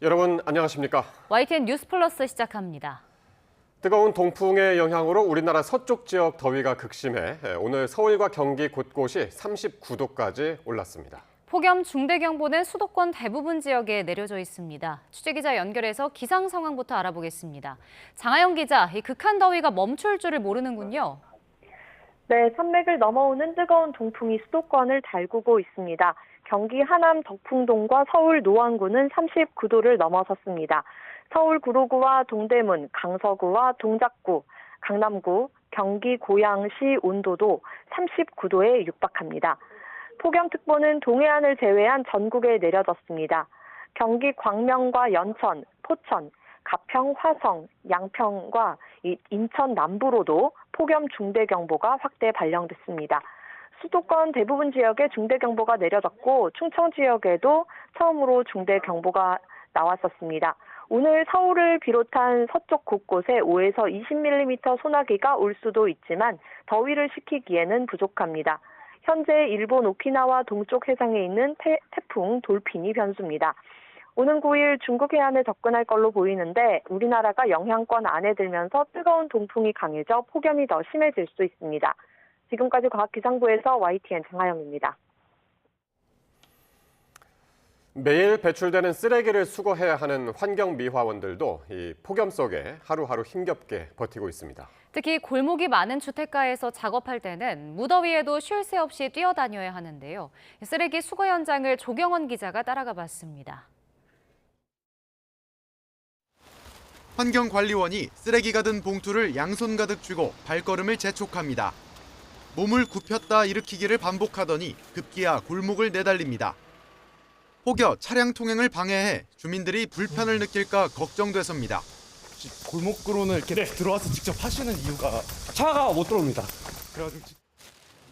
여러분 안녕하십니까? YTN 뉴스 플러스 시작합니다. 뜨거운 동풍의 영향으로 우리나라 서쪽 지역 더위가 극심해 오늘 서울과 경기 곳곳이 39도까지 올랐습니다. 폭염 중대경보는 수도권 대부분 지역에 내려져 있습니다. 취재기자 연결해서 기상 상황부터 알아보겠습니다. 장하영 기자, 이 극한 더위가 멈출 줄을 모르는군요. 네, 산맥을 넘어오는 뜨거운 동풍이 수도권을 달구고 있습니다. 경기 하남 덕풍동과 서울 노원구는 39도를 넘어섰습니다. 서울 구로구와 동대문, 강서구와 동작구, 강남구, 경기 고양시 온도도 39도에 육박합니다. 폭염특보는 동해안을 제외한 전국에 내려졌습니다. 경기 광명과 연천, 포천, 가평, 화성, 양평과 인천 남부로도 폭염 중대경보가 확대 발령됐습니다. 수도권 대부분 지역에 중대경보가 내려졌고 충청 지역에도 처음으로 중대경보가 나왔었습니다. 오늘 서울을 비롯한 서쪽 곳곳에 5에서 20mm 소나기가 올 수도 있지만 더위를 식히기에는 부족합니다. 현재 일본 오키나와 동쪽 해상에 있는 태풍 돌핀이 변수입니다. 오는 9일 중국 해안에 접근할 걸로 보이는데 우리나라가 영향권 안에 들면서 뜨거운 동풍이 강해져 폭염이 더 심해질 수 있습니다. 지금까지 과학기상부에서 YTN 장하영입니다. 매일 배출되는 쓰레기를 수거해야 하는 환경미화원들도 이 폭염 속에 하루하루 힘겹게 버티고 있습니다. 특히 골목이 많은 주택가에서 작업할 때는 무더위에도 쉴 새 없이 뛰어다녀야 하는데요. 쓰레기 수거 현장을 조경원 기자가 따라가 봤습니다. 환경관리원이 쓰레기가 든 봉투를 양손 가득 쥐고 발걸음을 재촉합니다. 몸을 굽혔다 일으키기를 반복하더니 급기야 골목을 내달립니다. 혹여 차량 통행을 방해해 주민들이 불편을 느낄까 걱정돼서입니다. 골목으로는 이렇게 들어와서 직접 하시는 이유가 차가 못 들어옵니다. 그래가지고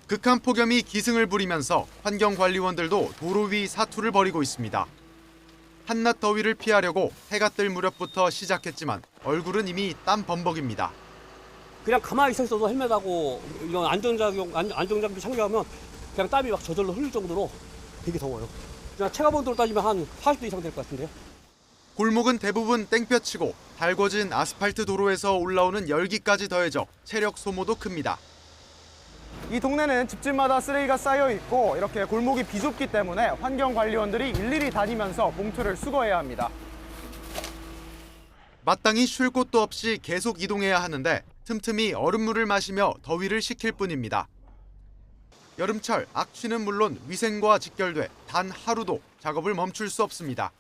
극한 폭염이 기승을 부리면서 환경관리원들도 도로 위 사투를 벌이고 있습니다. 한낮 더위를 피하려고 해가 뜰 무렵부터 시작했지만 얼굴은 이미 땀 범벅입니다. 그냥 가만히 서 있어도 헬멧하고 이런 안전장비 착용하면 그냥 땀이 막 저절로 흘릴 정도로 되게 더워요. 그냥 체감 온도로 따지면 한 40도 이상 될 것 같은데요. 골목은 대부분 땡볕이고 달궈진 아스팔트 도로에서 올라오는 열기까지 더해져 체력 소모도 큽니다. 이 동네는 집집마다 쓰레기가 쌓여 있고 이렇게 골목이 비좁기 때문에 환경관리원들이 일일이 다니면서 봉투를 수거해야 합니다. 마땅히 쉴 곳도 없이 계속 이동해야 하는데 틈틈이 얼음물을 마시며 더위를 식힐 뿐입니다. 여름철 악취는 물론 위생과 직결돼 단 하루도 작업을 멈출 수 없습니다.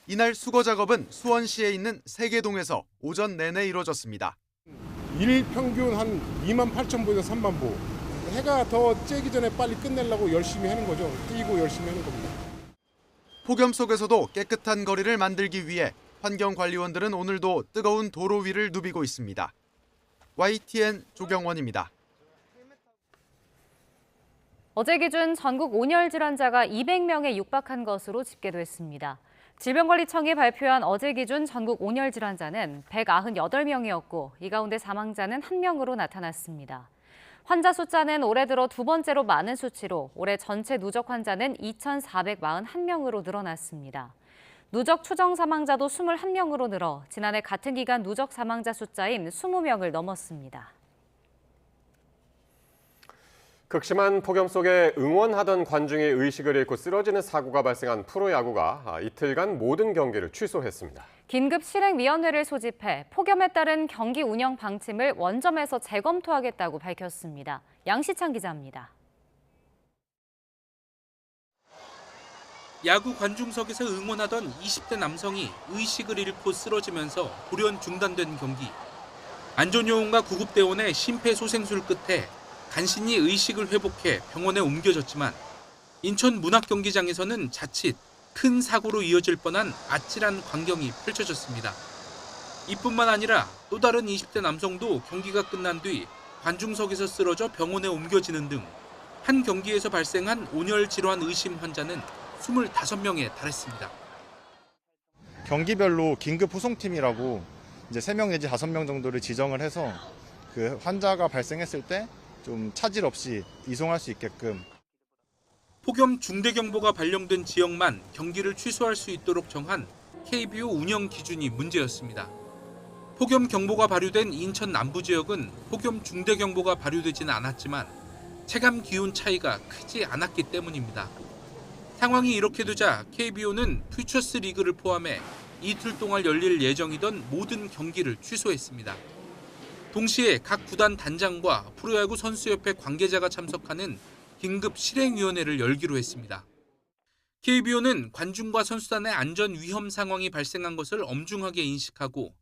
이날 수거 작업은 수원시에 있는 세계동에서 오전 내내 이루어졌습니다. 일 평균 한 28,000보에서 3만 보. 해가 더 쬐기 전에 빨리 끝내려고 열심히 하는 거죠. 뛰고 열심히 하는 겁니다. 폭염 속에서도 깨끗한 거리를 만들기 위해 환경관리원들은 오늘도 뜨거운 도로 위를 누비고 있습니다. YTN 조경원입니다. 어제 기준 전국 온열 질환자가 200명에 육박한 것으로 집계됐습니다. 질병관리청이 발표한 어제 기준 전국 온열 질환자는 198명이었고 이 가운데 사망자는 1명으로 나타났습니다. 환자 숫자는 올해 들어 두 번째로 많은 수치로 올해 전체 누적 환자는 2,441명으로 늘어났습니다. 누적 추정 사망자도 21명으로 늘어 지난해 같은 기간 누적 사망자 숫자인 20명을 넘었습니다. 극심한 폭염 속에 응원하던 관중이 의식을 잃고 쓰러지는 사고가 발생한 프로야구가 이틀간 모든 경기를 취소했습니다. 긴급실행위원회를 소집해 폭염에 따른 경기 운영 방침을 원점에서 재검토하겠다고 밝혔습니다. 양시창 기자입니다. 야구 관중석에서 응원하던 20대 남성이 의식을 잃고 쓰러지면서 돌연 중단된 경기. 안전요원과 구급대원의 심폐소생술 끝에 간신히 의식을 회복해 병원에 옮겨졌지만 인천 문학경기장에서는 자칫 큰 사고로 이어질 뻔한 아찔한 광경이 펼쳐졌습니다. 이뿐만 아니라 또 다른 20대 남성도 경기가 끝난 뒤 관중석에서 쓰러져 병원에 옮겨지는 등 한 경기에서 발생한 온열 질환 의심 환자는 25명에 달했습니다. 경기별로 긴급 후송팀이라고 이제 3명 내지 5명 정도를 지정을 해서 그 환자가 발생했을 때 좀 차질 없이 이송할 수 있게끔. 폭염 중대경보가 발령된 지역만 경기를 취소할 수 있도록 정한 KBO 운영 기준이 문제였습니다. 폭염 경보가 발효된 인천 남부 지역은 폭염 중대 경보가 발효되지는 않았지만 체감 기온 차이가 크지 않았기 때문입니다. 상황이 이렇게 되자 KBO는 퓨처스 리그를 포함해 이틀 동안 열릴 예정이던 모든 경기를 취소했습니다. 동시에 각 구단 단장과 프로야구 선수협회 관계자가 참석하는 긴급 실행위원회를 열기로 했습니다. KBO는 관중과 선수단의 안전 위험 상황이 발생한 것을 엄중하게 인식하고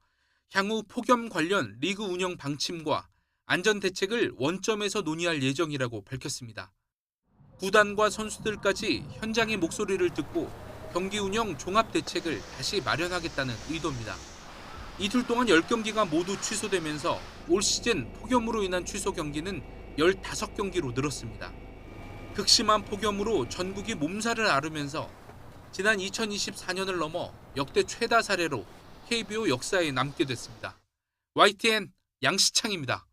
향후 폭염 관련 리그 운영 방침과 안전 대책을 원점에서 논의할 예정이라고 밝혔습니다. 구단과 선수들까지 현장의 목소리를 듣고 경기 운영 종합 대책을 다시 마련하겠다는 의도입니다. 이틀 동안 10경기가 모두 취소되면서 올 시즌 폭염으로 인한 취소 경기는 15경기로 늘었습니다. 극심한 폭염으로 전국이 몸살을 앓으면서 지난 2024년을 넘어 역대 최다 사례로 KBO 역사에 남게 됐습니다. YTN 양시창입니다.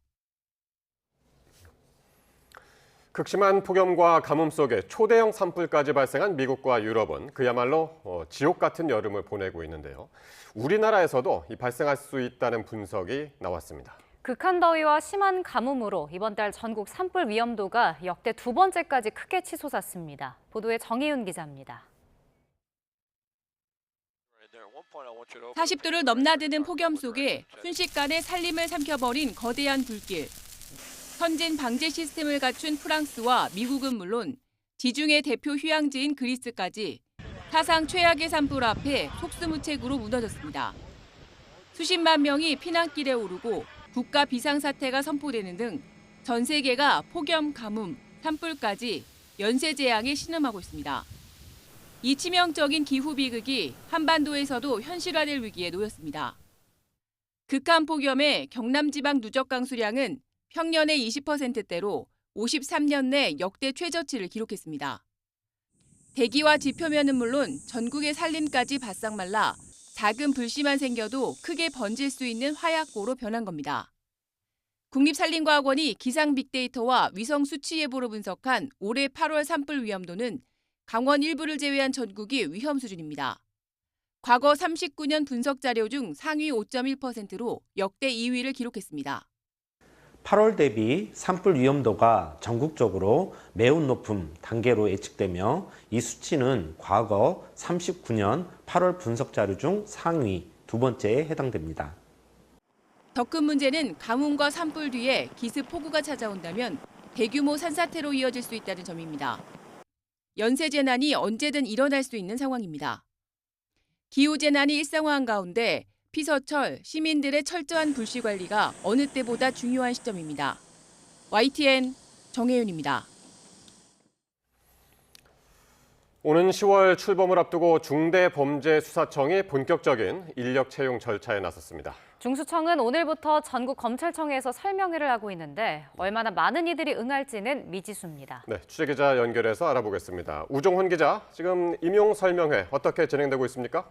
극심한 폭염과 가뭄 속에 초대형 산불까지 발생한 미국과 유럽은 그야말로 지옥 같은 여름을 보내고 있는데요. 우리나라에서도 발생할 수 있다는 분석이 나왔습니다. 극한 더위와 심한 가뭄으로 이번 달 전국 산불 위험도가 역대 2번째까지 크게 치솟았습니다. 보도에 정혜윤 기자입니다. 40도를 넘나드는 폭염 속에 순식간에 살림을 삼켜버린 거대한 불길. 선진 방제 시스템을 갖춘 프랑스와 미국은 물론 지중해 대표 휴양지인 그리스까지 사상 최악의 산불 앞에 속수무책으로 무너졌습니다. 수십만 명이 피난길에 오르고 국가 비상사태가 선포되는 등 전 세계가 폭염, 가뭄, 산불까지 연쇄 재앙에 신음하고 있습니다. 이 치명적인 기후 비극이 한반도에서도 현실화될 위기에 놓였습니다. 극한 폭염의 경남 지방 누적 강수량은 평년의 20%대로 53년 내 역대 최저치를 기록했습니다. 대기와 지표면은 물론 전국의 산림까지 바싹 말라 작은 불씨만 생겨도 크게 번질 수 있는 화약고로 변한 겁니다. 국립산림과학원이 기상 빅데이터와 위성 수치 예보로 분석한 올해 8월 산불 위험도는 강원 일부를 제외한 전국이 위험 수준입니다. 과거 39년 분석 자료 중 상위 5.1%로 역대 2위를 기록했습니다. 8월 대비 산불 위험도가 전국적으로 매우 높은 단계로 예측되며 이 수치는 과거 39년 8월 분석 자료 중 상위 2번째에 해당됩니다. 더 큰 문제는 가뭄과 산불 뒤에 기습 폭우가 찾아온다면 대규모 산사태로 이어질 수 있다는 점입니다. 연쇄 재난이 언제든 일어날 수 있는 상황입니다. 기후 재난이 일상화한 가운데 피서철, 시민들의 철저한 불씨 관리가 어느 때보다 중요한 시점입니다. YTN 정혜윤입니다. 오는 10월 출범을 앞두고 중대범죄수사청이 본격적인 인력 채용 절차에 나섰습니다. 중수청은 오늘부터 전국 검찰청에서 설명회를 하고 있는데 얼마나 많은 이들이 응할지는 미지수입니다. 네, 취재기자 연결해서 알아보겠습니다. 우종훈 기자, 지금 임용 설명회 어떻게 진행되고 있습니까?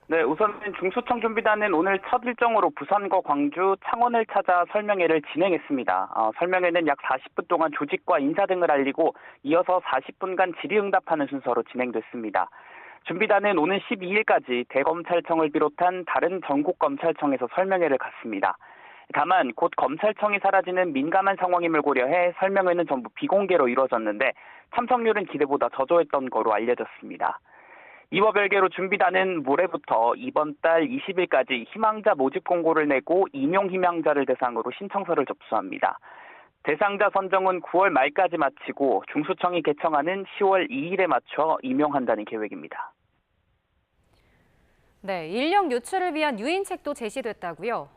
네, 우선 중수청 준비단은 오늘 첫 일정으로 부산과 광주, 창원을 찾아 설명회를 진행했습니다. 설명회는 약 40분 동안 조직과 인사 등을 알리고 이어서 40분간 질의응답하는 순서로 진행됐습니다. 준비단은 오는 12일까지 대검찰청을 비롯한 다른 전국 검찰청에서 설명회를 갖습니다. 다만 곧 검찰청이 사라지는 민감한 상황임을 고려해 설명회는 전부 비공개로 이루어졌는데 참석률은 기대보다 저조했던 거로 알려졌습니다. 이와 별개로 준비단은 모레부터 이번 달 20일까지 희망자 모집 공고를 내고 임용 희망자를 대상으로 신청서를 접수합니다. 대상자 선정은 9월 말까지 마치고 중수청이 개청하는 10월 2일에 맞춰 임용한다는 계획입니다. 네, 인력 유출을 위한 유인책도 제시됐다고요?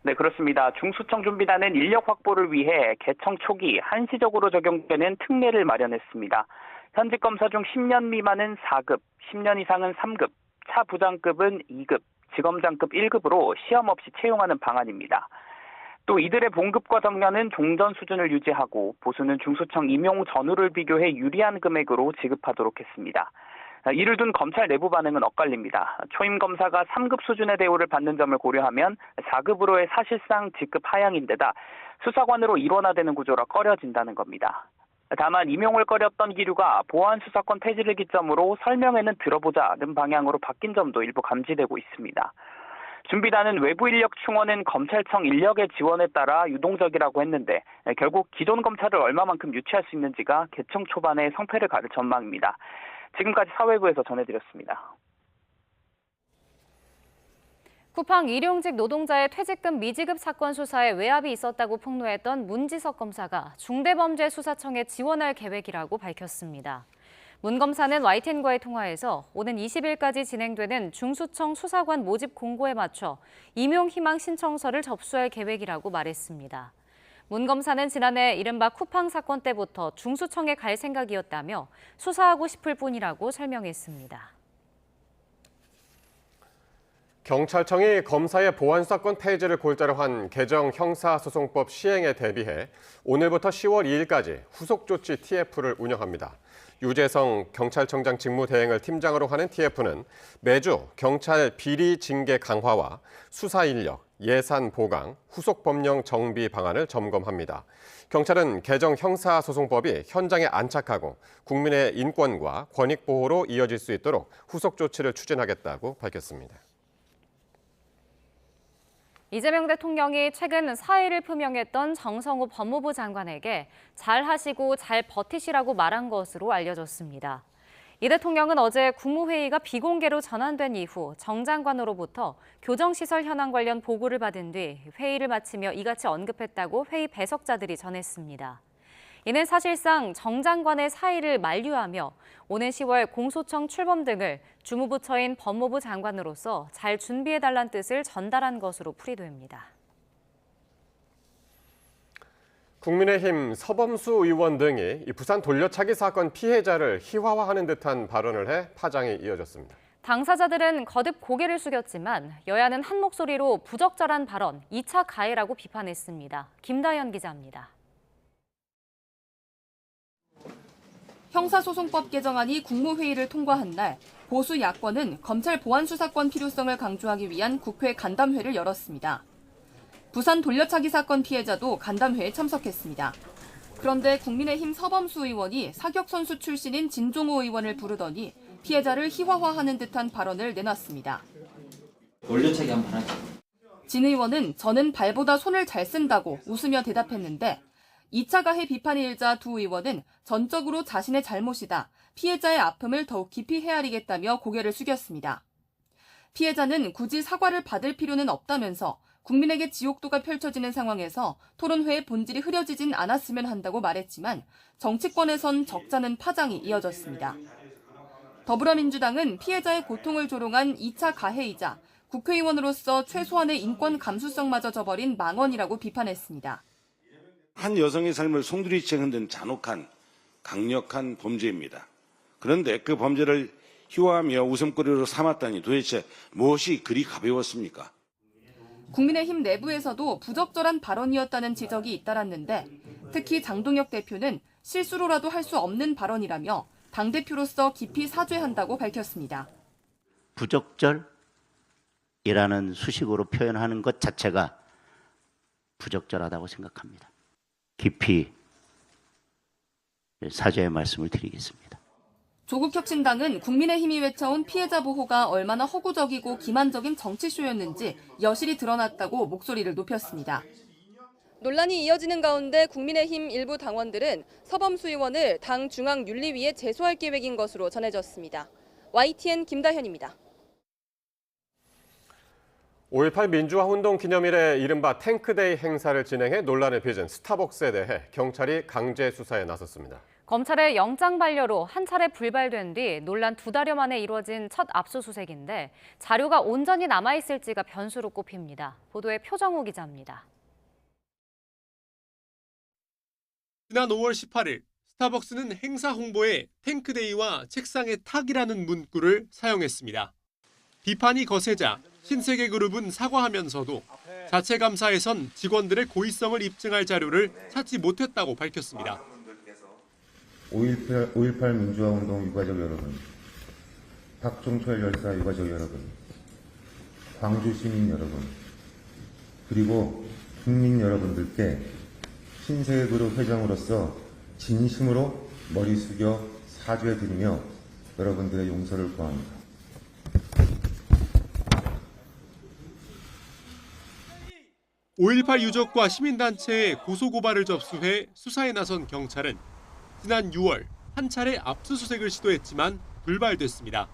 네, 그렇습니다. 중수청 준비단은 인력 확보를 위해 개청 초기 한시적으로 적용되는 특례를 마련했습니다. 현직 검사 중 10년 미만은 4급, 10년 이상은 3급, 차부장급은 2급, 지검장급 1급으로 시험 없이 채용하는 방안입니다. 또 이들의 봉급과 정년은 종전 수준을 유지하고 보수는 중수청 임용 전후를 비교해 유리한 금액으로 지급하도록 했습니다. 이를 둔 검찰 내부 반응은 엇갈립니다. 초임 검사가 3급 수준의 대우를 받는 점을 고려하면 4급으로의 사실상 직급 하향인데다 수사관으로 일원화되는 구조라 꺼려진다는 겁니다. 다만 임용을 꺼렸던 기류가 보안 수사권 폐지를 기점으로 설명회는 들어보자는 방향으로 바뀐 점도 일부 감지되고 있습니다. 준비단은 외부 인력 충원은 검찰청 인력의 지원에 따라 유동적이라고 했는데 결국 기존 검찰을 얼마만큼 유치할 수 있는지가 개청 초반에 성패를 가를 전망입니다. 지금까지 사회부에서 전해드렸습니다. 쿠팡 일용직 노동자의 퇴직금 미지급 사건 수사에 외압이 있었다고 폭로했던 문지석 검사가 중대범죄수사청에 지원할 계획이라고 밝혔습니다. 문 검사는 YTN과의 통화에서 오는 20일까지 진행되는 중수청 수사관 모집 공고에 맞춰 임용 희망 신청서를 접수할 계획이라고 말했습니다. 문 검사는 지난해 이른바 쿠팡 사건 때부터 중수청에 갈 생각이었다며 수사하고 싶을 뿐이라고 설명했습니다. 경찰청이 검사의 보안수사권 폐지를 골자로 한 개정 형사소송법 시행에 대비해 오늘부터 10월 2일까지 후속조치 TF를 운영합니다. 유재성 경찰청장 직무대행을 팀장으로 하는 TF는 매주 경찰 비리 징계 강화와 수사 인력, 예산 보강, 후속 법령 정비 방안을 점검합니다. 경찰은 개정 형사소송법이 현장에 안착하고 국민의 인권과 권익 보호로 이어질 수 있도록 후속 조치를 추진하겠다고 밝혔습니다. 이재명 대통령이 최근 사의를 표명했던 정성호 법무부 장관에게 잘하시고 잘 버티시라고 말한 것으로 알려졌습니다. 이 대통령은 어제 국무회의가 비공개로 전환된 이후 정 장관으로부터 교정시설 현황 관련 보고를 받은 뒤 회의를 마치며 이같이 언급했다고 회의 배석자들이 전했습니다. 이는 사실상 정 장관의 사의를 만류하며 오는 10월 공소청 출범 등을 주무부처인 법무부 장관으로서 잘 준비해달란 뜻을 전달한 것으로 풀이됩니다. 국민의힘 서범수 의원 등이 부산 돌려차기 사건 피해자를 희화화하는 듯한 발언을 해 파장이 이어졌습니다. 당사자들은 거듭 고개를 숙였지만 여야는 한 목소리로 부적절한 발언, 2차 가해라고 비판했습니다. 김다현 기자입니다. 형사소송법 개정안이 국무회의를 통과한 날 보수 야권은 검찰 보안수사권 필요성을 강조하기 위한 국회 간담회를 열었습니다. 부산 돌려차기 사건 피해자도 간담회에 참석했습니다. 그런데 국민의힘 서범수 의원이 사격 선수 출신인 진종호 의원을 부르더니 피해자를 희화화하는 듯한 발언을 내놨습니다. 돌려차기 한번 하죠. 진 의원은 저는 발보다 손을 잘 쓴다고 웃으며 대답했는데 2차 가해 비판이 일자 두 의원은 전적으로 자신의 잘못이다, 피해자의 아픔을 더욱 깊이 헤아리겠다며 고개를 숙였습니다. 피해자는 굳이 사과를 받을 필요는 없다면서 국민에게 지옥도가 펼쳐지는 상황에서 토론회의 본질이 흐려지진 않았으면 한다고 말했지만 정치권에선 적잖은 파장이 이어졌습니다. 더불어민주당은 피해자의 고통을 조롱한 2차 가해이자 국회의원으로서 최소한의 인권 감수성마저 저버린 망언이라고 비판했습니다. 한 여성의 삶을 송두리째 흔든 잔혹한 강력한 범죄입니다. 그런데 그 범죄를 희화하며 웃음거리로 삼았다니 도대체 무엇이 그리 가벼웠습니까? 국민의힘 내부에서도 부적절한 발언이었다는 지적이 잇따랐는데 특히 장동혁 대표는 실수로라도 할 수 없는 발언이라며 당대표로서 깊이 사죄한다고 밝혔습니다. 부적절이라는 수식어로 표현하는 것 자체가 부적절하다고 생각합니다. 깊이 사죄의 말씀을 드리겠습니다. 조국혁신당은 국민의힘이 외쳐온 피해자 보호가 얼마나 허구적이고 기만적인 정치쇼였는지 여실히 드러났다고 목소리를 높였습니다. 논란이 이어지는 가운데 국민의힘 일부 당원들은 서범수 의원을 당 중앙윤리위에 제소할 계획인 것으로 전해졌습니다. YTN 김다현입니다. 5.18 민주화운동 기념일에 이른바 탱크데이 행사를 진행해 논란을 빚은 스타벅스에 대해 경찰이 강제 수사에 나섰습니다. 검찰의 영장 반려로 한 차례 불발된 뒤 논란 2달여 만에 이루어진 첫 압수수색인데 자료가 온전히 남아있을지가 변수로 꼽힙니다. 보도에 표정우 기자입니다. 지난 5월 18일 스타벅스는 행사 홍보에 탱크데이와 책상의 탁이라는 문구를 사용했습니다. 비판이 거세자 신세계그룹은 사과하면서도 자체 감사에선 직원들의 고의성을 입증할 자료를 찾지 못했다고 밝혔습니다. 5.18 민주화운동 유가족 여러분, 박종철 열사 유가족 여러분, 광주 시민 여러분, 그리고 국민 여러분들께 신세계그룹 회장으로서 진심으로 머리 숙여 사죄드리며 여러분들의 용서를 구합니다. (5.18) 유족과 시민단체의 고소고발을 접수해 수사에 나선 경찰은 지난 6월 한 차례 압수수색을 시도했지만 불발됐습니다.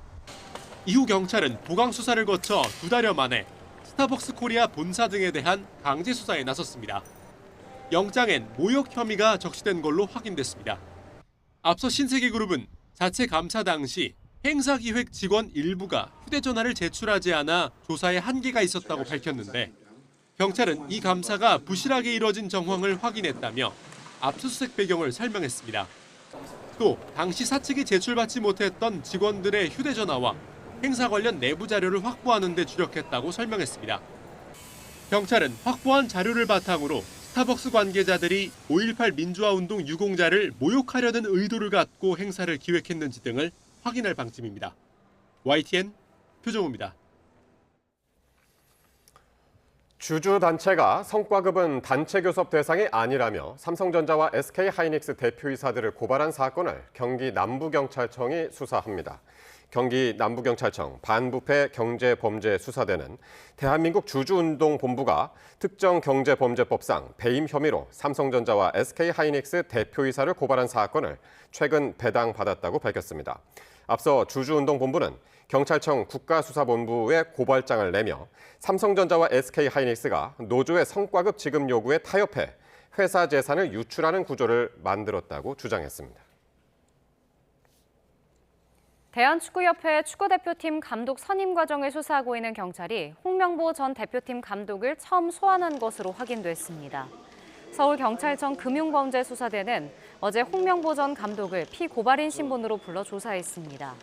이후 경찰은 보강 수사를 거쳐 2달여 만에 스타벅스 코리아 본사 등에 대한 강제 수사에 나섰습니다. 영장엔 모욕 혐의가 적시된 걸로 확인됐습니다. 앞서 신세계그룹은 자체 감사 당시 행사기획 직원 일부가 휴대전화를 제출하지 않아 조사에 한계가 있었다고 밝혔는데 경찰은 이 감사가 부실하게 이뤄진 정황을 확인했다며 압수수색 배경을 설명했습니다. 또 당시 사측이 제출받지 못했던 직원들의 휴대전화와 행사 관련 내부 자료를 확보하는 데 주력했다고 설명했습니다. 경찰은 확보한 자료를 바탕으로 스타벅스 관계자들이 5.18 민주화운동 유공자를 모욕하려는 의도를 갖고 행사를 기획했는지 등을 확인할 방침입니다. YTN 표정우입니다. 주주단체가 성과급은 단체 교섭 대상이 아니라며 삼성전자와 SK하이닉스 대표이사들을 고발한 사건을 경기 남부경찰청이 수사합니다. 경기 남부경찰청 반부패 경제범죄수사대는 대한민국 주주운동본부가 특정 경제범죄법상 배임 혐의로 삼성전자와 SK하이닉스 대표이사를 고발한 사건을 최근 배당받았다고 밝혔습니다. 앞서 주주운동본부는 경찰청 국가수사본부에 고발장을 내며 삼성전자와 SK하이닉스가 노조의 성과급 지급 요구에 타협해 회사 재산을 유출하는 구조를 만들었다고 주장했습니다. 대한축구협회 축구대표팀 감독 선임 과정을 수사하고 있는 경찰이 홍명보 전 대표팀 감독을 처음 소환한 것으로 확인됐습니다. 서울경찰청 금융범죄수사대는 어제 홍명보 전 감독을 피고발인 신분으로 불러 조사했습니다.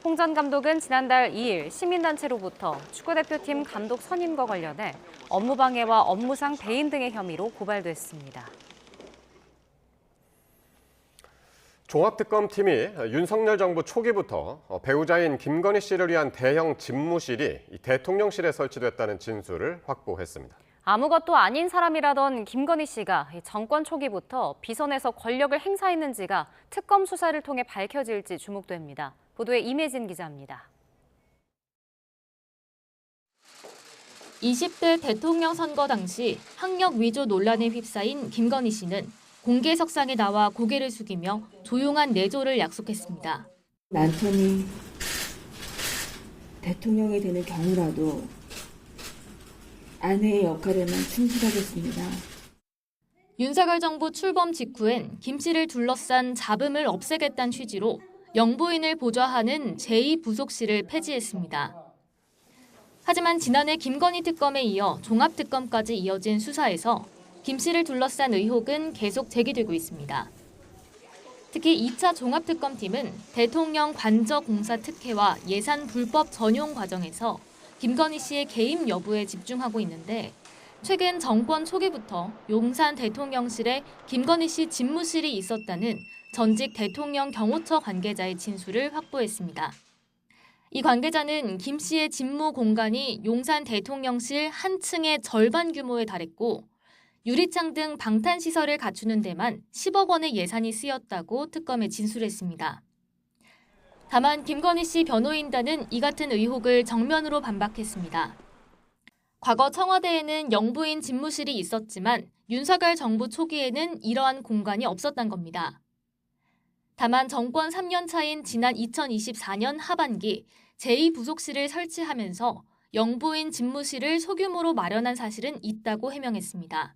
홍 전 감독은 지난달 2일 시민단체로부터 축구대표팀 감독 선임과 관련해 업무방해와 업무상 배임 등의 혐의로 고발됐습니다. 종합특검팀이 윤석열 정부 초기부터 배우자인 김건희 씨를 위한 대형 집무실이 대통령실에 설치됐다는 진술을 확보했습니다. 아무것도 아닌 사람이라던 김건희 씨가 정권 초기부터 비선에서 권력을 행사했는지가 특검 수사를 통해 밝혀질지 주목됩니다. 보도에 임혜진 기자입니다. 20대 대통령 선거 당시 학력 위조 논란에 휩싸인 김건희 씨는 공개석상에 나와 고개를 숙이며 조용한 내조를 약속했습니다. 남편이 대통령이 되는 경우라도 아내의 역할에만 충실하겠습니다. 윤석열 정부 출범 직후엔 김 씨를 둘러싼 잡음을 없애겠다는 취지로 영부인을 보좌하는 제2부속실을 폐지했습니다. 하지만 지난해 김건희 특검에 이어 종합특검까지 이어진 수사에서 김 씨를 둘러싼 의혹은 계속 제기되고 있습니다. 특히 2차 종합특검팀은 대통령 관저공사 특혜와 예산 불법 전용 과정에서 김건희 씨의 개입 여부에 집중하고 있는데 최근 정권 초기부터 용산 대통령실에 김건희 씨 집무실이 있었다는 전직 대통령 경호처 관계자의 진술을 확보했습니다. 이 관계자는 김 씨의 집무 공간이 용산 대통령실 한 층의 절반 규모에 달했고 유리창 등 방탄시설을 갖추는 데만 10억 원의 예산이 쓰였다고 특검에 진술했습니다. 다만 김건희 씨 변호인단은 이 같은 의혹을 정면으로 반박했습니다. 과거 청와대에는 영부인 집무실이 있었지만 윤석열 정부 초기에는 이러한 공간이 없었던 겁니다. 다만 정권 3년 차인 지난 2024년 하반기 제2부속실을 설치하면서 영부인 집무실을 소규모로 마련한 사실은 있다고 해명했습니다.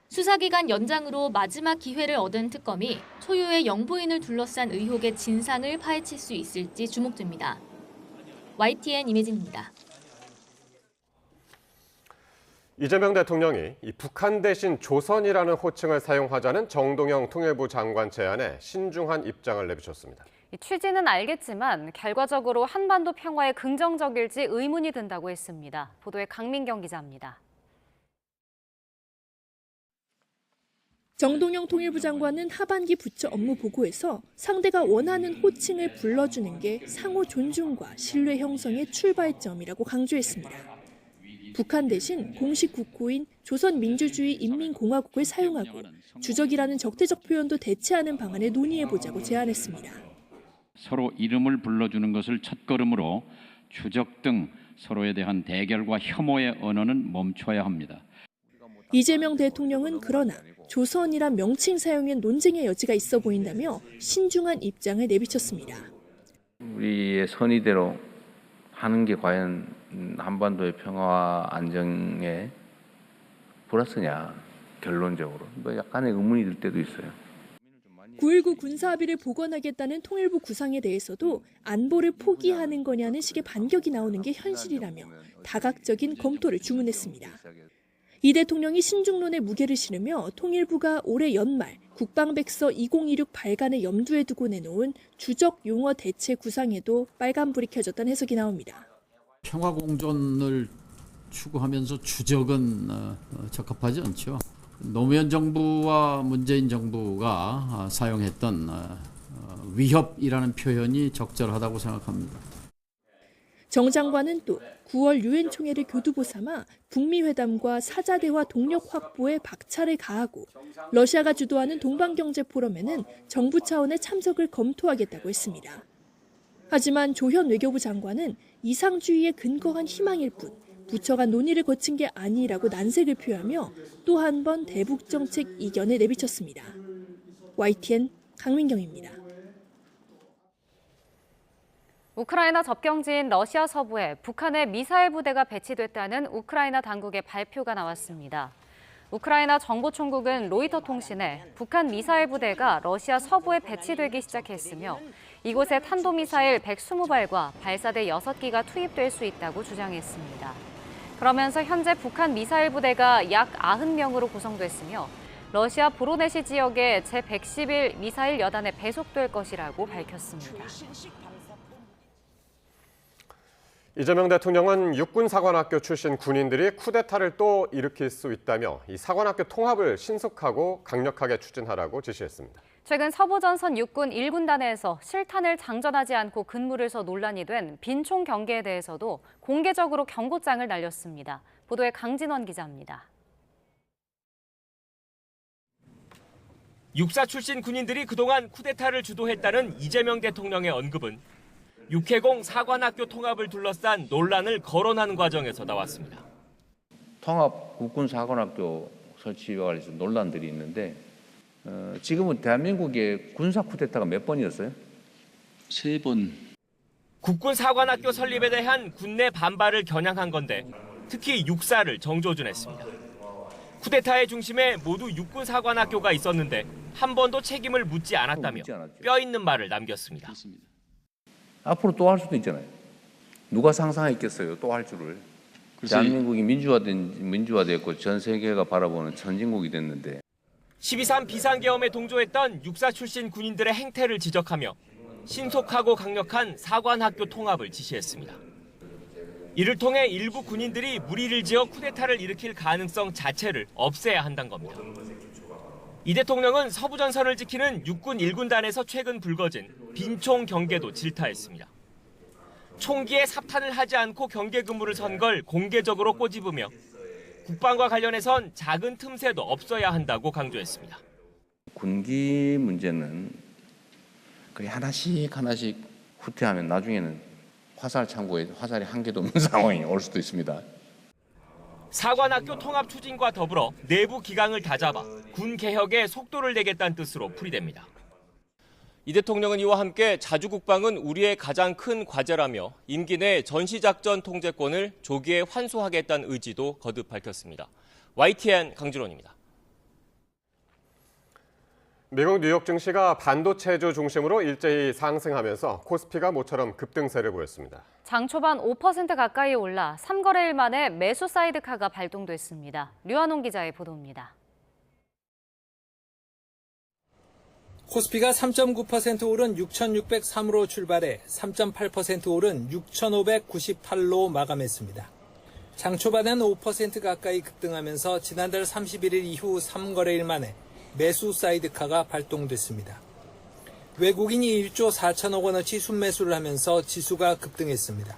수사기간 연장으로 마지막 기회를 얻은 특검이 초유의 영부인을 둘러싼 의혹의 진상을 파헤칠 수 있을지 주목됩니다. YTN 임혜진입니다. 이재명 대통령이 북한 대신 조선이라는 호칭을 사용하자는 정동영 통일부 장관 제안에 신중한 입장을 내비쳤습니다. 취지는 알겠지만 결과적으로 한반도 평화에 긍정적일지 의문이 든다고 했습니다. 보도에 강민경 기자입니다. 정동영 통일부 장관은 하반기 부처 업무 보고에서 상대가 원하는 호칭을 불러주는 게 상호 존중과 신뢰 형성의 출발점이라고 강조했습니다. 북한 대신 공식 국호인 조선민주주의인민공화국을 사용하고 주적이라는 적대적 표현도 대체하는 방안을 논의해보자고 제안했습니다. 서로 이름을 불러주는 것을 첫걸음으로 주적 등 서로에 대한 대결과 혐오의 언어는 멈춰야 합니다. 이재명 대통령은 그러나 조선이란 명칭 사용엔 논쟁의 여지가 있어 보인다며 신중한 입장을 내비쳤습니다. 우리의 선의대로 하는 게 과연 한반도의 평화와 안정에 플러스냐, 결론적으로. 약간의 의문이 들 때도 있어요. 9.19 군사합의를 복원하겠다는 통일부 구상에 대해서도 안보를 포기하는 거냐는 식의 반격이 나오는 게 현실이라며 다각적인 검토를 주문했습니다. 이 대통령이 신중론에 무게를 실으며 통일부가 올해 연말 국방백서 2026 발간을 염두에 두고 내놓은 주적 용어 대체 구상에도 빨간불이 켜졌다는 해석이 나옵니다. 평화공존을 추구하면서 주적은 적합하지 않죠. 노무현 정부와 문재인 정부가 사용했던 위협이라는 표현이 적절하다고 생각합니다. 정 장관은 또 9월 유엔 총회를 교두보 삼아 북미 회담과 사자대화 동력 확보에 박차를 가하고 러시아가 주도하는 동방경제 포럼에는 정부 차원의 참석을 검토하겠다고 했습니다. 하지만 조현 외교부 장관은 이상주의에 근거한 희망일 뿐 부처 간 논의를 거친 게 아니라고 난색을 표하며 또 한 번 대북 정책 이견을 내비쳤습니다. YTN 강민경입니다. 우크라이나 접경지인 러시아 서부에 북한의 미사일 부대가 배치됐다는 우크라이나 당국의 발표가 나왔습니다. 우크라이나 정보총국은 로이터 통신에 북한 미사일 부대가 러시아 서부에 배치되기 시작했으며 이곳에 탄도미사일 120발과 발사대 6기가 투입될 수 있다고 주장했습니다. 그러면서 현재 북한 미사일 부대가 약 90명으로 구성됐으며 러시아 보로네시 지역에 제111 미사일 여단에 배속될 것이라고 밝혔습니다. 이재명 대통령은 육군사관학교 출신 군인들이 쿠데타를 또 일으킬 수 있다며 이 사관학교 통합을 신속하고 강력하게 추진하라고 지시했습니다. 최근 서부전선 육군 1군단에서 실탄을 장전하지 않고 근무를 서 논란이 된 빈총 경계에 대해서도 공개적으로 경고장을 날렸습니다. 보도에 강진원 기자입니다. 육사 출신 군인들이 그동안 쿠데타를 주도했다는 이재명 대통령의 언급은 육해공 사관학교 통합을 둘러싼 논란을 거론하는 과정에서 나왔습니다. 통합 국군 사관학교 설치와 관련해서 논란들이 있는데 지금은 대한민국의 군사 쿠데타가 몇 번이었어요? 3번. 국군 사관학교 설립에 대한 군내 반발을 겨냥한 건데 특히 육사를 정조준했습니다. 쿠데타의 중심에 모두 육군 사관학교가 있었는데 한 번도 책임을 묻지 않았다며 뼈 있는 말을 남겼습니다. 앞으로 또 할 수도 있잖아요. 누가 상상했겠어요, 또 할 줄을. 대한민국이 민주화됐고 전 세계가 바라보는 선진국이 됐는데. 12.3 비상계엄에 동조했던 육사 출신 군인들의 행태를 지적하며 신속하고 강력한 사관학교 통합을 지시했습니다. 이를 통해 일부 군인들이 무리를 지어 쿠데타를 일으킬 가능성 자체를 없애야 한다는 겁니다. 이 대통령은 서부전선을 지키는 육군 1군단에서 최근 불거진 빈총 경계도 질타했습니다. 총기에 삽탄을 하지 않고 경계 근무를 선 걸 공개적으로 꼬집으며 국방과 관련해선 작은 틈새도 없어야 한다고 강조했습니다. 군기 문제는 그게 하나씩 후퇴하면 나중에는 화살 창고에 화살이 한 개도 없는 상황이 올 수도 있습니다. 사관학교 통합 추진과 더불어 내부 기강을 다잡아 군 개혁에 속도를 내겠다는 뜻으로 풀이됩니다. 이 대통령은 이와 함께 자주국방은 우리의 가장 큰 과제라며 임기 내 전시작전 통제권을 조기에 환수하겠다는 의지도 거듭 밝혔습니다. YTN 강진원입니다. 미국 뉴욕 증시가 반도체주 중심으로 일제히 상승하면서 코스피가 모처럼 급등세를 보였습니다. 장 초반 5% 가까이 올라 3거래일 만에 매수 사이드카가 발동됐습니다. 류한홍 기자의 보도입니다. 코스피가 3.9% 오른 6,603으로 출발해 3.8% 오른 6,598로 마감했습니다. 장 초반엔 5% 가까이 급등하면서 지난달 31일 이후 3거래일 만에 매수 사이드카가 발동됐습니다. 외국인이 1조 4천억 원어치 순매수를 하면서 지수가 급등했습니다.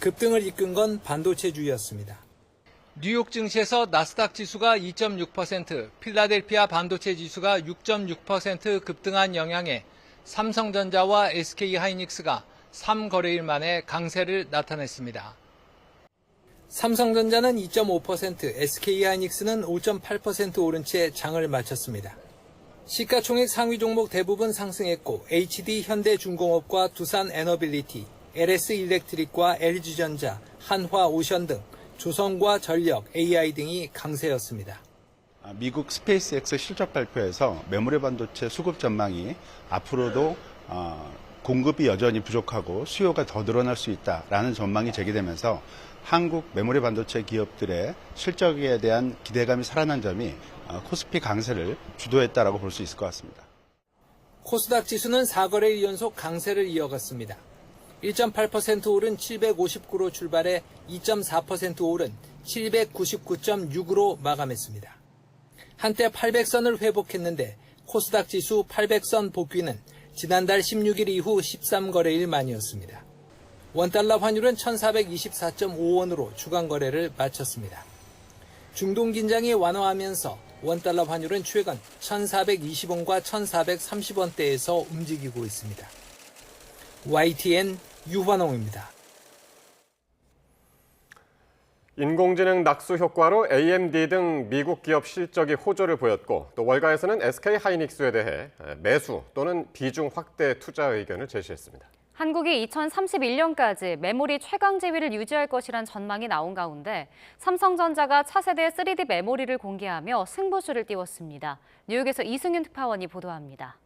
급등을 이끈 건 반도체주였습니다. 뉴욕 증시에서 나스닥 지수가 2.6%, 필라델피아 반도체 지수가 6.6% 급등한 영향에 삼성전자와 SK하이닉스가 3거래일 만에 강세를 나타냈습니다. 삼성전자는 2.5%, SK하이닉스는 5.8% 오른 채 장을 마쳤습니다. 시가총액 상위 종목 대부분 상승했고 HD 현대중공업과 두산에너빌리티, LS일렉트릭과 LG전자, 한화오션 등 조선과 전력, AI 등이 강세였습니다. 미국 스페이스X 실적 발표에서 메모리 반도체 수급 전망이 앞으로도 공급이 여전히 부족하고 수요가 더 늘어날 수 있다라는 전망이 제기되면서 한국 메모리 반도체 기업들의 실적에 대한 기대감이 살아난 점이 코스피 강세를 주도했다라고 볼 수 있을 것 같습니다. 코스닥 지수는 4거래일 연속 강세를 이어갔습니다. 1.8% 오른 759로 출발해 2.4% 오른 799.6으로 마감했습니다. 한때 800선을 회복했는데 코스닥 지수 800선 복귀는 지난달 16일 이후 13거래일 만이었습니다. 원달러 환율은 1424.5원으로 주간 거래를 마쳤습니다. 중동 긴장이 완화하면서 원달러 환율은 최근 1420원과 1430원대에서 움직이고 있습니다. YTN 유환홍입니다. 인공지능 낙수 효과로 AMD 등 미국 기업 실적이 호조를 보였고 또 월가에서는 SK하이닉스에 대해 매수 또는 비중 확대 투자 의견을 제시했습니다. 한국이 2031년까지 메모리 최강 지위를 유지할 것이란 전망이 나온 가운데 삼성전자가 차세대 3D 메모리를 공개하며 승부수를 띄웠습니다. 뉴욕에서 이승윤 특파원이 보도합니다.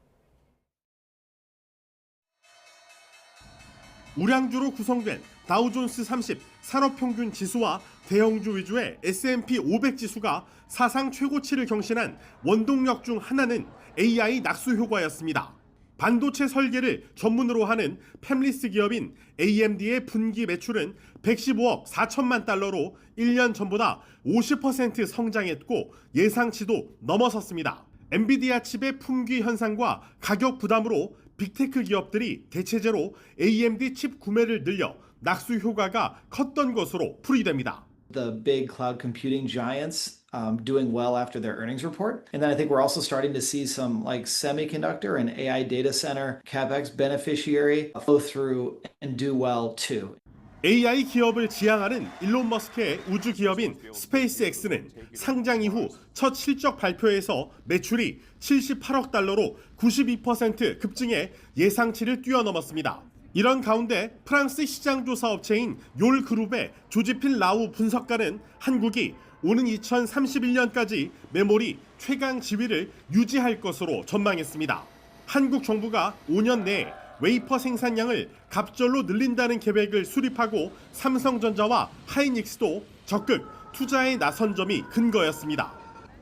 우량주로 구성된 다우존스 30 산업평균 지수와 대형주 위주의 S&P 500 지수가 사상 최고치를 경신한 원동력 중 하나는 AI 낙수 효과였습니다. 반도체 설계를 전문으로 하는 팹리스 기업인 AMD의 분기 매출은 115억 4천만 달러로 1년 전보다 50% 성장했고 예상치도 넘어섰습니다. 엔비디아 칩의 품귀 현상과 가격 부담으로 빅테크 기업들이 대체제로 AMD 칩 구매를 늘려 낙수 효과가 컸던 것으로 풀이됩니다. The big cloud computing giants doing well after their earnings report. And then I think we're also starting to see some like semiconductor and AI data center CapEx beneficiary flow through and do well too. AI 기업을 지향하는 일론 머스크의 우주 기업인 스페이스X는 상장 이후 첫 실적 발표에서 매출이 78억 달러로 92% 급증해 예상치를 뛰어넘었습니다. 이런 가운데 프랑스 시장조사 업체인 욜그룹의 조지필 라우 분석가는 한국이 오는 2031년까지 메모리 최강 지위를 유지할 것으로 전망했습니다. 한국 정부가 5년 내에 웨이퍼 생산량을 갑절로 늘린다는 계획을 수립하고 삼성전자와 하이닉스도 적극 투자에 나선 점이 근거였습니다.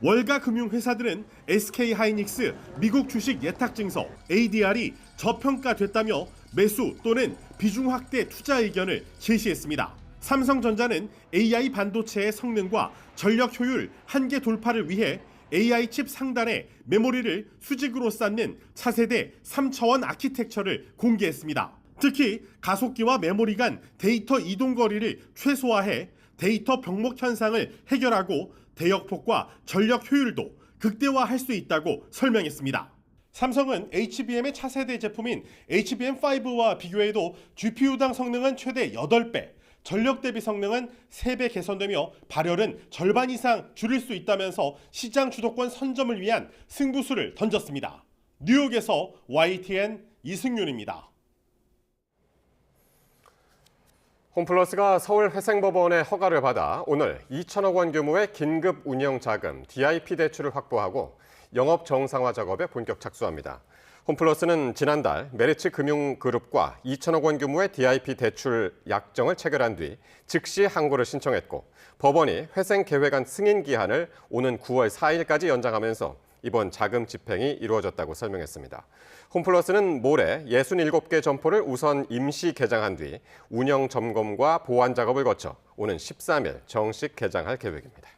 월가 금융회사들은 SK하이닉스 미국 주식 예탁증서 ADR이 저평가됐다며 매수 또는 비중 확대 투자 의견을 제시했습니다. 삼성전자는 AI 반도체의 성능과 전력 효율 한계 돌파를 위해 AI 칩 상단에 메모리를 수직으로 쌓는 차세대 3차원 아키텍처를 공개했습니다. 특히 가속기와 메모리 간 데이터 이동 거리를 최소화해 데이터 병목 현상을 해결하고 대역폭과 전력 효율도 극대화할 수 있다고 설명했습니다. 삼성은 HBM의 차세대 제품인 HBM5와 비교해도 GPU당 성능은 최대 8배, 전력 대비 성능은 3배 개선되며 발열은 절반 이상 줄일 수 있다면서 시장 주도권 선점을 위한 승부수를 던졌습니다. 뉴욕에서 YTN 이승윤입니다. 홈플러스가 서울회생법원의 허가를 받아 오늘 2천억 원 규모의 긴급 운영 자금 DIP 대출을 확보하고 영업 정상화 작업에 본격 착수합니다. 홈플러스는 지난달 메리츠 금융그룹과 2천억 원 규모의 DIP 대출 약정을 체결한 뒤 즉시 항고를 신청했고 법원이 회생계획안 승인 기한을 오는 9월 4일까지 연장하면서 이번 자금 집행이 이루어졌다고 설명했습니다. 홈플러스는 모레 67개 점포를 우선 임시 개장한 뒤 운영 점검과 보완 작업을 거쳐 오는 13일 정식 개장할 계획입니다.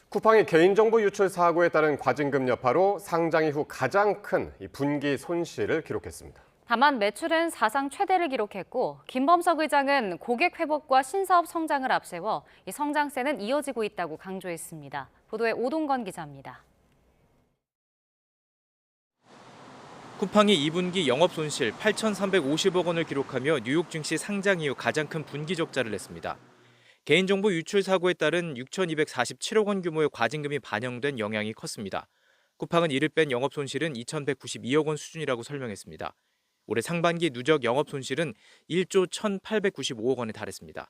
쿠팡이 개인정보 유출 사고에 따른 과징금 여파로 상장 이후 가장 큰 분기 손실을 기록했습니다. 다만 매출은 사상 최대를 기록했고 김범석 의장은 고객 회복과 신사업 성장을 앞세워 이 성장세는 이어지고 있다고 강조했습니다. 보도에 오동건 기자입니다. 쿠팡이 2분기 영업 손실 8,350억 원을 기록하며 뉴욕 증시 상장 이후 가장 큰 분기 적자를 냈습니다. 개인정보 유출 사고에 따른 6,247억 원 규모의 과징금이 반영된 영향이 컸습니다. 쿠팡은 이를 뺀 영업 손실은 2,192억 원 수준이라고 설명했습니다. 올해 상반기 누적 영업 손실은 1조 1,895억 원에 달했습니다.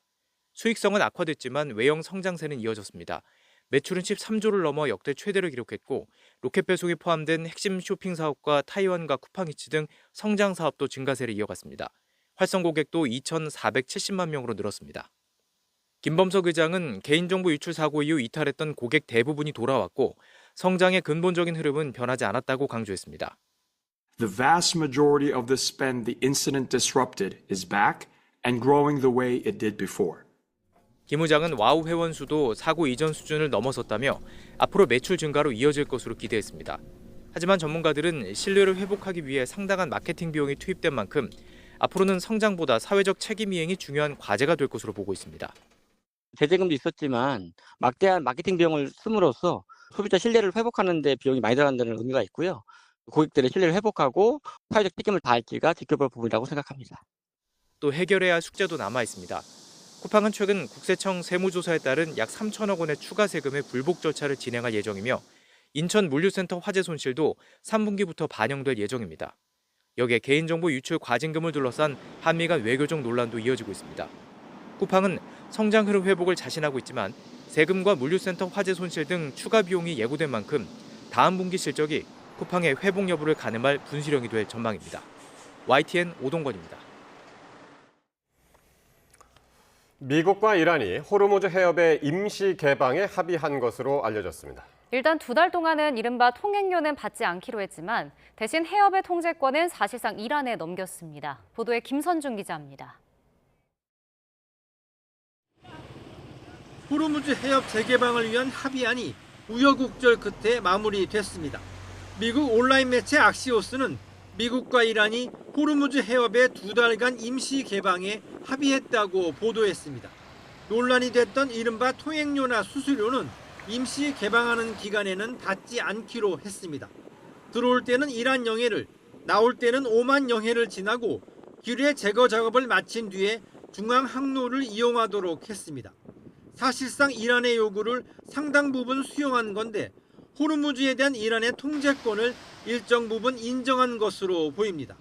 수익성은 악화됐지만 외형 성장세는 이어졌습니다. 매출은 13조를 넘어 역대 최대를 기록했고 로켓 배송이 포함된 핵심 쇼핑 사업과 타이완과 쿠팡이츠 등 성장 사업도 증가세를 이어갔습니다. 활성 고객도 2,470만 명으로 늘었습니다. 김범석 의장은 개인정보 유출 사고 이후 이탈했던 고객 대부분이 돌아왔고 성장의 근본적인 흐름은 변하지 않았다고 강조했습니다. The vast majority of the spend the incident disrupted is back and growing the way it did before. 김 의장은 와우 회원 수도 사고 이전 수준을 넘어섰다며 앞으로 매출 증가로 이어질 것으로 기대했습니다. 하지만 전문가들은 신뢰를 회복하기 위해 상당한 마케팅 비용이 투입된 만큼 앞으로는 성장보다 사회적 책임 이행이 중요한 과제가 될 것으로 보고 있습니다. 제재금도 있었지만 막대한 마케팅 비용을 씀으로써 소비자 신뢰를 회복하는 데 비용이 많이 들어간다는 의미가 있고요. 고객들의 신뢰를 회복하고 사회적 책임을 다할지가 지켜볼 부분이라고 생각합니다. 또 해결해야 할 숙제도 남아 있습니다. 쿠팡은 최근 국세청 세무조사에 따른 약 3천억 원의 추가 세금의 불복 절차를 진행할 예정이며 인천 물류센터 화재 손실도 3분기부터 반영될 예정입니다. 여기에 개인정보 유출 과징금을 둘러싼 한미 간 외교적 논란도 이어지고 있습니다. 쿠팡은 성장 흐름 회복을 자신하고 있지만 세금과 물류센터 화재 손실 등 추가 비용이 예고된 만큼 다음 분기 실적이 쿠팡의 회복 여부를 가늠할 분수령이 될 전망입니다. YTN 오동건입니다. 미국과 이란이 호르무즈 해협의 임시 개방에 합의한 것으로 알려졌습니다. 일단 2달 동안은 이른바 통행료는 받지 않기로 했지만 대신 해협의 통제권은 사실상 이란에 넘겼습니다. 보도에 김선중 기자입니다. 호르무즈 해협 재개방을 위한 합의안이 우여곡절 끝에 마무리됐습니다. 미국 온라인 매체 악시오스는 미국과 이란이 호르무즈 해협의 2달간 임시 개방에 합의했다고 보도했습니다. 논란이 됐던 이른바 통행료나 수수료는 임시 개방하는 기간에는 받지 않기로 했습니다. 들어올 때는 이란 영해를, 나올 때는 오만 영해를 지나고 기뢰 제거 작업을 마친 뒤에 중앙 항로를 이용하도록 했습니다. 사실상 이란의 요구를 상당 부분 수용한 건데 호르무즈에 대한 이란의 통제권을 일정 부분 인정한 것으로 보입니다.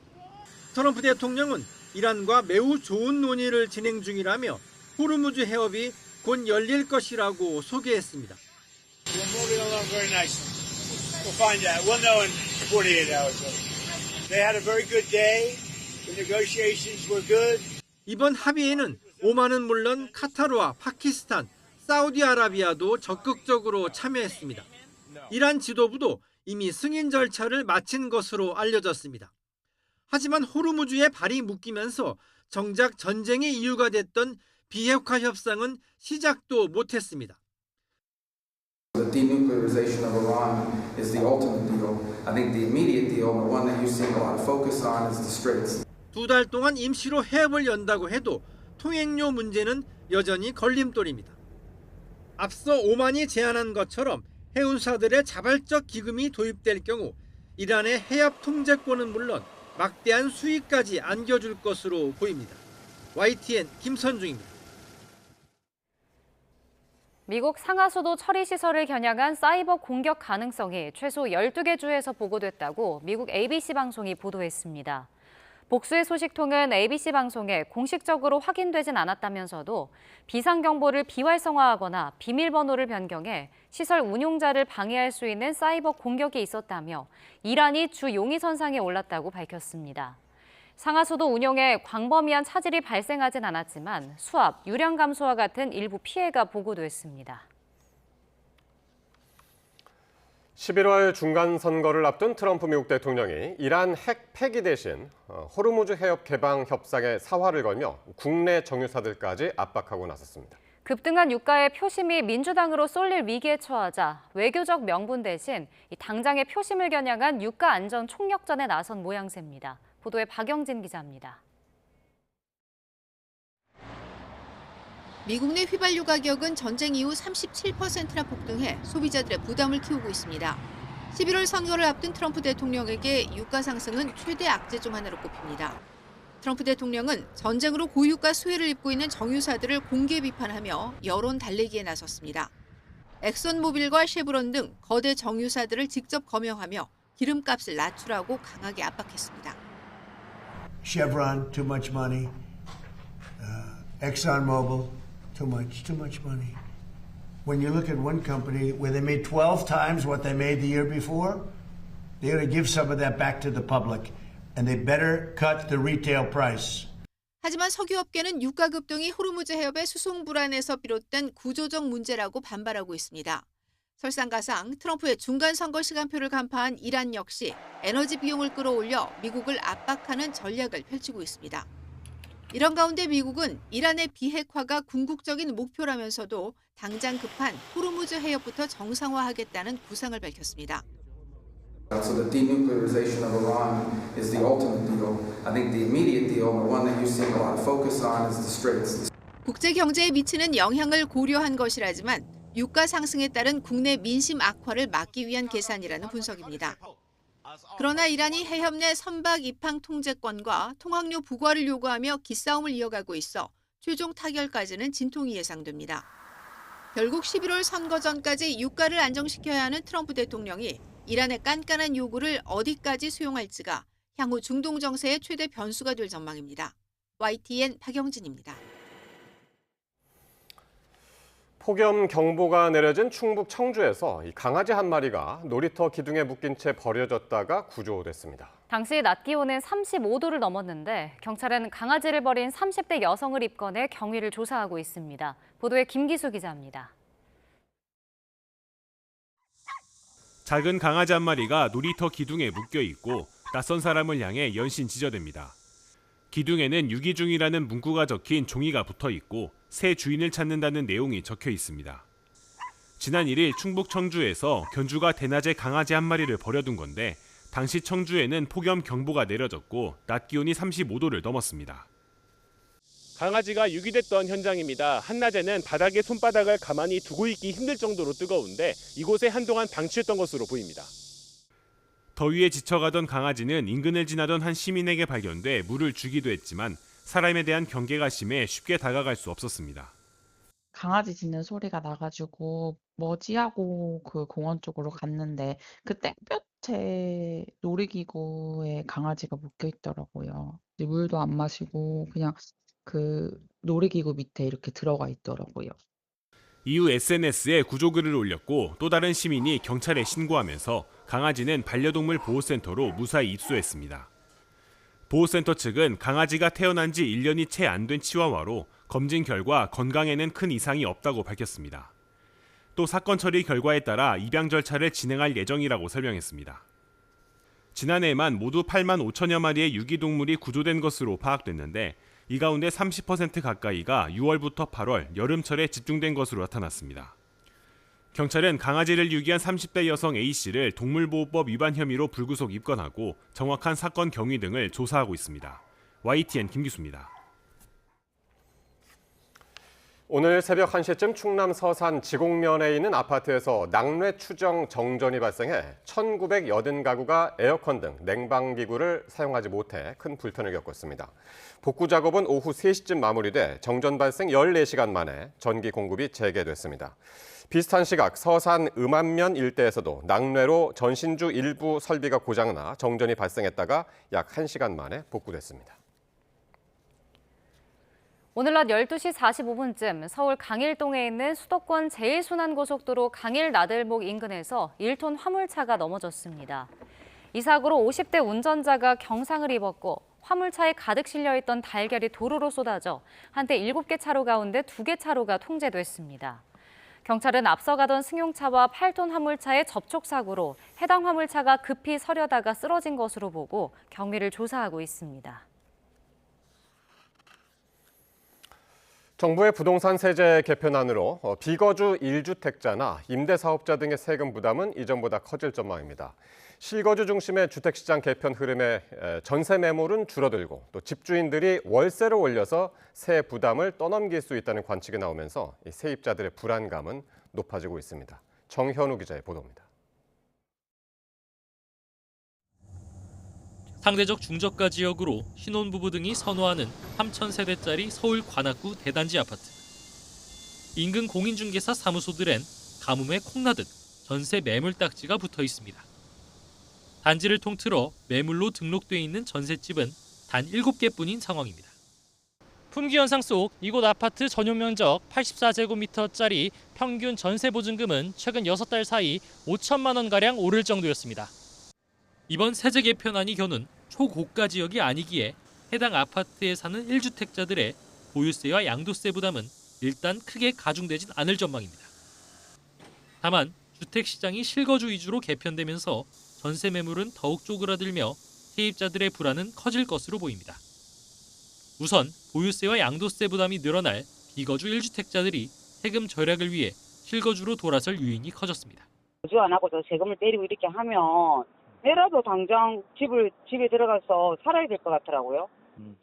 트럼프 대통령은 이란과 매우 좋은 논의를 진행 중이라며 호르무즈 해협이 곧 열릴 것이라고 소개했습니다. 이번 합의에는 오만은 물론 카타르와 파키스탄, 사우디아라비아도 적극적으로 참여했습니다. 이란 지도부도 이미 승인 절차를 마친 것으로 알려졌습니다. 하지만 호르무즈에 발이 묶이면서 정작 전쟁의 이유가 됐던 비핵화 협상은 시작도 못했습니다. The denuclearization of Iran is the ultimate deal. I think the immediate deal, the one that you're seeing a lot of focus on, is the Straits. 2달 동안 임시로 해협을 연다고 해도 통행료 문제는 여전히 걸림돌입니다. 앞서 오만이 제안한 것처럼 해운사들의 자발적 기금이 도입될 경우 이란의 해협 통제권은 물론 막대한 수익까지 안겨줄 것으로 보입니다. YTN 김선중입니다. 미국 상하수도 처리 시설을 겨냥한 사이버 공격 가능성이 최소 12개 주에서 보고됐다고 미국 ABC 방송이 보도했습니다. 복수의 소식통은 ABC 방송에 공식적으로 확인되진 않았다면서도 비상경보를 비활성화하거나 비밀번호를 변경해 시설 운용자를 방해할 수 있는 사이버 공격이 있었다며 이란이 주 용의 선상에 올랐다고 밝혔습니다. 상하수도 운용에 광범위한 차질이 발생하진 않았지만 수압, 유량 감소와 같은 일부 피해가 보고됐습니다. 11월 중간 선거를 앞둔 트럼프 미국 대통령이 이란 핵 폐기 대신 호르무즈 해협 개방 협상에 사활을 걸며 국내 정유사들까지 압박하고 나섰습니다. 급등한 유가의 표심이 민주당으로 쏠릴 위기에 처하자 외교적 명분 대신 당장의 표심을 겨냥한 유가 안전 총력전에 나선 모양새입니다. 보도에 박영진 기자입니다. 미국 내 휘발유 가격은 전쟁 이후 37%나 폭등해 소비자들의 부담을 키우고 있습니다. 11월 선거를 앞둔 트럼프 대통령에게 유가 상승은 최대 악재 중 하나로 꼽힙니다. 트럼프 대통령은 전쟁으로 고유가 수혜를 입고 있는 정유사들을 공개 비판하며 여론 달래기에 나섰습니다. 엑선모빌과 쉐브론 등 거대 정유사들을 직접 거명하며 기름값을 낮추라고 강하게 압박했습니다. Chevron, too much money. ExxonMobil, too much money. When you look at one company where they made 12 times what they made the year before, they're going to give some of that back to the public, and they better cut the retail price. 하지만 석유업계는 유가 급등이 호르무즈 해협의 수송 불안에서 비롯된 구조적 문제라고 반발하고 있습니다. 설상가상 트럼프의 중간 선거 시간표를 간파한 이란 역시 에너지 비용을 끌어올려 미국을 압박하는 전략을 펼치고 있습니다. 이런 가운데 미국은 이란의 비핵화가 궁극적인 목표라면서도 당장 급한 호르무즈 해협부터 정상화하겠다는 구상을 밝혔습니다. So the denuclearization of Iran is the ultimate deal. I think the immediate deal, the one that you're seeing a lot of focus on, is the Straits. 국제 경제에 미치는 영향을 고려한 것이라지만 유가 상승에 따른 국내 민심 악화를 막기 위한 계산이라는 분석입니다. 그러나 이란이 해협 내 선박 입항 통제권과 통학료 부과를 요구하며 기싸움을 이어가고 있어 최종 타결까지는 진통이 예상됩니다. 결국 11월 선거 전까지 유가를 안정시켜야 하는 트럼프 대통령이 이란의 깐깐한 요구를 어디까지 수용할지가 향후 중동 정세의 최대 변수가 될 전망입니다. YTN 박영진입니다. 폭염 경보가 내려진 충북 청주에서 이 강아지 한 마리가 놀이터 기둥에 묶인 채 버려졌다가 구조됐습니다. 당시 낮 기온은 35도를 넘었는데 경찰은 강아지를 버린 30대 여성을 입건해 경위를 조사하고 있습니다. 보도에 김기수 기자입니다. 작은 강아지 한 마리가 놀이터 기둥에 묶여 있고 낯선 사람을 향해 연신 지저댑니다. 기둥에는 유기 중이라는 문구가 적힌 종이가 붙어 있고 새 주인을 찾는다는 내용이 적혀 있습니다. 지난 1일 충북 청주에서 견주가 대낮에 강아지 한 마리를 버려둔 건데 당시 청주에는 폭염 경보가 내려졌고 낮 기온이 35도를 넘었습니다. 강아지가 유기됐던 현장입니다. 한낮에는 바닥에 손바닥을 가만히 두고 있기 힘들 정도로 뜨거운데 이곳에 한동안 방치했던 것으로 보입니다. 더위에 지쳐가던 강아지는 인근을 지나던 한 시민에게 발견돼 물을 주기도 했지만 사람에 대한 경계가 심해 쉽게 다가갈 수 없었습니다. 강아지 짖는 소리가 나가지고 뭐지 하고 그 공원 쪽으로 갔는데 그 땡볕에 놀이기구에 강아지가 묶여 있더라고요. 물도 안 마시고 그냥 그 놀이기구 밑에 이렇게 들어가 있더라고요. 이후 SNS에 구조글을 올렸고 또 다른 시민이 경찰에 신고하면서 강아지는 반려동물 보호센터로 무사히 입소했습니다. 보호센터 측은 강아지가 태어난 지 1년이 채 안 된 치와와로 검진 결과 건강에는 큰 이상이 없다고 밝혔습니다. 또 사건 처리 결과에 따라 입양 절차를 진행할 예정이라고 설명했습니다. 지난해에만 모두 8만 5천여 마리의 유기동물이 구조된 것으로 파악됐는데 이 가운데 30% 가까이가 6월부터 8월 여름철에 집중된 것으로 나타났습니다. 경찰은 강아지를 유기한 30대 여성 A씨를 동물보호법 위반 혐의로 불구속 입건하고 정확한 사건 경위 등을 조사하고 있습니다. YTN 김기수입니다. 오늘 새벽 1시쯤 충남 서산 지곡면에 있는 아파트에서 낙뢰 추정 정전이 발생해 1,980가구가 에어컨 등 냉방기구를 사용하지 못해 큰 불편을 겪었습니다. 복구 작업은 오후 3시쯤 마무리돼 정전 발생 14시간 만에 전기 공급이 재개됐습니다. 비슷한 시각 서산 음안면 일대에서도 낙뢰로 전신주 일부 설비가 고장나 정전이 발생했다가 약 1시간 만에 복구됐습니다. 오늘 낮 12시 45분쯤 서울 강일동에 있는 수도권 제1순환고속도로 강일나들목 인근에서 1톤 화물차가 넘어졌습니다. 이 사고로 50대 운전자가 경상을 입었고 화물차에 가득 실려있던 달걀이 도로로 쏟아져 한때 7개 차로 가운데 2개 차로가 통제됐습니다. 경찰은 앞서가던 승용차와 8톤 화물차의 접촉사고로 해당 화물차가 급히 서려다가 쓰러진 것으로 보고 경위를 조사하고 있습니다. 정부의 부동산 세제 개편안으로 비거주 1주택자나 임대사업자 등의 세금 부담은 이전보다 커질 전망입니다. 실거주 중심의 주택시장 개편 흐름에 전세 매물은 줄어들고 또 집주인들이 월세를 올려서 세 부담을 떠넘길 수 있다는 관측이 나오면서 세입자들의 불안감은 높아지고 있습니다. 정현우 기자의 보도입니다. 상대적 중저가 지역으로 신혼부부 등이 선호하는 3,000세대짜리 서울 관악구 대단지 아파트. 인근 공인중개사 사무소들엔 가뭄에 콩나듯 전세 매물 딱지가 붙어 있습니다. 단지를 통틀어 매물로 등록돼 있는 전셋집은 단 7개뿐인 상황입니다. 품귀 현상 속 이곳 아파트 전용 면적 84제곱미터짜리 평균 전세 보증금은 최근 6달 사이 5천만 원가량 오를 정도였습니다. 이번 세제 개편안이 겨눈 초고가 지역이 아니기에 해당 아파트에 사는 1주택자들의 보유세와 양도세 부담은 일단 크게 가중되진 않을 전망입니다. 다만 주택시장이 실거주 위주로 개편되면서 전세 매물은 더욱 쪼그라들며 세입자들의 불안은 커질 것으로 보입니다. 우선 보유세와 양도세 부담이 늘어날 비거주 1주택자들이 세금 절약을 위해 실거주로 돌아설 유인이 커졌습니다. 거주 안 하고 저 세금을 때리고 이렇게 하면 내라도 당장 집에 들어가서 살아야 될 것 같더라고요.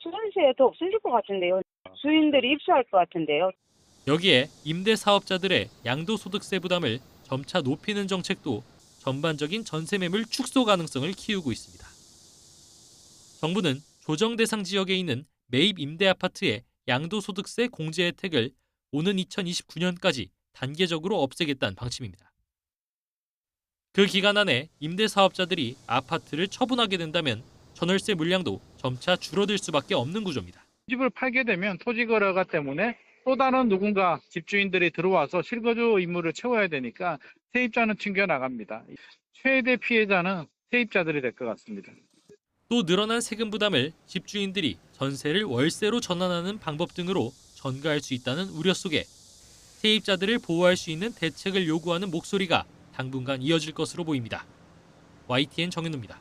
전세 더 없어질 것 같은데요. 주인들이 입수할 것 같은데요. 여기에 임대사업자들의 양도소득세 부담을 점차 높이는 정책도 전반적인 전세 매물 축소 가능성을 키우고 있습니다. 정부는 조정 대상 지역에 있는 매입 임대 아파트의 양도소득세 공제 혜택을 오는 2029년까지 단계적으로 없애겠다는 방침입니다. 그 기간 안에 임대사업자들이 아파트를 처분하게 된다면 전월세 물량도 점차 줄어들 수밖에 없는 구조입니다. 집을 팔게 되면 토지 거래가 때문에 또 다른 누군가 집주인들이 들어와서 실거주 임무를 채워야 되니까 세입자는 튕겨나갑니다. 최대 피해자는 세입자들이 될 것 같습니다. 또 늘어난 세금 부담을 집주인들이 전세를 월세로 전환하는 방법 등으로 전가할 수 있다는 우려 속에 세입자들을 보호할 수 있는 대책을 요구하는 목소리가 당분간 이어질 것으로 보입니다. YTN 정현우입니다.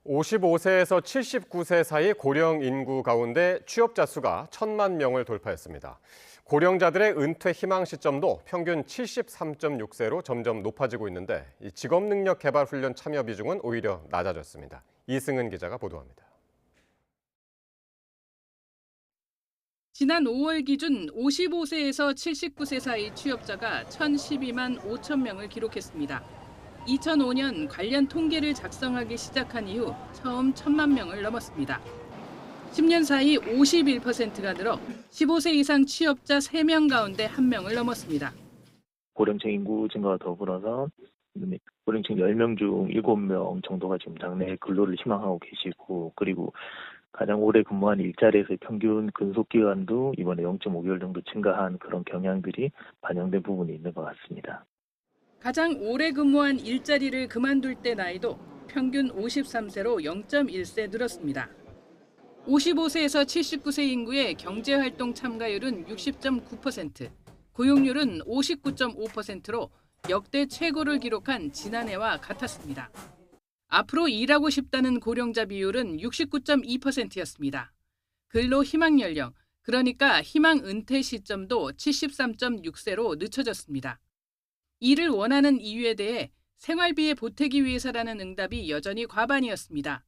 55세에서 79세 사이 고령 인구 가운데 취업자 수가 1,000만 명을 돌파했습니다. 고령자들의 은퇴 희망 시점도 평균 73.6세로 점점 높아지고 있는데 이 직업능력 개발 훈련 참여 비중은 오히려 낮아졌습니다. 이승은 기자가 보도합니다. 지난 5월 기준 55세에서 79세 사이 취업자가 1,012만 5천 명을 기록했습니다. 2005년 관련 통계를 작성하기 시작한 이후 처음 1,000만 명을 넘었습니다. 10년 사이 51%가 늘어 15세 이상 취업자 3명 가운데 1명을 넘었습니다. 고령층 인구 증가와 더불어서 고령층 10명 중 7명 정도가 지금 당내 근로를 희망하고 계시고, 그리고 가장 오래 근무한 일자리에서의 평균 근속 기간도 이번에 0.5개월 정도 증가한 그런 경향들이 반영된 부분이 있는 것 같습니다. 가장 오래 근무한 일자리를 그만둘 때 나이도 평균 53세로 0.1세 늘었습니다. 55세에서 79세 인구의 경제활동 참가율은 60.9%, 고용률은 59.5%로 역대 최고를 기록한 지난해와 같았습니다. 앞으로 일하고 싶다는 고령자 비율은 69.2%였습니다. 근로 희망 연령, 그러니까 희망 은퇴 시점도 73.6세로 늦춰졌습니다. 일을 원하는 이유에 대해 생활비에 보태기 위해서라는 응답이 여전히 과반이었습니다.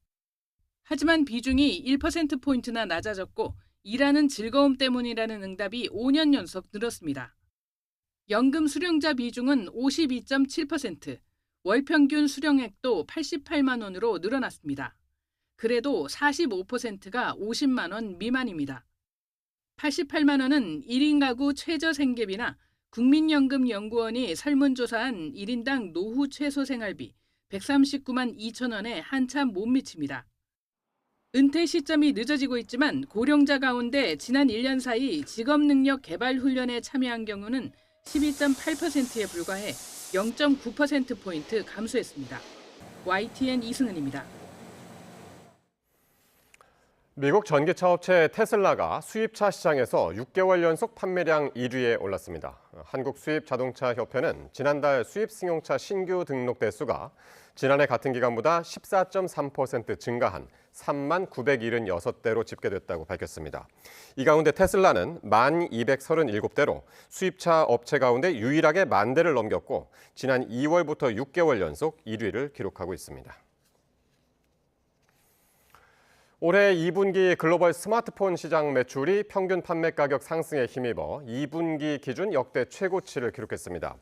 하지만 비중이 1%포인트나 낮아졌고 일하는 즐거움 때문이라는 응답이 5년 연속 늘었습니다. 연금 수령자 비중은 52.7%, 월 평균 수령액도 88만 원으로 늘어났습니다. 그래도 45%가 50만 원 미만입니다. 88만 원은 1인 가구 최저 생계비나 국민연금연구원이 설문조사한 1인당 노후 최소 생활비 139만 2천 원에 한참 못 미칩니다. 은퇴 시점이 늦어지고 있지만 고령자 가운데 지난 1년 사이 직업능력 개발 훈련에 참여한 경우는 12.8%에 불과해 0.9%포인트 감소했습니다. YTN 이승은입니다. 미국 전기차 업체 테슬라가 수입차 시장에서 6개월 연속 판매량 1위에 올랐습니다. 한국수입자동차협회는 지난달 수입 승용차 신규 등록 대수가 지난해 같은 기간보다 14.3% 증가한 3만 976대로 집계됐다고 밝혔습니다. 이 가운데 테슬라는 1,237대로 수입차 업체 가운데 유일하게 10,000대를 넘겼고 지난 2월부터 6개월 연속 1위를 기록하고 있습니다. 올해 2분기 글로벌 스마트폰 시장 매출이 평균 판매 가격 상승에 힘입어 2분기 기준 역대 최고치를 기록했습니다.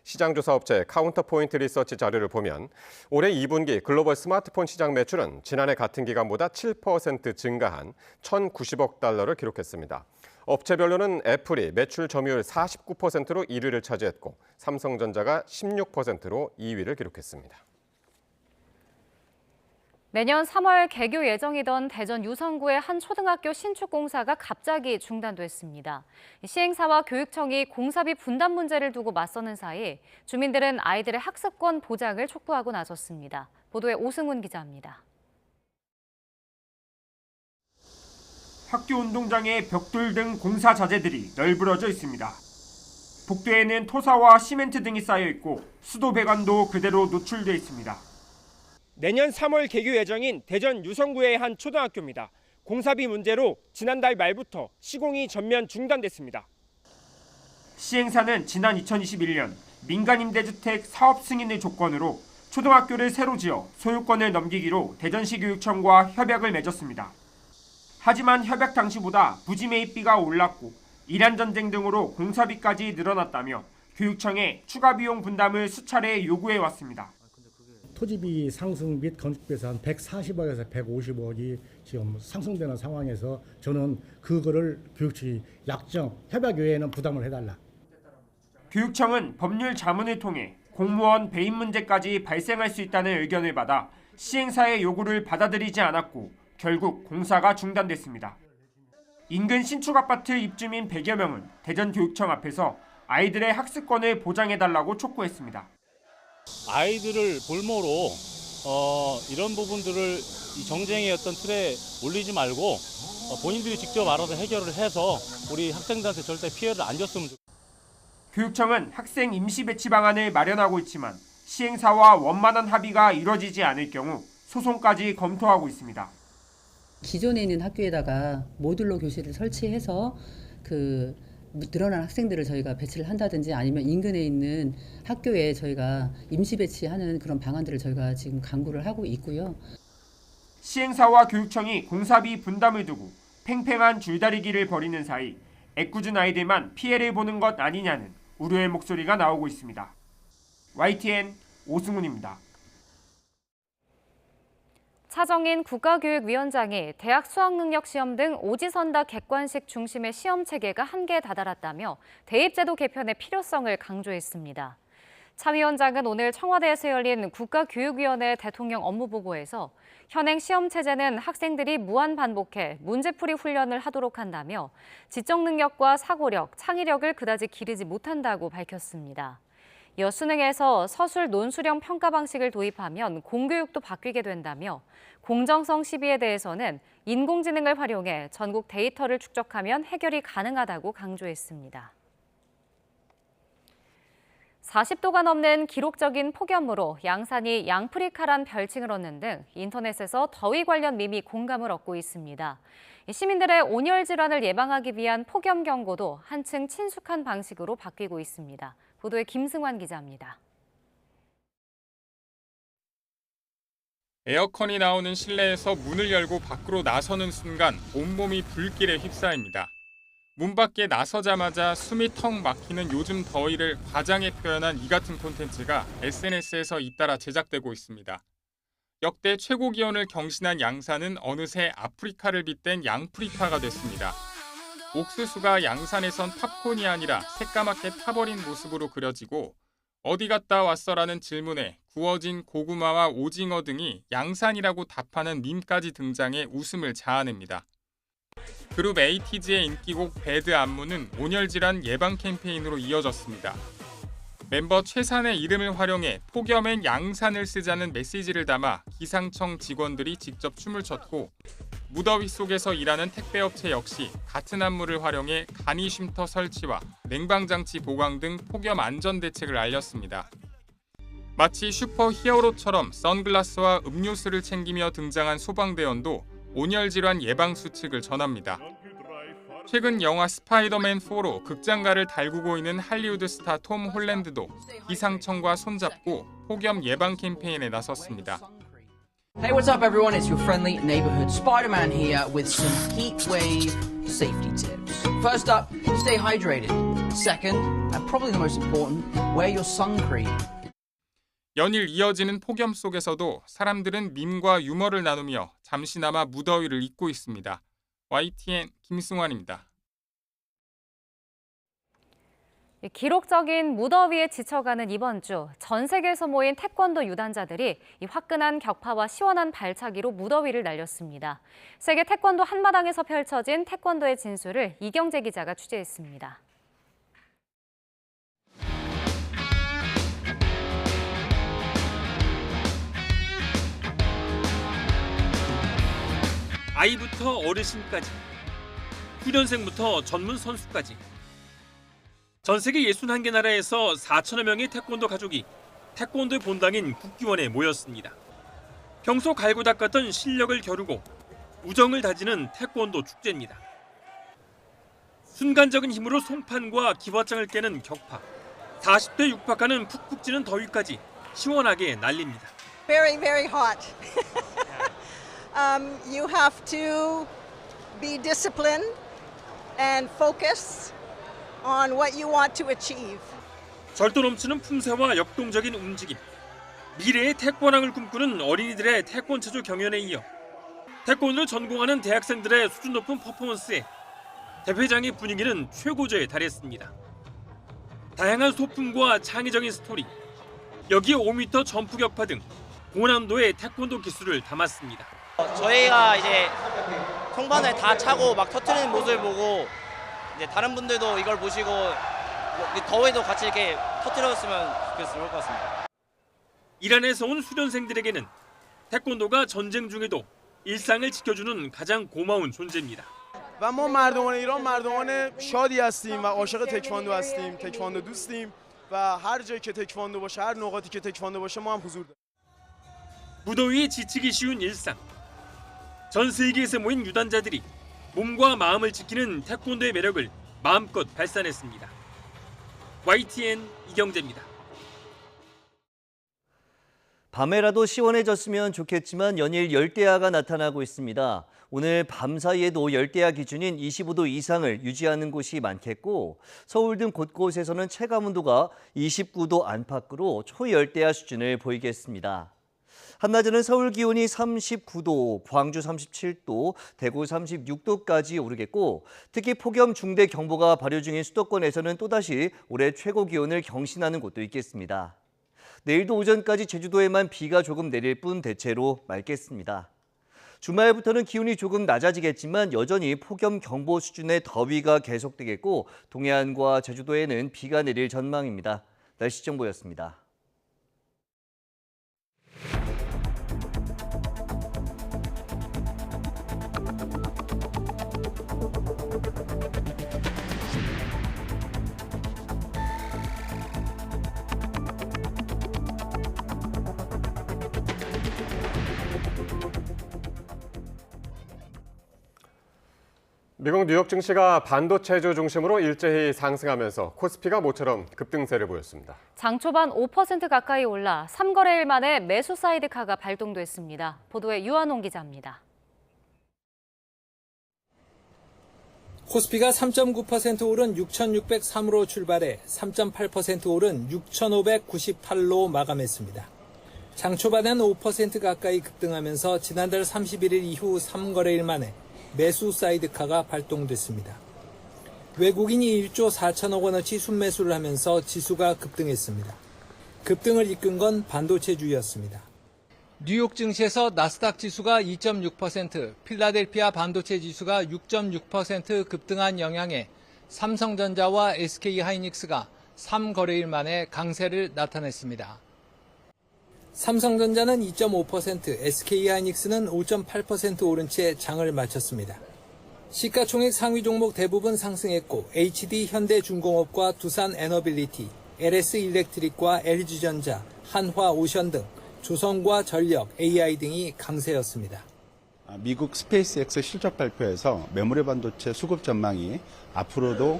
시장조사 업체 카운터포인트 리서치 자료를 보면 올해 2분기 글로벌 스마트폰 시장 매출은 지난해 같은 기간보다 7% 증가한 1,090억 달러를 기록했습니다. 업체별로는 애플이 매출 점유율 49%로 1위를 차지했고 삼성전자가 16%로 2위를 기록했습니다. 내년 3월 개교 예정이던 대전 유성구의 한 초등학교 신축 공사가 갑자기 중단됐습니다. 시행사와 교육청이 공사비 분담 문제를 두고 맞서는 사이 주민들은 아이들의 학습권 보장을 촉구하고 나섰습니다. 보도에 오승훈 기자입니다. 학교 운동장에 벽돌 등 공사 자재들이 널브러져 있습니다. 복도에는 토사와 시멘트 등이 쌓여 있고 수도 배관도 그대로 노출돼 있습니다. 내년 3월 개교 예정인 대전 유성구의 한 초등학교입니다. 공사비 문제로 지난달 말부터 시공이 전면 중단됐습니다. 시행사는 지난 2021년 민간 임대주택 사업 승인의 조건으로 초등학교를 새로 지어 소유권을 넘기기로 대전시 교육청과 협약을 맺었습니다. 하지만 협약 당시보다 부지 매입비가 올랐고 이란 전쟁 등으로 공사비까지 늘어났다며 교육청에 추가 비용 분담을 수차례 요구해 왔습니다. 토지비 상승 및 건축비에서 한 140억에서 150억이 지금 상승되는 상황에서 저는 그거를 교육청이 약정, 협약 외에는 부담을 해달라. 교육청은 법률 자문을 통해 공무원 배임 문제까지 발생할 수 있다는 의견을 받아 시행사의 요구를 받아들이지 않았고 결국 공사가 중단됐습니다. 인근 신축 아파트 입주민 100여 명은 대전교육청 앞에서 아이들의 학습권을 보장해달라고 촉구했습니다. 아이들을 볼모로 이런 부분들을 이 정쟁의 어떤 틀에 올리지 말고 본인들이 직접 알아서 해결을 해서 우리 학생들한테 절대 피해를 안 줬으면 좋겠습니다. 교육청은 학생 임시 배치 방안을 마련하고 있지만 시행사와 원만한 합의가 이뤄지지 않을 경우 소송까지 검토하고 있습니다. 기존에 있는 학교에다가 모듈러 교실을 설치해서 늘어난 학생들을 저희가 배치를 한다든지 아니면 인근에 있는 학교에 저희가 임시 배치하는 그런 방안들을 저희가 지금 강구를 하고 있고요. 시행사와 교육청이 공사비 분담을 두고 팽팽한 줄다리기를 벌이는 사이 애꿎은 아이들만 피해를 보는 것 아니냐는 우려의 목소리가 나오고 있습니다. YTN 오승훈입니다. 차정인 국가교육위원장이 대학 수학능력시험 등 오지선다 객관식 중심의 시험 체계가 한계에 다다랐다며 대입제도 개편의 필요성을 강조했습니다. 차 위원장은 오늘 청와대에서 열린 국가교육위원회 대통령 업무보고에서 현행 시험 체제는 학생들이 무한 반복해 문제풀이 훈련을 하도록 한다며 지적 능력과 사고력, 창의력을 그다지 기르지 못한다고 밝혔습니다. 이어 수능에서 서술 논술형 평가 방식을 도입하면 공교육도 바뀌게 된다며 공정성 시비에 대해서는 인공지능을 활용해 전국 데이터를 축적하면 해결이 가능하다고 강조했습니다. 40도가 넘는 기록적인 폭염으로 양산이 양프리카란 별칭을 얻는 등 인터넷에서 더위 관련 밈이 공감을 얻고 있습니다. 시민들의 온열 질환을 예방하기 위한 폭염 경고도 한층 친숙한 방식으로 바뀌고 있습니다. 보도에 김승환 기자입니다. 에어컨이 나오는 실내에서 문을 열고 밖으로 나서는 순간 온몸이 불길에 휩싸입니다. 문 밖에 나서자마자 숨이 턱 막히는 요즘 더위를 과장해 표현한 이 같은 콘텐츠가 SNS에서 잇따라 제작되고 있습니다. 역대 최고 기온을 경신한 양산은 어느새 아프리카를 빗댄 양프리카가 됐습니다. 옥수수가 양산에선 팝콘이 아니라 새까맣게 타버린 모습으로 그려지고 어디 갔다 왔어라는 질문에 구워진 고구마와 오징어 등이 양산이라고 답하는 밈까지 등장해 웃음을 자아냅니다. 그룹 에이티즈의 인기곡 배드 안무는 온열질환 예방 캠페인으로 이어졌습니다. 멤버 최산의 이름을 활용해 폭염엔 양산을 쓰자는 메시지를 담아 기상청 직원들이 직접 춤을 췄고 무더위 속에서 일하는 택배업체 역시 같은 한물을 활용해 간이 쉼터 설치와 냉방장치 보강 등 폭염 안전 대책을 알렸습니다. 마치 슈퍼 히어로처럼 선글라스와 음료수를 챙기며 등장한 소방대원도 온열 질환 예방 수칙을 전합니다. 최근 영화 스파이더맨4로 극장가를 달구고 있는 할리우드 스타 톰 홀랜드도 기상청과 손잡고 폭염 예방 캠페인에 나섰습니다. Hey, what's up everyone? It's your friendly neighborhood Spider-Man here with some heat wave safety tips. First up, stay hydrated. Second, and probably the most important, wear your sun cream. 연일 이어지는 폭염 속에서도 사람들은 밈과 유머를 나누며 잠시나마 무더위를 잊고 있습니다. YTN 김승환입니다. 기록적인 무더위에 지쳐가는 이번 주, 전 세계에서 모인 태권도 유단자들이 이 화끈한 격파와 시원한 발차기로 무더위를 날렸습니다. 세계 태권도 한마당에서 펼쳐진 태권도의 진수를 이경재 기자가 취재했습니다. 아이부터 어르신까지, 후년생부터 전문 선수까지 전 세계 61개 나라에서 4천여 명의 태권도 가족이 태권도의 본당인 국기원에 모였습니다. 평소 갈고 닦았던 실력을 겨루고 우정을 다지는 태권도 축제입니다. 순간적인 힘으로 송판과 기와장을 깨는 격파, 40대 육박하는 푹푹 찌는 더위까지 시원하게 날립니다. Very, very hot. You have to be disciplined and focus on what you want to achieve. 절도 넘치는 품새와 역동적인 움직임, 미래의 태권왕을 꿈꾸는 어린이들의 태권체조 경연에 이어 태권도를 전공하는 대학생들의 수준 높은 퍼포먼스에 대회장의 분위기는 최고조에 달했습니다. 다양한 소품과 창의적인 스토리, 여기에 5m 점프 격파 등 고난도의 태권도 기술을 담았습니다. 저희가 이제 송판을 다 차고 막 터트리는 모습을 보고 이제 다른 분들도 이걸 보시고 더위도 같이 이렇게 터트렸으면 좋을 것 같습니다. 이란에서 온 수련생들에게는 태권도가 전쟁 중에도 일상을 지켜주는 가장 고마운 존재입니다. و ما مردمان ایران مردمان شادی هستیم و عاشق تکواندو هستیم. تکواندو دوستیم و هر جایی که تکواندو باشه، هر نقاطی که تکواندو باشه ما هم حضور داریم. 무더위에 지치기 쉬운 일상. 전 세계에서 모인 유단자들이 몸과 마음을 지키는 태권도의 매력을 마음껏 발산했습니다. YTN 이경재입니다. 밤에라도 시원해졌으면 좋겠지만 연일 열대야가 나타나고 있습니다. 오늘 밤 사이에도 열대야 기준인 25도 이상을 유지하는 곳이 많겠고 서울 등 곳곳에서는 체감온도가 29도 안팎으로 초열대야 수준을 보이겠습니다. 한낮에는 서울 기온이 39도, 광주 37도, 대구 36도까지 오르겠고 특히 폭염 중대 경보가 발효 중인 수도권에서는 또다시 올해 최고 기온을 경신하는 곳도 있겠습니다. 내일도 오전까지 제주도에만 비가 조금 내릴 뿐 대체로 맑겠습니다. 주말부터는 기온이 조금 낮아지겠지만 여전히 폭염 경보 수준의 더위가 계속되겠고 동해안과 제주도에는 비가 내릴 전망입니다. 날씨 정보였습니다. 미국 뉴욕 증시가 반도체주 중심으로 일제히 상승하면서 코스피가 모처럼 급등세를 보였습니다. 장 초반 5% 가까이 올라 3거래일 만에 매수 사이드카가 발동됐습니다. 보도에 유한홍 기자입니다. 코스피가 3.9% 오른 6,603으로 출발해 3.8% 오른 6,598로 마감했습니다. 장 초반엔 5% 가까이 급등하면서 지난달 31일 이후 3거래일 만에 매수 사이드카가 발동됐습니다. 외국인이 1조 4천억 원어치 순매수를 하면서 지수가 급등했습니다. 급등을 이끈 건 반도체주였습니다. 뉴욕 증시에서 나스닥 지수가 2.6%, 필라델피아 반도체 지수가 6.6% 급등한 영향에 삼성전자와 SK하이닉스가 3거래일 만에 강세를 나타냈습니다. 삼성전자는 2.5%, SK하이닉스는 5.8% 오른 채 장을 마쳤습니다. 시가총액 상위 종목 대부분 상승했고 HD 현대중공업과 두산에너빌리티, LS일렉트릭과 LG전자, 한화오션 등 조선과 전력, AI 등이 강세였습니다. 미국 스페이스X 실적 발표에서 메모리 반도체 수급 전망이 앞으로도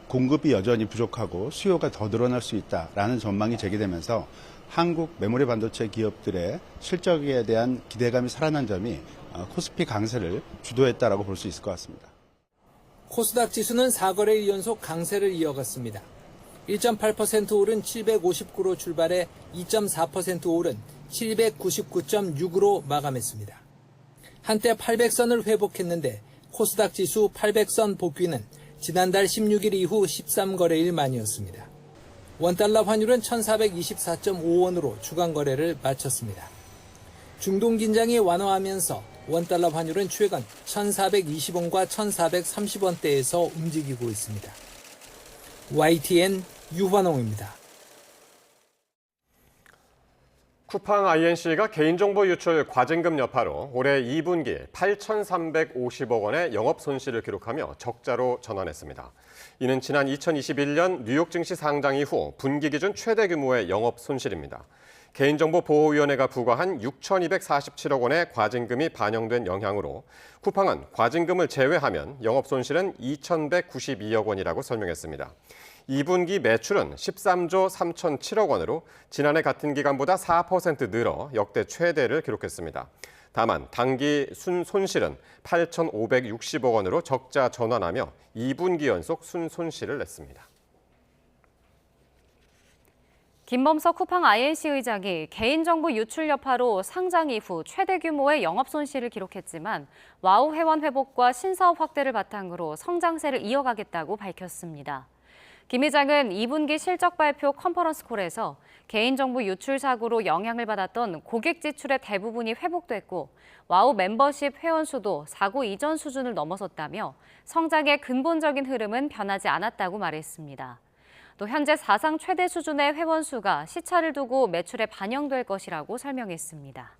공급이 여전히 부족하고 수요가 더 늘어날 수 있다라는 전망이 제기되면서 한국 메모리 반도체 기업들의 실적에 대한 기대감이 살아난 점이 코스피 강세를 주도했다라고 볼 수 있을 것 같습니다. 코스닥 지수는 4거래일 연속 강세를 이어갔습니다. 1.8% 오른 759로 출발해 2.4% 오른 799.6으로 마감했습니다. 한때 800선을 회복했는데 코스닥 지수 800선 복귀는 지난달 16일 이후 13거래일 만이었습니다. 원달러 환율은 1424.5원으로 주간 거래를 마쳤습니다. 중동 긴장이 완화하면서 원달러 환율은 최근 1420원과 1430원대에서 움직이고 있습니다. YTN 유환홍입니다. 쿠팡 INC가 개인정보 유출 과징금 여파로 올해 2분기 8,350억 원의 영업 손실을 기록하며 적자로 전환했습니다. 이는 지난 2021년 뉴욕 증시 상장 이후 분기 기준 최대 규모의 영업 손실입니다. 개인정보보호위원회가 부과한 6,247억 원의 과징금이 반영된 영향으로 쿠팡은 과징금을 제외하면 영업 손실은 2,192억 원이라고 설명했습니다. 2분기 매출은 13조 3,007억 원으로 지난해 같은 기간보다 4% 늘어 역대 최대를 기록했습니다. 다만 당기 순손실은 8,560억 원으로 적자 전환하며 2분기 연속 순손실을 냈습니다. 김범석 쿠팡 INC 의장이 개인정보 유출 여파로 상장 이후 최대 규모의 영업 손실을 기록했지만 와우 회원 회복과 신사업 확대를 바탕으로 성장세를 이어가겠다고 밝혔습니다. 김 회장은 2분기 실적 발표 컨퍼런스 콜에서 개인정보 유출 사고로 영향을 받았던 고객 지출의 대부분이 회복됐고 와우 멤버십 회원 수도 사고 이전 수준을 넘어섰다며 성장의 근본적인 흐름은 변하지 않았다고 말했습니다. 또 현재 사상 최대 수준의 회원 수가 시차를 두고 매출에 반영될 것이라고 설명했습니다.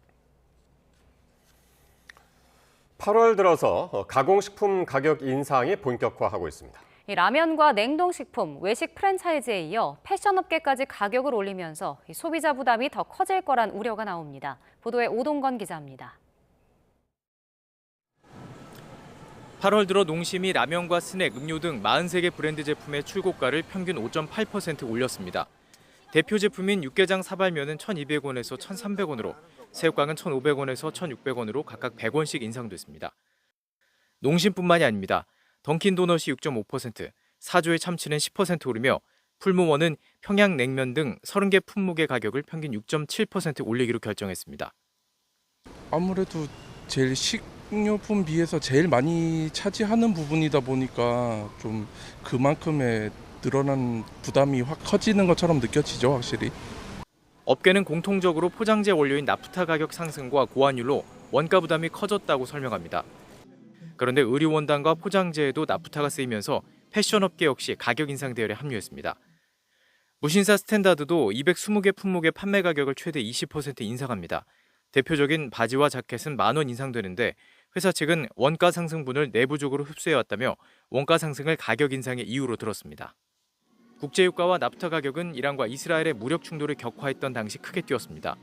8월 들어서 가공식품 가격 인상이 본격화하고 있습니다. 라면과 냉동식품, 외식 프랜차이즈에 이어 패션업계까지 가격을 올리면서 소비자 부담이 더 커질 거란 우려가 나옵니다. 보도에 오동건 기자입니다. 8월 들어 농심이 라면과 스낵, 음료 등 43개 브랜드 제품의 출고가를 평균 5.8% 올렸습니다. 대표 제품인 육개장 사발면은 1,200원에서 1,300원으로, 새우깡은 1,500원에서 1,600원으로 각각 100원씩 인상됐습니다. 농심뿐만이 아닙니다. 던킨 도넛이 6.5%, 사조의 참치는 10% 오르며 풀무원은 평양냉면 등 30개 품목의 가격을 평균 6.7% 올리기로 결정했습니다. 아무래도 제일 식료품 비해서 제일 많이 차지하는 부분이다 보니까 좀 그만큼의 늘어난 부담이 확 커지는 것처럼 느껴지죠, 확실히. 업계는 공통적으로 포장재 원료인 나프타 가격 상승과 고환율로 원가 부담이 커졌다고 설명합니다. 그런데 의류 원단과 포장재에도 나프타가 쓰이면서 패션업계 역시 가격 인상 대열에 합류했습니다. 무신사 스탠다드도 220개 품목의 판매 가격을 최대 20% 인상합니다. 대표적인 바지와 자켓은 10,000원 인상되는데 회사 측은 원가 상승분을 내부적으로 흡수해왔다며 원가 상승을 가격 인상의 이유로 들었습니다. 국제유가와 나프타 가격은 이란과 이스라엘의 무력 충돌을 격화했던 당시 크게 뛰었습니다.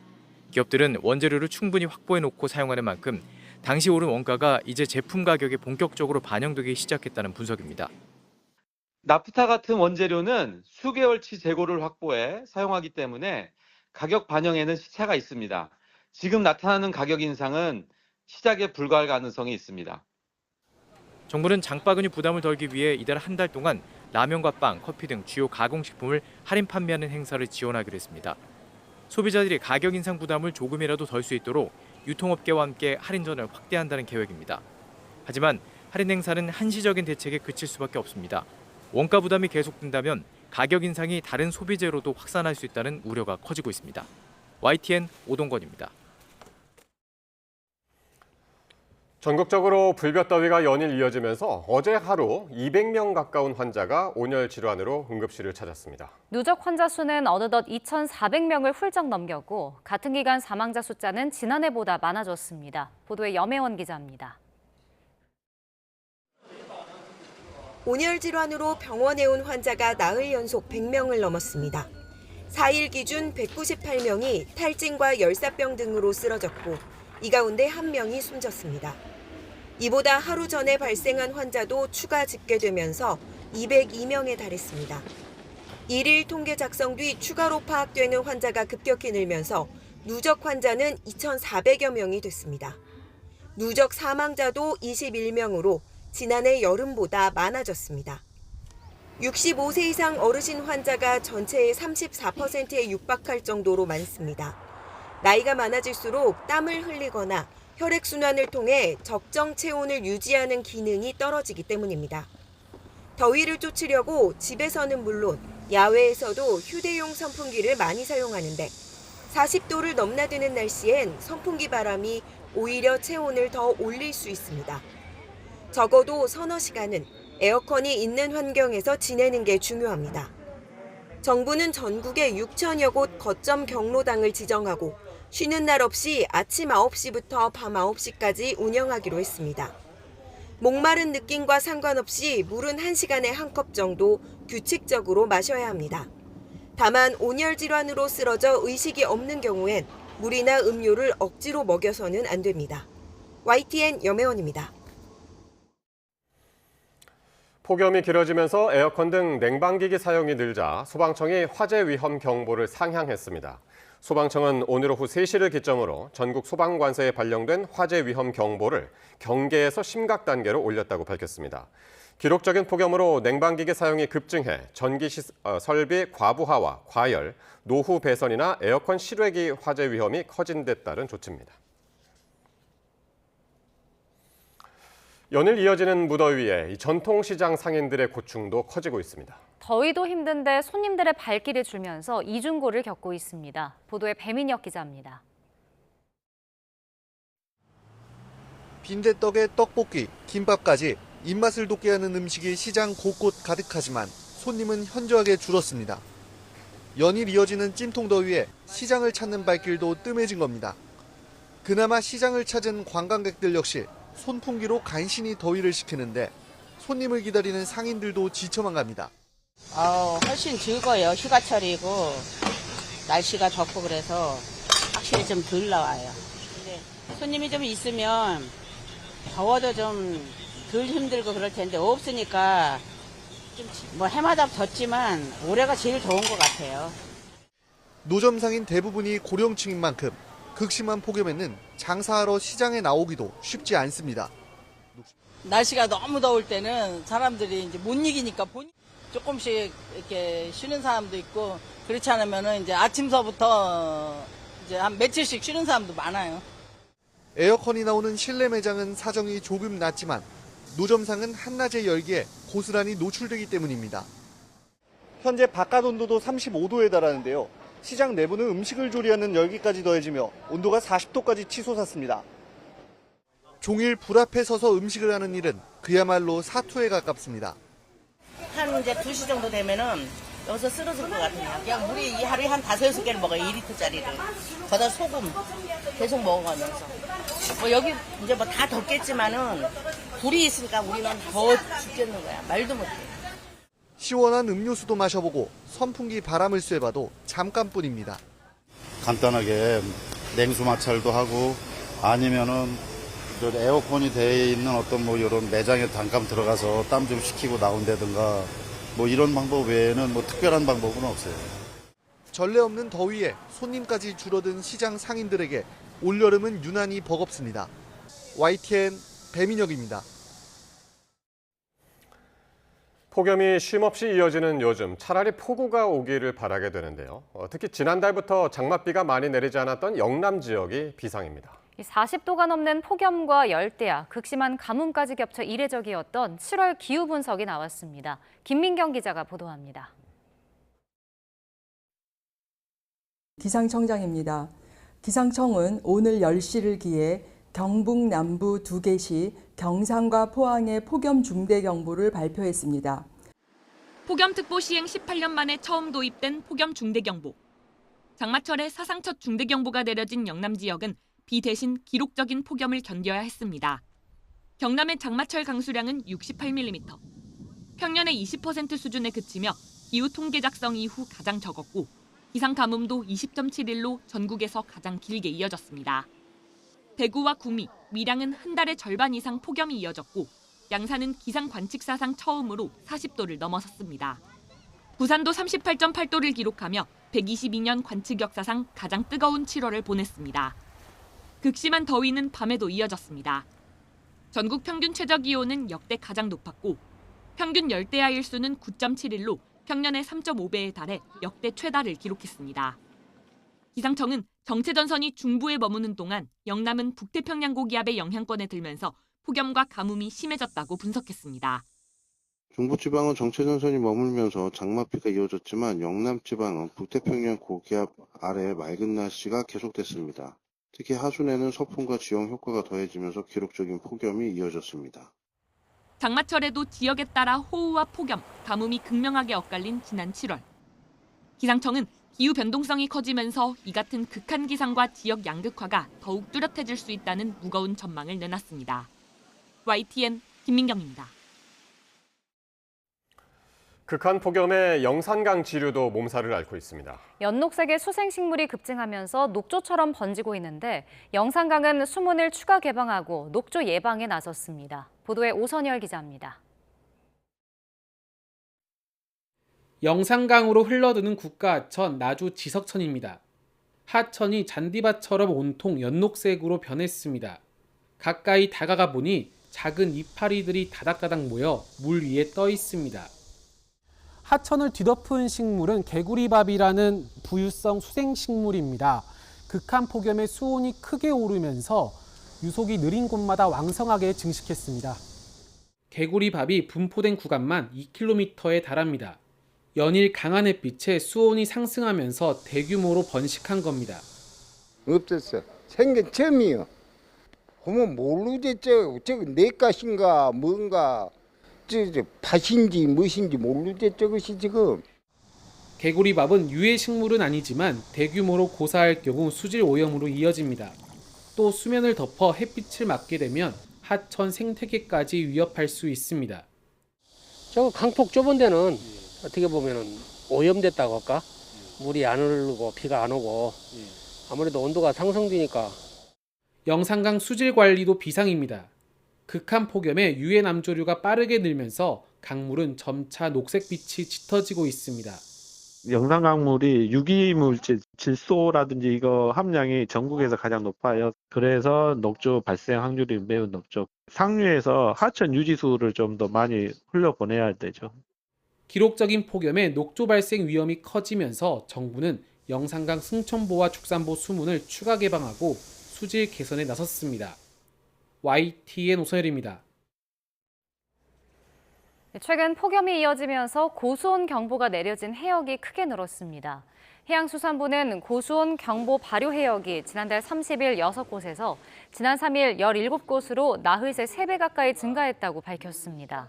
기업들은 원재료를 충분히 확보해놓고 사용하는 만큼 당시 오른 원가가 이제 제품 가격에 본격적으로 반영되기 시작했다는 분석입니다. 나프타 같은 원재료는 수개월치 재고를 확보해 사용하기 때문에 가격 반영에는 시차가 있습니다. 지금 나타나는 가격 인상은 시작에 불과할 가능성이 있습니다. 정부는 장바구니 부담을 덜기 위해 이달 한 달 동안 라면과 빵, 커피 등 주요 가공식품을 할인 판매하는 행사를 지원하기로 했습니다. 소비자들이 가격 인상 부담을 조금이라도 덜 수 있도록 유통업계와 함께 할인전을 확대한다는 계획입니다. 하지만 할인 행사는 한시적인 대책에 그칠 수밖에 없습니다. 원가 부담이 계속된다면 가격 인상이 다른 소비재로도 확산할 수 있다는 우려가 커지고 있습니다. YTN 오동건입니다. 전국적으로 불볕더위가 연일 이어지면서 어제 하루 200명 가까운 환자가 온열 질환으로 응급실을 찾았습니다. 누적 환자 수는 어느덧 2,400명을 훌쩍 넘겼고 같은 기간 사망자 숫자는 지난해보다 많아졌습니다. 보도에 염혜원 기자입니다. 온열 질환으로 병원에 온 환자가 나흘 연속 100명을 넘었습니다. 4일 기준 198명이 탈진과 열사병 등으로 쓰러졌고 이 가운데 1명이 숨졌습니다. 이보다 하루 전에 발생한 환자도 추가 집계되면서 202명에 달했습니다. 1일 통계 작성 뒤 추가로 파악되는 환자가 급격히 늘면서 누적 환자는 2,400여 명이 됐습니다. 누적 사망자도 21명으로 지난해 여름보다 많아졌습니다. 65세 이상 어르신 환자가 전체의 34%에 육박할 정도로 많습니다. 나이가 많아질수록 땀을 흘리거나 혈액순환을 통해 적정 체온을 유지하는 기능이 떨어지기 때문입니다. 더위를 쫓으려고 집에서는 물론 야외에서도 휴대용 선풍기를 많이 사용하는데 40도를 넘나드는 날씨엔 선풍기 바람이 오히려 체온을 더 올릴 수 있습니다. 적어도 서너 시간은 에어컨이 있는 환경에서 지내는 게 중요합니다. 정부는 전국에 6천여 곳 거점 경로당을 지정하고 쉬는 날 없이 아침 9시부터 밤 9시까지 운영하기로 했습니다. 목마른 느낌과 상관없이 물은 1시간에 한 컵 정도 규칙적으로 마셔야 합니다. 다만 온열 질환으로 쓰러져 의식이 없는 경우엔 물이나 음료를 억지로 먹여서는 안 됩니다. YTN 염혜원입니다. 폭염이 길어지면서 에어컨 등 냉방기기 사용이 늘자 소방청이 화재 위험 경보를 상향했습니다. 소방청은 오늘 오후 3시를 기점으로 전국 소방관서에 발령된 화재 위험 경보를 경계에서 심각 단계로 올렸다고 밝혔습니다. 기록적인 폭염으로 냉방기기 사용이 급증해 전기 설비 과부하와 과열, 노후 배선이나 에어컨 실외기 화재 위험이 커진 데 따른 조치입니다. 연일 이어지는 무더위에 전통시장 상인들의 고충도 커지고 있습니다. 더위도 힘든데 손님들의 발길이 줄면서 이중고를 겪고 있습니다. 보도에 배민혁 기자입니다. 빈대떡에 떡볶이, 김밥까지 입맛을 돋게 하는 음식이 시장 곳곳 가득하지만 손님은 현저하게 줄었습니다. 연일 이어지는 찜통더위에 시장을 찾는 발길도 뜸해진 겁니다. 그나마 시장을 찾은 관광객들 역시 손풍기로 간신히 더위를 식히는데 손님을 기다리는 상인들도 지쳐만 갑니다. 훨씬 즐거워요. 휴가철이고 날씨가 덥고 그래서 확실히 좀 덜 나와요. 근데 손님이 좀 있으면 더워도 좀 덜 힘들고 그럴 텐데 없으니까 뭐 해마다 덥지만 올해가 제일 더운 것 같아요. 노점 상인 대부분이 고령층인 만큼 극심한 폭염에는 장사하러 시장에 나오기도 쉽지 않습니다. 날씨가 너무 더울 때는 사람들이 이제 못 이기니까 조금씩 이렇게 쉬는 사람도 있고 그렇지 않으면은 이제 아침서부터 이제 한 며칠씩 쉬는 사람도 많아요. 에어컨이 나오는 실내 매장은 사정이 조금 낫지만 노점상은 한낮의 열기에 고스란히 노출되기 때문입니다. 현재 바깥 온도도 35도에 달하는데요. 시장 내부는 음식을 조리하는 열기까지 더해지며 온도가 40도까지 치솟았습니다. 종일 불 앞에 서서 음식을 하는 일은 그야말로 사투에 가깝습니다. 한 이제 2시 정도 되면은 여기서 쓰러질 것 같아요. 그냥 물이 하루에 한 5-6개를 먹어요. 2리터짜리를. 거기다 소금 계속 먹어가면서. 뭐 여기 이제 뭐 다 덥겠지만은 불이 있으니까 우리는 더 죽겠는 거야. 말도 못해. 시원한 음료수도 마셔보고 선풍기 바람을 쐬봐도 잠깐뿐입니다. 간단하게 냉수 마찰도 하고 아니면은 에어컨이 되어 있는 어떤 뭐 이런 매장에 잠깐 들어가서 땀 좀 식히고 나온다든가 뭐 이런 방법 외에는 뭐 특별한 방법은 없어요. 전례 없는 더위에 손님까지 줄어든 시장 상인들에게 올여름은 유난히 버겁습니다. YTN 배민혁입니다. 폭염이 쉼없이 이어지는 요즘 차라리 폭우가 오기를 바라게 되는데요. 특히 지난달부터 장맛비가 많이 내리지 않았던 영남 지역이 비상입니다. 40도가 넘는 폭염과 열대야, 극심한 가뭄까지 겹쳐 이례적이었던 7월 기후 분석이 나왔습니다. 김민경 기자가 보도합니다. 기상청장입니다. 기상청은 오늘 10시를 기해 경북 남부 2개시, 경상과 포항의 폭염 중대경보를 발표했습니다. 폭염특보 시행 18년 만에 처음 도입된 폭염 중대경보. 장마철에 사상 첫 중대경보가 내려진 영남 지역은 비 대신 기록적인 폭염을 견뎌야 했습니다. 경남의 장마철 강수량은 68mm. 평년의 20% 수준에 그치며 기후 통계 작성 이후 가장 적었고 기상 가뭄도 20.7일로 전국에서 가장 길게 이어졌습니다. 대구와 구미, 밀양은 한 달의 절반 이상 폭염이 이어졌고 양산은 기상 관측사상 처음으로 40도를 넘어섰습니다. 부산도 38.8도를 기록하며 122년 관측 역사상 가장 뜨거운 7월을 보냈습니다. 극심한 더위는 밤에도 이어졌습니다. 전국 평균 최저기온은 역대 가장 높았고 평균 열대야 일수는 9.7일로 평년의 3.5배에 달해 역대 최다를 기록했습니다. 기상청은 정체전선이 중부에 머무는 동안 영남은 북태평양 고기압의 영향권에 들면서 폭염과 가뭄이 심해졌다고 분석했습니다. 중부지방은 정체전선이 머물면서 장마비가 이어졌지만 영남지방은 북태평양 고기압 아래 맑은 날씨가 계속됐습니다. 특히 하순에는 서풍과 지형 효과가 더해지면서 기록적인 폭염이 이어졌습니다. 장마철에도 지역에 따라 호우와 폭염, 가뭄이 극명하게 엇갈린 지난 7월. 기상청은 기후 변동성이 커지면서 이 같은 극한 기상과 지역 양극화가 더욱 뚜렷해질 수 있다는 무거운 전망을 내놨습니다. YTN 김민경입니다. 극한 폭염에 영산강 지류도 몸살을 앓고 있습니다. 연녹색의 수생식물이 급증하면서 녹조처럼 번지고 있는데 영산강은 수문을 추가 개방하고 녹조 예방에 나섰습니다. 보도에 오선열 기자입니다. 영산강으로 흘러드는 국가하천 나주 지석천입니다. 하천이 잔디밭처럼 온통 연녹색으로 변했습니다. 가까이 다가가 보니 작은 이파리들이 다닥다닥 모여 물 위에 떠 있습니다. 하천을 뒤덮은 식물은 개구리밥이라는 부유성 수생식물입니다. 극한 폭염에 수온이 크게 오르면서 유속이 느린 곳마다 왕성하게 증식했습니다. 개구리밥이 분포된 구간만 2km에 달합니다. 연일 강한 햇빛에 수온이 상승하면서 대규모로 번식한 겁니다. 없었어. 생긴 처음이요. 그러면 모르지 저거 내 것인가 뭔가 저 밭인지 무엇인지 모르지 저것이 지금. 개구리밥은 유해 식물은 아니지만 대규모로 고사할 경우 수질 오염으로 이어집니다. 또 수면을 덮어 햇빛을 맞게 되면 하천 생태계까지 위협할 수 있습니다. 저 강폭 좁은 데는 어떻게 보면은 오염됐다고 할까? 물이 안 흐르고 비가 안 오고 아무래도 온도가 상승되니까. 영산강 수질 관리도 비상입니다. 극한 폭염에 유해 남조류가 빠르게 늘면서 강물은 점차 녹색빛이 짙어지고 있습니다. 영산강물이 유기물질 질소라든지 이거 함량이 전국에서 가장 높아요. 그래서 녹조 발생 확률이 매우 높죠. 상류에서 하천 유지수를 좀 더 많이 흘려보내야 되죠. 기록적인 폭염에 녹조 발생 위험이 커지면서 정부는 영산강 승천보와 축산보 수문을 추가 개방하고 수질 개선에 나섰습니다. YTN 오선열입니다. 최근 폭염이 이어지면서 고수온 경보가 내려진 해역이 크게 늘었습니다. 해양수산부는 고수온 경보 발효 해역이 지난달 30일 6곳에서 지난 3일 17곳으로 나흘새 3배 가까이 증가했다고 밝혔습니다.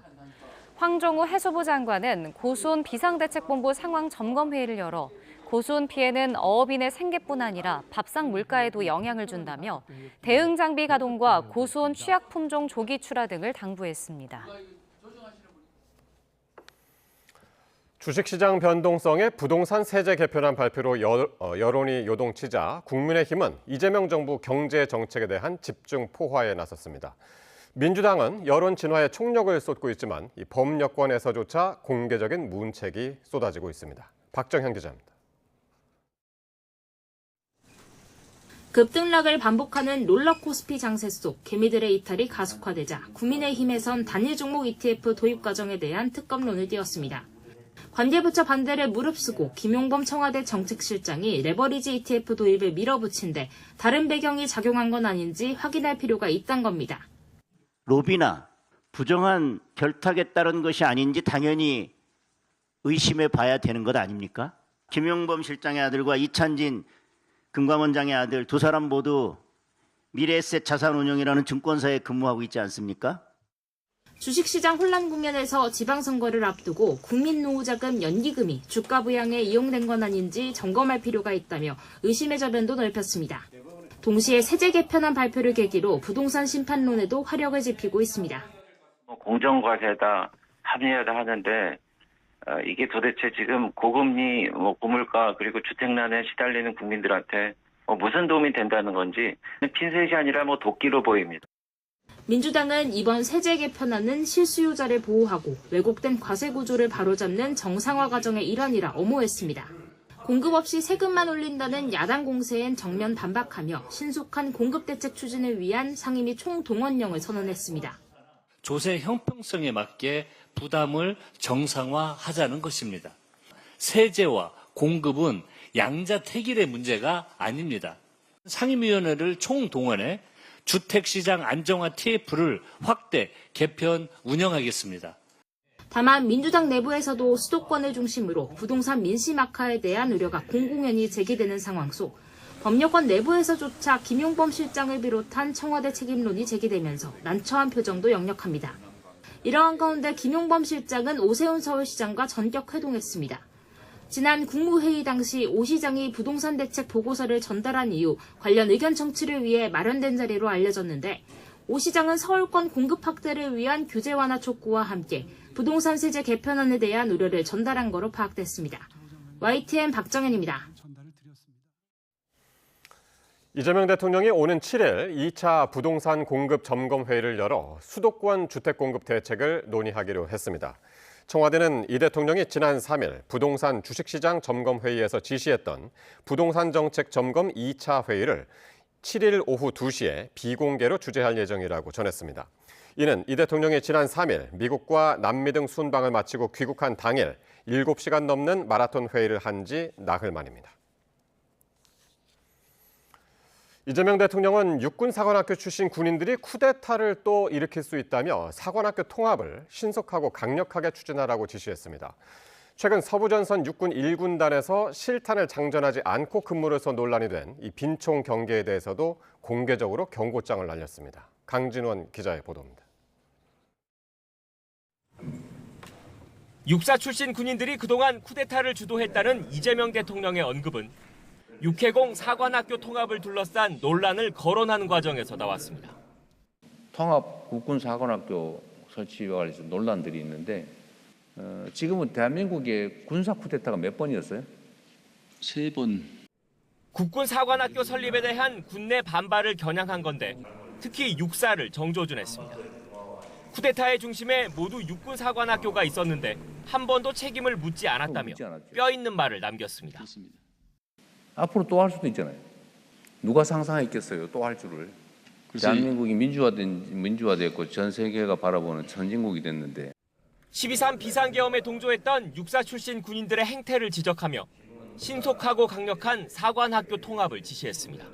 황종우 해수부 장관은 고수온 비상대책본부 상황점검회의를 열어 고수온 피해는 어업인의 생계뿐 아니라 밥상 물가에도 영향을 준다며 대응 장비 가동과 고수온 취약 품종 조기 출하 등을 당부했습니다. 주식시장 변동성에 부동산 세제 개편안 발표로 여론이 요동치자 국민의힘은 이재명 정부 경제 정책에 대한 집중 포화에 나섰습니다. 민주당은 여론 진화에 총력을 쏟고 있지만 이 범여권에서조차 공개적인 문책이 쏟아지고 있습니다. 박정현 기자입니다. 급등락을 반복하는 롤러코스피 장세 속 개미들의 이탈이 가속화되자 국민의힘에선 단일 종목 ETF 도입 과정에 대한 특검론을 띄웠습니다. 관계부처 반대를 무릅쓰고 김용범 청와대 정책실장이 레버리지 ETF 도입을 밀어붙인 데 다른 배경이 작용한 건 아닌지 확인할 필요가 있다는 겁니다. 로비나 부정한 결탁에 따른 것이 아닌지 당연히 의심해 봐야 되는 것 아닙니까? 김용범 실장의 아들과 이찬진 금감원장의 아들 두 사람 모두 미래에셋 자산운용이라는 증권사에 근무하고 있지 않습니까? 주식시장 혼란 국면에서 지방선거를 앞두고 국민노후자금 연기금이 주가 부양에 이용된 건 아닌지 점검할 필요가 있다며 의심의 저변도 넓혔습니다. 동시에 세제 개편안 발표를 계기로 부동산 심판론에도 화력을 지피고 있습니다. 공정과세다, 합리화다 하는데 이게 도대체 지금 고금리, 고물가 그리고 주택난에 시달리는 국민들한테 무슨 도움이 된다는 건지 핀셋이 아니라 도끼로 보입니다. 민주당은 이번 세제 개편안은 실수요자를 보호하고 왜곡된 과세 구조를 바로잡는 정상화 과정의 일환이라 엄호했습니다. 공급 없이 세금만 올린다는 야당 공세엔 정면 반박하며 신속한 공급 대책 추진을 위한 상임위 총동원령을 선언했습니다. 조세 형평성에 맞게 부담을 정상화하자는 것입니다. 세제와 공급은 양자택일의 문제가 아닙니다. 상임위원회를 총동원해 주택시장 안정화 TF를 확대, 개편, 운영하겠습니다. 다만 민주당 내부에서도 수도권을 중심으로 부동산 민심 악화에 대한 우려가 공공연히 제기되는 상황 속 법률권 내부에서조차 김용범 실장을 비롯한 청와대 책임론이 제기되면서 난처한 표정도 역력합니다. 이러한 가운데 김용범 실장은 오세훈 서울시장과 전격 회동했습니다. 지난 국무회의 당시 오 시장이 부동산 대책 보고서를 전달한 이후 관련 의견 청취를 위해 마련된 자리로 알려졌는데 오 시장은 서울권 공급 확대를 위한 규제 완화 촉구와 함께 부동산 세제 개편안에 대한 우려를 전달한 거로 파악됐습니다. YTN 박정현입니다. 이재명 대통령이 오는 7일 2차 부동산 공급 점검 회의를 열어 수도권 주택 공급 대책을 논의하기로 했습니다. 청와대는 이 대통령이 지난 3일 부동산 주식시장 점검 회의에서 지시했던 부동산 정책 점검 2차 회의를 7일 오후 2시에 비공개로 주재할 예정이라고 전했습니다. 이는 이 대통령이 지난 3일 미국과 남미 등 순방을 마치고 귀국한 당일 7시간 넘는 마라톤 회의를 한 지 나흘 만입니다. 이재명 대통령은 육군사관학교 출신 군인들이 쿠데타를 또 일으킬 수 있다며 사관학교 통합을 신속하고 강력하게 추진하라고 지시했습니다. 최근 서부전선 육군 1군단에서 실탄을 장전하지 않고 근무를 해서 논란이 된 이 빈총 경계에 대해서도 공개적으로 경고장을 날렸습니다. 강진원 기자의 보도입니다. 육사 출신 군인들이 그동안 쿠데타를 주도했다는 이재명 대통령의 언급은 육해공 사관학교 통합을 둘러싼 논란을 거론하는 과정에서 나왔습니다. 통합 국군 사관학교 설치와 관련해서 논란들이 있는데 지금은 대한민국의 군사 쿠데타가 몇 번이었어요? 3번. 국군 사관학교 설립에 대한 군내 반발을 겨냥한 건데 특히 육사를 정조준했습니다. 쿠데타의 중심에 모두 육군 사관학교가 있었는데 한 번도 책임을 묻지 않았다며 뼈 있는 말을 남겼습니다. 앞으로 또 할 수도 있잖아요. 누가 상상했겠어요, 또 할 줄을. 대한민국이 민주화됐고 전 세계가 바라보는 선진국이 됐는데. 12.3 비상계엄에 동조했던 육사 출신 군인들의 행태를 지적하며 신속하고 강력한 사관학교 통합을 지시했습니다.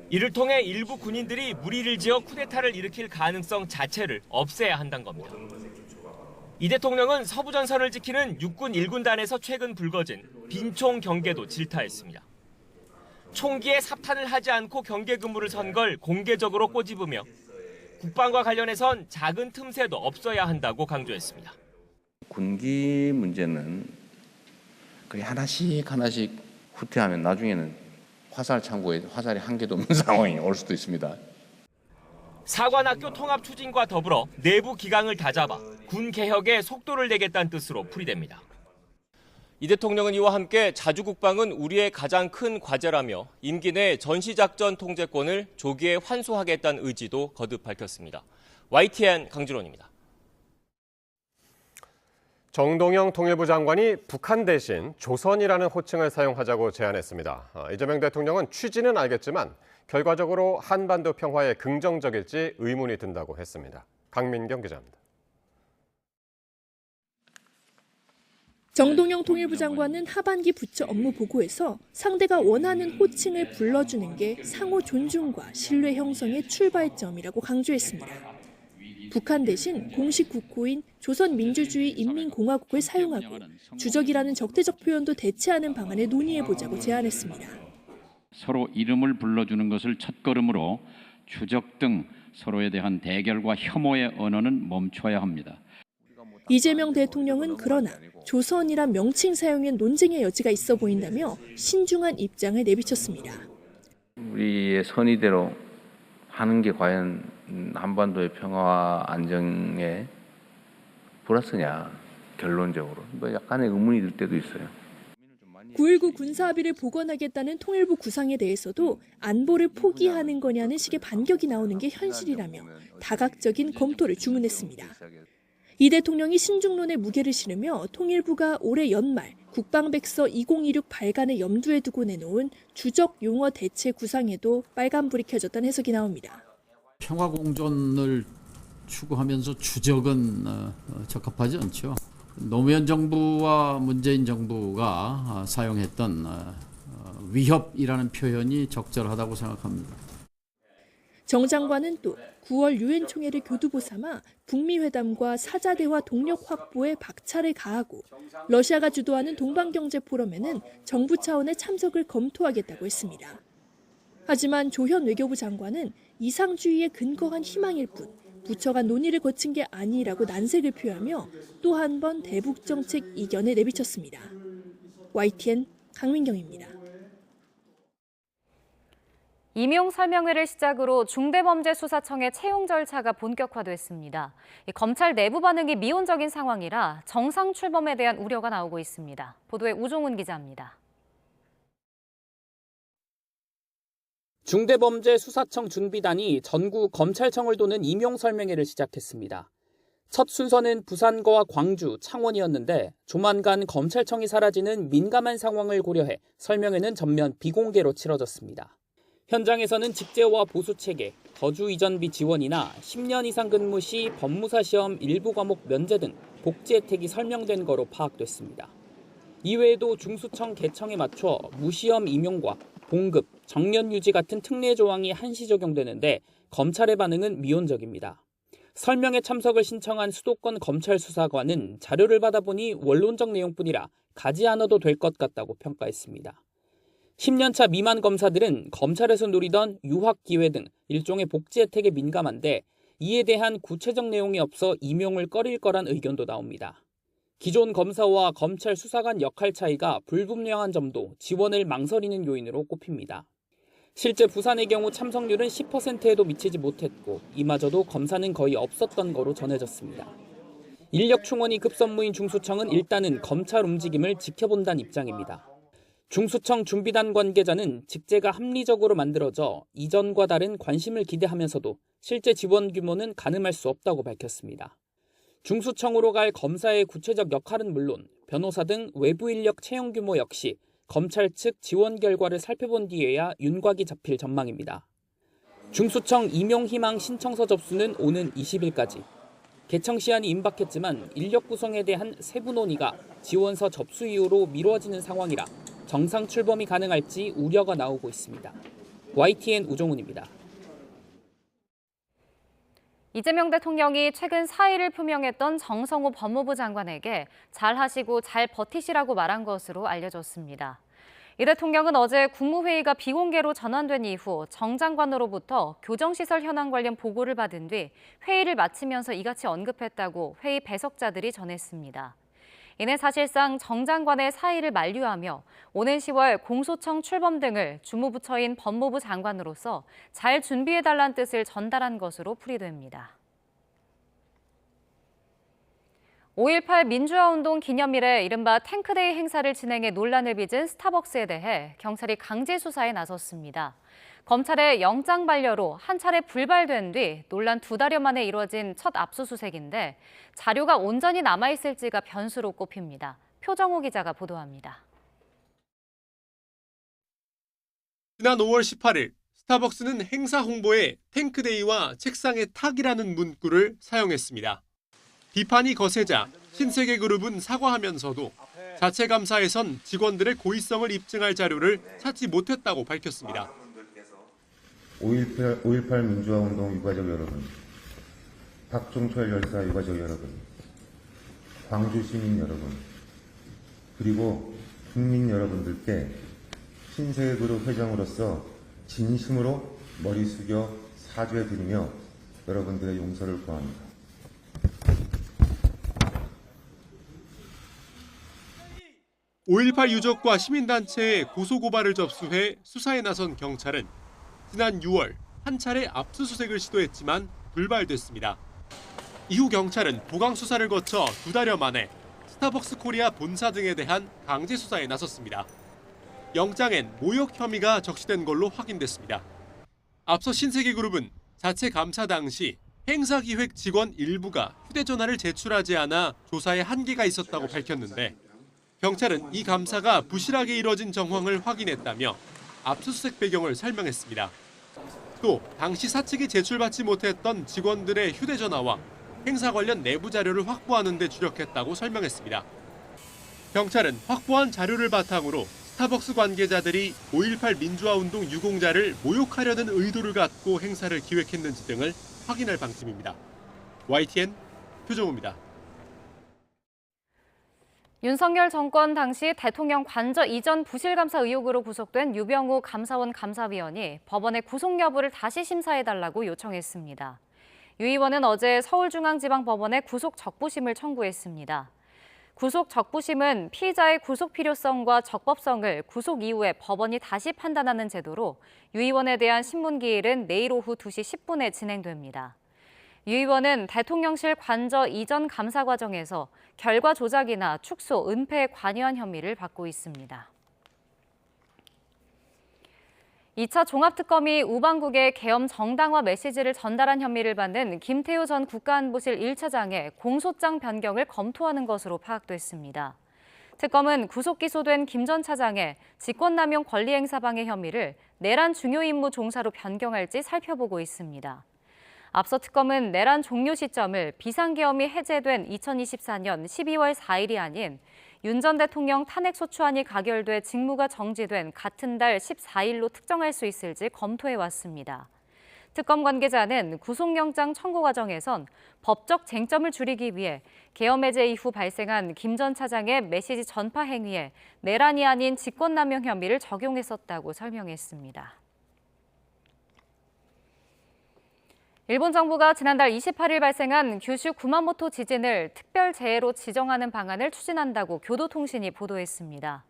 이를 통해 일부 군인들이 무리를 지어 쿠데타를 일으킬 가능성 자체를 없애야 한다는 겁니다. 이 대통령은 서부전선을 지키는 육군 1군단에서 최근 불거진 빈총 경계도 질타했습니다. 총기에 삽탄을 하지 않고 경계 근무를 선 걸 공개적으로 꼬집으며 국방과 관련해선 작은 틈새도 없어야 한다고 강조했습니다. 군기 문제는 그게 하나씩 후퇴하면 나중에는 화살 창고에 화살이 한 개도 없는 상황이 올 수도 있습니다. 사관학교 통합 추진과 더불어 내부 기강을 다잡아 군 개혁에 속도를 내겠다는 뜻으로 풀이됩니다. 이 대통령은 이와 함께 자주국방은 우리의 가장 큰 과제라며 임기 내 전시작전 통제권을 조기에 환수하겠다는 의지도 거듭 밝혔습니다. YTN 강준원입니다. 정동영 통일부 장관이 북한 대신 조선이라는 호칭을 사용하자고 제안했습니다. 이재명 대통령은 취지는 알겠지만 결과적으로 한반도 평화에 긍정적일지 의문이 든다고 했습니다. 강민경 기자입니다. 정동영 통일부 장관은 하반기 부처 업무 보고에서 상대가 원하는 호칭을 불러주는 게 상호 존중과 신뢰 형성의 출발점이라고 강조했습니다. 북한 대신 공식 국호인 조선민주주의인민공화국을 사용하고 주적이라는 적대적 표현도 대체하는 방안을 논의해보자고 제안했습니다. 서로 이름을 불러주는 것을 첫걸음으로 추적 등 서로에 대한 대결과 혐오의 언어는 멈춰야 합니다. 이재명 대통령은 그러나 조선이란 명칭 사용엔 논쟁의 여지가 있어 보인다며 신중한 입장을 내비쳤습니다. 우리의 선의대로 하는 게 과연 한반도의 평화와 안정에 플러스냐, 결론적으로. 약간의 의문이 들 때도 있어요. 9.19 군사합의를 복원하겠다는 통일부 구상에 대해서도 안보를 포기하는 거냐는 식의 반격이 나오는 게 현실이라며 다각적인 검토를 주문했습니다. 이 대통령이 신중론에 무게를 실으며 통일부가 올해 연말 국방백서 2026 발간을 염두에 두고 내놓은 주적 용어 대체 구상에도 빨간불이 켜졌다는 해석이 나옵니다. 평화공존을 추구하면서 주적은 적합하지 않죠. 노무현 정부와 문재인 정부가 사용했던 위협이라는 표현이 적절하다고 생각합니다. 정 장관은 또 9월 유엔 총회를 교두보 삼아 북미 회담과 사자대화 동력 확보에 박차를 가하고 러시아가 주도하는 동방경제 포럼에는 정부 차원의 참석을 검토하겠다고 했습니다. 하지만 조현 외교부 장관은 이상주의에 근거한 희망일 뿐 부처가 논의를 거친 게 아니라고 난색을 표하며 또 한 번 대북 정책 이견을 내비쳤습니다. YTN 강민경입니다. 임용 설명회를 시작으로 중대범죄수사청의 채용 절차가 본격화됐습니다. 검찰 내부 반응이 미온적인 상황이라 정상 출범에 대한 우려가 나오고 있습니다. 보도에 우종훈 기자입니다. 중대범죄수사청 준비단이 전국 검찰청을 도는 임용 설명회를 시작했습니다. 첫 순서는 부산과 광주, 창원이었는데 조만간 검찰청이 사라지는 민감한 상황을 고려해 설명회는 전면 비공개로 치러졌습니다. 현장에서는 직제와 보수체계, 거주 이전비 지원이나 10년 이상 근무 시 법무사 시험 일부 과목 면제 등 복지 혜택이 설명된 거로 파악됐습니다. 이외에도 중수청 개청에 맞춰 무시험 임용과 봉급, 정년 유지 같은 특례 조항이 한시 적용되는데 검찰의 반응은 미온적입니다. 설명회 참석을 신청한 수도권 검찰 수사관은 자료를 받아보니 원론적 내용뿐이라 가지 않아도 될 것 같다고 평가했습니다. 10년차 미만 검사들은 검찰에서 누리던 유학 기회 등 일종의 복지 혜택에 민감한데 이에 대한 구체적 내용이 없어 임용을 꺼릴 거란 의견도 나옵니다. 기존 검사와 검찰 수사관 역할 차이가 불분명한 점도 지원을 망설이는 요인으로 꼽힙니다. 실제 부산의 경우 참석률은 10%에도 미치지 못했고 이마저도 검사는 거의 없었던 거로 전해졌습니다. 인력 충원이 급선무인 중수청은 일단은 검찰 움직임을 지켜본다는 입장입니다. 중수청 준비단 관계자는 직제가 합리적으로 만들어져 이전과 다른 관심을 기대하면서도 실제 지원 규모는 가늠할 수 없다고 밝혔습니다. 중수청으로 갈 검사의 구체적 역할은 물론 변호사 등 외부 인력 채용 규모 역시 검찰 측 지원 결과를 살펴본 뒤에야 윤곽이 잡힐 전망입니다. 중수청 임용 희망 신청서 접수는 오는 20일까지. 개청 시한이 임박했지만 인력 구성에 대한 세부 논의가 지원서 접수 이후로 미뤄지는 상황이라 정상 출범이 가능할지 우려가 나오고 있습니다. YTN 우종훈입니다. 이재명 대통령이 최근 사의를 표명했던 정성호 법무부 장관에게 잘하시고 잘 버티시라고 말한 것으로 알려졌습니다. 이 대통령은 어제 국무회의가 비공개로 전환된 이후 정 장관으로부터 교정시설 현황 관련 보고를 받은 뒤 회의를 마치면서 이같이 언급했다고 회의 배석자들이 전했습니다. 이내 사실상 정 장관의 사의를 만류하며 오는 10월 공소청 출범 등을 주무부처인 법무부 장관으로서 잘 준비해달라는 뜻을 전달한 것으로 풀이됩니다. 5.18 민주화운동 기념일에 이른바 탱크데이 행사를 진행해 논란을 빚은 스타벅스에 대해 경찰이 강제 수사에 나섰습니다. 검찰의 영장 반려로 한 차례 불발된 뒤 논란 2달여 만에 이루어진 첫 압수수색인데 자료가 온전히 남아있을지가 변수로 꼽힙니다. 표정호 기자가 보도합니다. 지난 5월 18일 스타벅스는 행사 홍보에 탱크데이와 책상의 탁이라는 문구를 사용했습니다. 비판이 거세자 신세계그룹은 사과하면서도 자체 감사에선 직원들의 고의성을 입증할 자료를 찾지 못했다고 밝혔습니다. 5.18 민주화운동 유가족 여러분, 박종철 열사 유가족 여러분, 광주 시민 여러분, 그리고 국민 여러분들께 신세계그룹 회장으로서 진심으로 머리 숙여 사죄드리며 여러분들의 용서를 구합니다. (5.18) 유족과 시민단체의 고소고발을 접수해 수사에 나선 경찰은 지난 6월 한 차례 압수수색을 시도했지만 불발됐습니다. 이후 경찰은 보강 수사를 거쳐 2달여 만에 스타벅스 코리아 본사 등에 대한 강제 수사에 나섰습니다. 영장엔 모욕 혐의가 적시된 걸로 확인됐습니다. 앞서 신세계그룹은 자체 감사 당시 행사기획 직원 일부가 휴대전화를 제출하지 않아 조사에 한계가 있었다고 밝혔는데 경찰은 이 감사가 부실하게 이뤄진 정황을 확인했다며 압수수색 배경을 설명했습니다. 또 당시 사측이 제출받지 못했던 직원들의 휴대전화와 행사 관련 내부 자료를 확보하는 데 주력했다고 설명했습니다. 경찰은 확보한 자료를 바탕으로 스타벅스 관계자들이 5.18 민주화운동 유공자를 모욕하려는 의도를 갖고 행사를 기획했는지 등을 확인할 방침입니다. YTN 표정우입니다. 윤석열 정권 당시 대통령 관저 이전 부실감사 의혹으로 구속된 유병우 감사원 감사위원이 법원의 구속 여부를 다시 심사해달라고 요청했습니다. 유 의원은 어제 서울중앙지방법원에 구속 적부심을 청구했습니다. 구속 적부심은 피의자의 구속 필요성과 적법성을 구속 이후에 법원이 다시 판단하는 제도로 유 의원에 대한 신문기일은 내일 오후 2시 10분에 진행됩니다. 유 의원은 대통령실 관저 이전 감사 과정에서 결과 조작이나 축소, 은폐에 관여한 혐의를 받고 있습니다. 2차 종합특검이 우방국에 계엄 정당화 메시지를 전달한 혐의를 받는 김태우 전 국가안보실 1차장의 공소장 변경을 검토하는 것으로 파악됐습니다. 특검은 구속 기소된 김 전 차장의 직권남용 권리행사방해 혐의를 내란 중요 임무 종사로 변경할지 살펴보고 있습니다. 앞서 특검은 내란 종료 시점을 비상계엄이 해제된 2024년 12월 4일이 아닌 윤 전 대통령 탄핵소추안이 가결돼 직무가 정지된 같은 달 14일로 특정할 수 있을지 검토해왔습니다. 특검 관계자는 구속영장 청구 과정에선 법적 쟁점을 줄이기 위해 계엄 해제 이후 발생한 김 전 차장의 메시지 전파 행위에 내란이 아닌 직권남용 혐의를 적용했었다고 설명했습니다. 일본 정부가 지난달 28일 발생한 규슈 구마모토 지진을 특별재해로 지정하는 방안을 추진한다고 교도통신이 보도했습니다.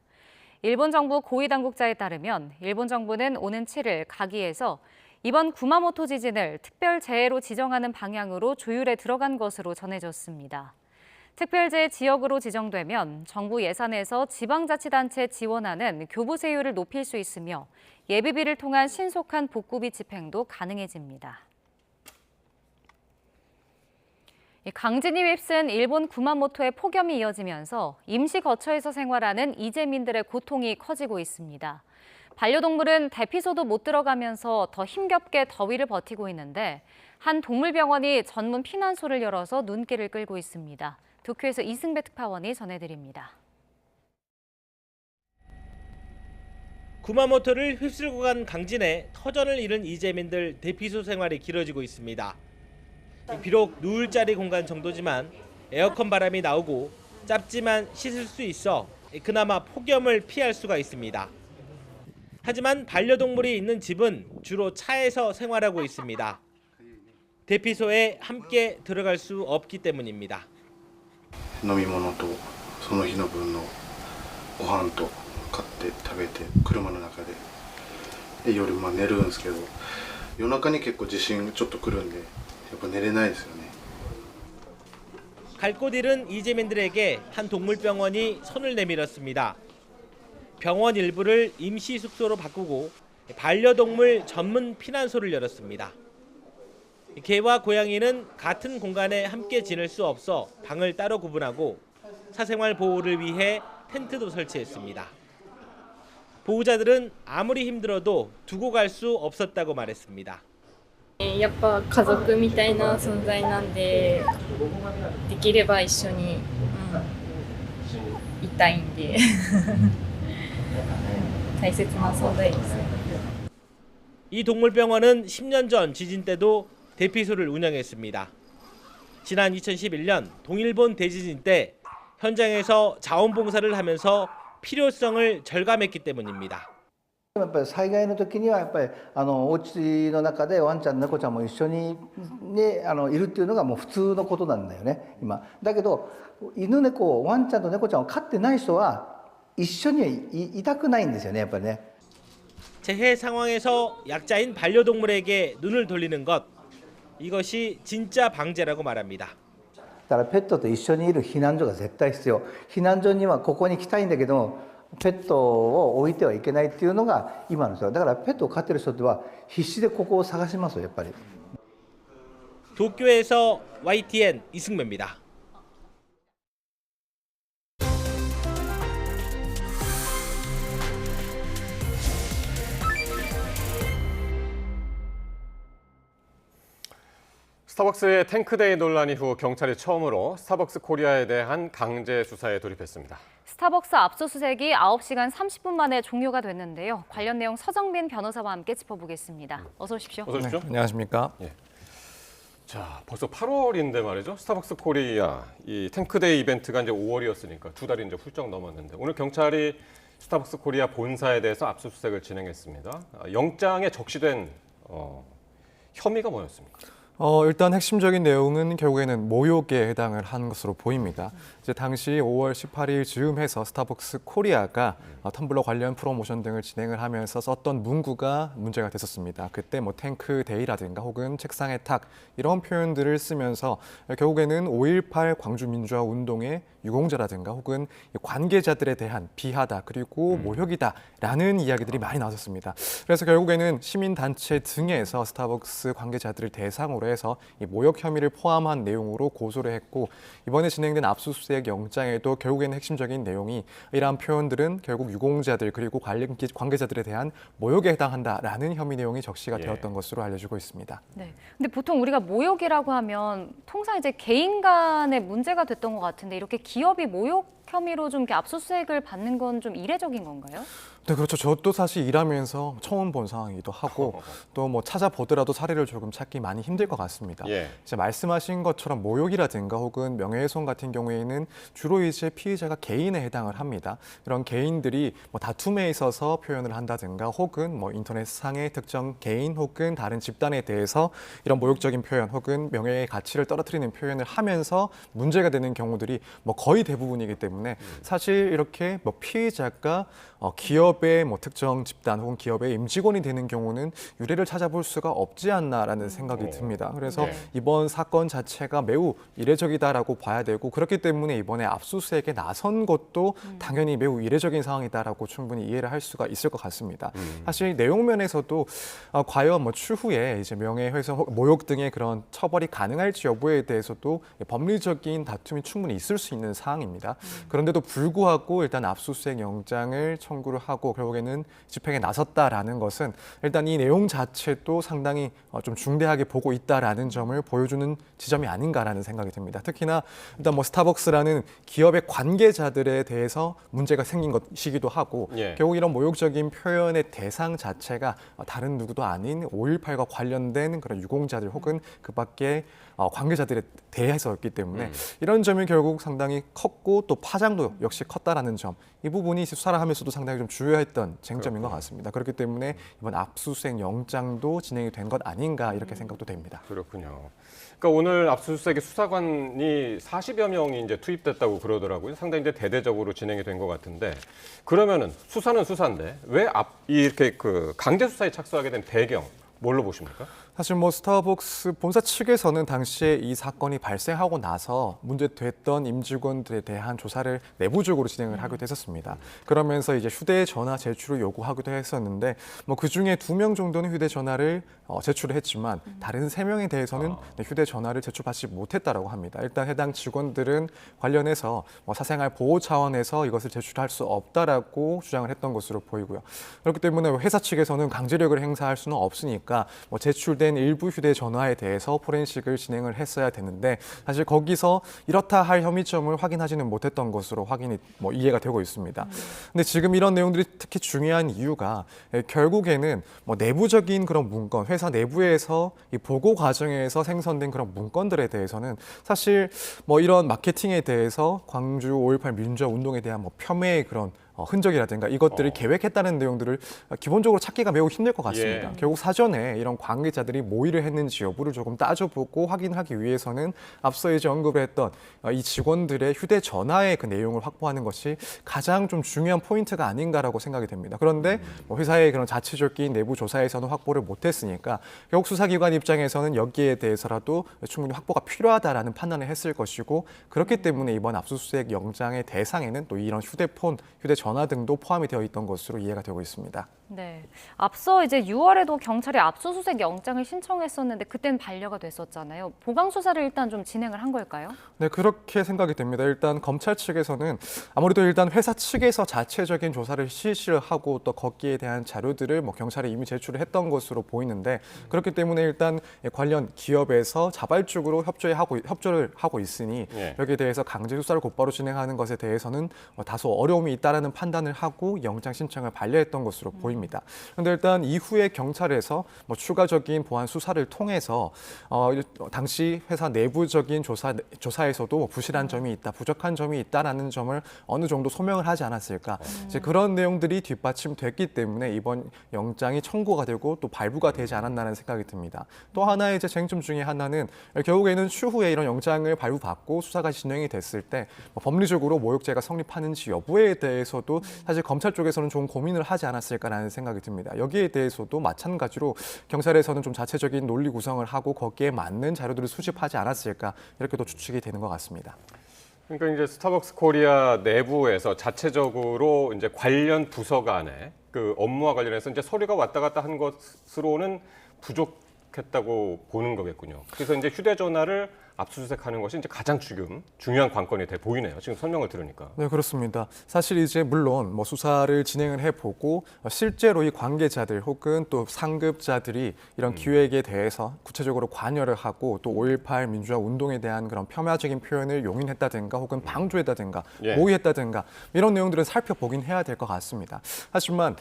일본 정부 고위 당국자에 따르면 일본 정부는 오는 7일 가기에서 이번 구마모토 지진을 특별재해로 지정하는 방향으로 조율에 들어간 것으로 전해졌습니다. 특별재해 지역으로 지정되면 정부 예산에서 지방자치단체 지원하는 교부세율을 높일 수 있으며 예비비를 통한 신속한 복구비 집행도 가능해집니다. 강진이 휩쓴 일본 구마모토의 폭염이 이어지면서 임시 거처에서 생활하는 이재민들의 고통이 커지고 있습니다. 반려동물은 대피소도 못 들어가면서 더 힘겹게 더위를 버티고 있는데 한 동물병원이 전문 피난소를 열어서 눈길을 끌고 있습니다. 도쿄에서 이승배 특파원이 전해드립니다. 구마모토를 휩쓸고 간 강진에 터전을 잃은 이재민들 대피소 생활이 길어지고 있습니다. 비록 누울 자리 공간 정도지만 에어컨 바람이 나오고 짭지만 씻을 수 있어 그나마 폭염을 피할 수가 있습니다. 하지만 반려동물이 있는 집은 주로 차에서 생활하고 있습니다. 대피소에 함께 들어갈 수 없기 때문입니다. 飲み物とその日の分のご飯と買って食べて車の中で夜寝るんですけど、夜中に結構地震ちょっと来るんでやっぱ寝れないですよね。 갈 곳 잃은 이재민들에게 한 동물병원이 손을 내밀었습니다. 병원 일부를 임시 숙소로 바꾸고 반려동물 전문 피난소를 열었습니다. 개와 고양이는 같은 공간에 함께 지낼 수 없어 방을 따로 구분하고 사생활 보호를 위해 텐트도 설치했습니다. 보호자들은 아무리 힘들어도 두고 갈 수 없었다고 말했습니다. やっぱ家族みたいな存在なんで、できれば一緒に、いたいんで大切な存在です。 이 동물병원은 10년 전 지진 때도 대피소를 운영했습니다. 지난 2011년 동일본 대지진 때 현장에서 자원봉사를 하면서 필요성을 절감했기 때문입니다. やっぱり災害の時にはやっぱりお家の中でワンちゃん猫ちゃんも一緒に、ね、いるっていうのがもう普通のことなんだよね今。だけど犬猫ワンちゃんと猫ちゃんを飼ってない人は一緒にはいたくないんですよねやっぱりね。 재해 상황에서 약자인 반려동물에게 눈을 돌리는 것, 이것이 진짜 방제라고 말합니다. だからペットと一緒にいる避難所が絶対必要。避難所にはここに来たいんだけどペットを置いてはいけないっていうのが今の人だからペットを飼ってる人は必死でここを探しますよやっぱり。 도쿄에서 YTN 이승매입니다. 스타벅스의 탱크데이 논란 이후 경찰이 처음으로 스타벅스 코리아에 대한 강제 수사에 돌입했습니다. 스타벅스 압수수색이 9시간 30분 만에 종료가 됐는데요. 관련 내용 서정빈 변호사와 함께 짚어보겠습니다. 어서 오십시오. 어서 오십시오. 네, 안녕하십니까? 예. 자, 벌써 8월인데 말이죠. 스타벅스 코리아 이 탱크데이 이벤트가 이제 5월이었으니까 2달이 이제 훌쩍 넘었는데 오늘 경찰이 스타벅스 코리아 본사에 대해서 압수수색을 진행했습니다. 영장에 적시된 혐의가 뭐였습니까? 일단 핵심적인 내용은 결국에는 모욕에 해당을 한 것으로 보입니다. 이제 당시 5월 18일 즈음해서 스타벅스 코리아가 텀블러 관련 프로모션 등을 진행을 하면서 썼던 문구가 문제가 됐었습니다. 그때 뭐 탱크 데이라든가 혹은 책상의 탁 이런 표현들을 쓰면서 결국에는 5.18 광주 민주화 운동의 유공자라든가 혹은 관계자들에 대한 비하다 그리고 모욕이다라는 이야기들이 많이 나왔었습니다. 그래서 결국에는 시민단체 등에서 스타벅스 관계자들을 대상으로 해서 이 모욕 혐의를 포함한 내용으로 고소를 했고 이번에 진행된 압수수색 영장에도 결국에는 핵심적인 내용이 이러한 표현들은 결국 유공자들 그리고 관계자들에 대한 모욕에 해당한다라는 혐의 내용이 적시가 되었던 것으로 알려지고 있습니다. 네. 근데 보통 우리가 모욕이라고 하면 통상 이제 개인 간의 문제가 됐던 것 같은데 이렇게 기업이 모욕 혐의로 좀 이렇게 압수수색을 받는 건 좀 이례적인 건가요? 네, 그렇죠. 저도 사실 일하면서 처음 본 상황이기도 하고 또 뭐 찾아보더라도 사례를 조금 찾기 많이 힘들 것 같습니다. 이제 말씀하신 것처럼 모욕이라든가 혹은 명예훼손 같은 경우에는 주로 이제 피의자가 개인에 해당을 합니다. 이런 개인들이 뭐 다툼에 있어서 표현을 한다든가 혹은 뭐 인터넷상의 특정 개인 혹은 다른 집단에 대해서 이런 모욕적인 표현 혹은 명예의 가치를 떨어뜨리는 표현을 하면서 문제가 되는 경우들이 뭐 거의 대부분이기 때문에 사실 이렇게 뭐 피의자가 기업의 뭐 특정 집단 혹은 기업의 임직원이 되는 경우는 유례를 찾아볼 수가 없지 않나라는 생각이 듭니다. 그래서 이번 사건 자체가 매우 이례적이다라고 봐야 되고 그렇기 때문에 이번에 압수수색에 나선 것도 당연히 매우 이례적인 상황이다라고 충분히 이해를 할 수가 있을 것 같습니다. 사실 내용면에서도 과연 뭐 추후에 이제 명예훼손, 모욕 등의 그런 처벌이 가능할지 여부에 대해서도 법리적인 다툼이 충분히 있을 수 있는 사항입니다. 그런데도 불구하고 일단 압수수색 영장을 청구를 하고 결국에는 집행에 나섰다라는 것은 일단 이 내용 자체도 상당히 좀 중대하게 보고 있다라는 점을 보여주는 지점이 아닌가라는 생각이 듭니다. 특히나 일단 뭐 스타벅스라는 기업의 관계자들에 대해서 문제가 생긴 것이기도 하고 결국 이런 모욕적인 표현의 대상 자체가 다른 누구도 아닌 5.18과 관련된 그런 유공자들 혹은 그 밖에 관계자들에 대해서였기 때문에 이런 점이 결국 상당히 컸고 또 파장도 역시 컸다라는 점, 이 부분이 수사를 하면서도 상당히 좀 주요했던 쟁점인 것 같습니다. 그렇기 때문에 이번 압수수색 영장도 진행이 된 것 아닌가 이렇게 생각도 됩니다. 그렇군요. 그러니까 오늘 압수수색에 수사관이 40여 명이 이제 투입됐다고 그러더라고요. 상당히 이제 대대적으로 진행이 된 것 같은데 그러면은 수사는 수사인데 왜 이렇게 그 강제 수사에 착수하게 된 배경 뭘로 보십니까? 사실 뭐 스타벅스 본사 측에서는 당시에 이 사건이 발생하고 나서 문제됐던 임직원들에 대한 조사를 내부적으로 진행을 하기도 했었습니다. 그러면서 이제 휴대전화 제출을 요구하기도 했었는데 뭐 그중에 2명 정도는 휴대전화를 제출을 했지만 다른 3명에 대해서는 휴대전화를 제출받지 못했다라고 합니다. 일단 해당 직원들은 관련해서 뭐 사생활 보호 차원에서 이것을 제출할 수 없다라고 주장을 했던 것으로 보이고요. 그렇기 때문에 회사 측에서는 강제력을 행사할 수는 없으니까 뭐 제출된 일부 휴대전화에 대해서 포렌식을 진행을 했어야 되는데 사실 거기서 이렇다 할 혐의점을 확인하지는 못했던 것으로 이해가 되고 있습니다. 근데 지금 이런 내용들이 특히 중요한 이유가 결국에는 뭐 내부적인 그런 문건, 회사 내부에서 이 보고 과정에서 생성된 그런 문건들에 대해서는 사실 뭐 이런 마케팅에 대해서 광주 5.18 민주화 운동에 대한 뭐 폄훼의 그런 흔적이라든가 이것들을 계획했다는 내용들을 기본적으로 찾기가 매우 힘들 것 같습니다. 결국 사전에 이런 관계자들이 모의를 했는지 여부를 조금 따져보고 확인하기 위해서는 앞서 이제 언급을 했던 이 직원들의 휴대전화의 그 내용을 확보하는 것이 가장 좀 중요한 포인트가 아닌가라고 생각이 됩니다. 그런데 뭐 회사의 그런 자체적인 내부 조사에서는 확보를 못했으니까 결국 수사기관 입장에서는 여기에 대해서라도 충분히 확보가 필요하다라는 판단을 했을 것이고 그렇기 때문에 이번 압수수색 영장의 대상에는 또 이런 휴대폰, 휴대전화 등도 포함이 되어 있던 것으로 이해가 되고 있습니다. 네, 앞서 이제 6월에도 경찰이 압수수색 영장을 신청했었는데 그때는 반려가 됐었잖아요. 보강 수사를 일단 좀 진행을 한 걸까요? 네, 그렇게 생각이 됩니다. 일단 검찰 측에서는 아무래도 일단 회사 측에서 자체적인 조사를 실시를 하고 또 거기에 대한 자료들을 뭐 경찰에 이미 제출을 했던 것으로 보이는데 그렇기 때문에 일단 관련 기업에서 자발적으로 협조를 하고 있으니 여기에 대해서 강제 수사를 곧바로 진행하는 것에 대해서는 다소 어려움이 있다라는 판단을 하고 영장 신청을 반려했던 것으로 보입니다. 그런데 일단 이후에 경찰에서 뭐 추가적인 보안 수사를 통해서 당시 회사 내부적인 조사에서도 뭐 부실한 점이 있다, 부족한 점이 있다라는 점을 어느 정도 소명을 하지 않았을까. 이제 그런 내용들이 뒷받침됐기 때문에 이번 영장이 청구가 되고 또 발부가 되지 않았나라는 생각이 듭니다. 또 하나의 이제 쟁점 중에 하나는 결국에는 추후에 이런 영장을 발부받고 수사가 진행이 됐을 때 법리적으로 모욕죄가 성립하는지 여부에 대해서도 사실 검찰 쪽에서는 좀 고민을 하지 않았을까라는 생각이 듭니다. 여기에 대해서도 마찬가지로 경찰에서는 좀 자체적인 논리 구성을 하고 거기에 맞는 자료들을 수집하지 않았을까 이렇게 또 추측이 되는 것 같습니다. 그러니까 이제 스타벅스 코리아 내부에서 자체적으로 이제 관련 부서 간에 그 업무와 관련해서 이제 서류가 왔다 갔다 한 것으로는 부족했다고 보는 거겠군요. 그래서 이제 휴대전화를 압수수색하는 것이 이제 가장 지금 중요한 관건이 돼 보이네요. 지금 설명을 들으니까. 네, 그렇습니다. 사실 이제 물론 뭐 수사를 진행을 해보고 실제로 이 관계자들 혹은 또 상급자들이 이런 기획에 대해서 구체적으로 관여를 하고 또 5.18 민주화 운동에 대한 그런 폄하적인 표현을 용인했다든가 혹은 방조했다든가 모의했다든가 이런 내용들은 살펴보긴 해야 될 것 같습니다. 하지만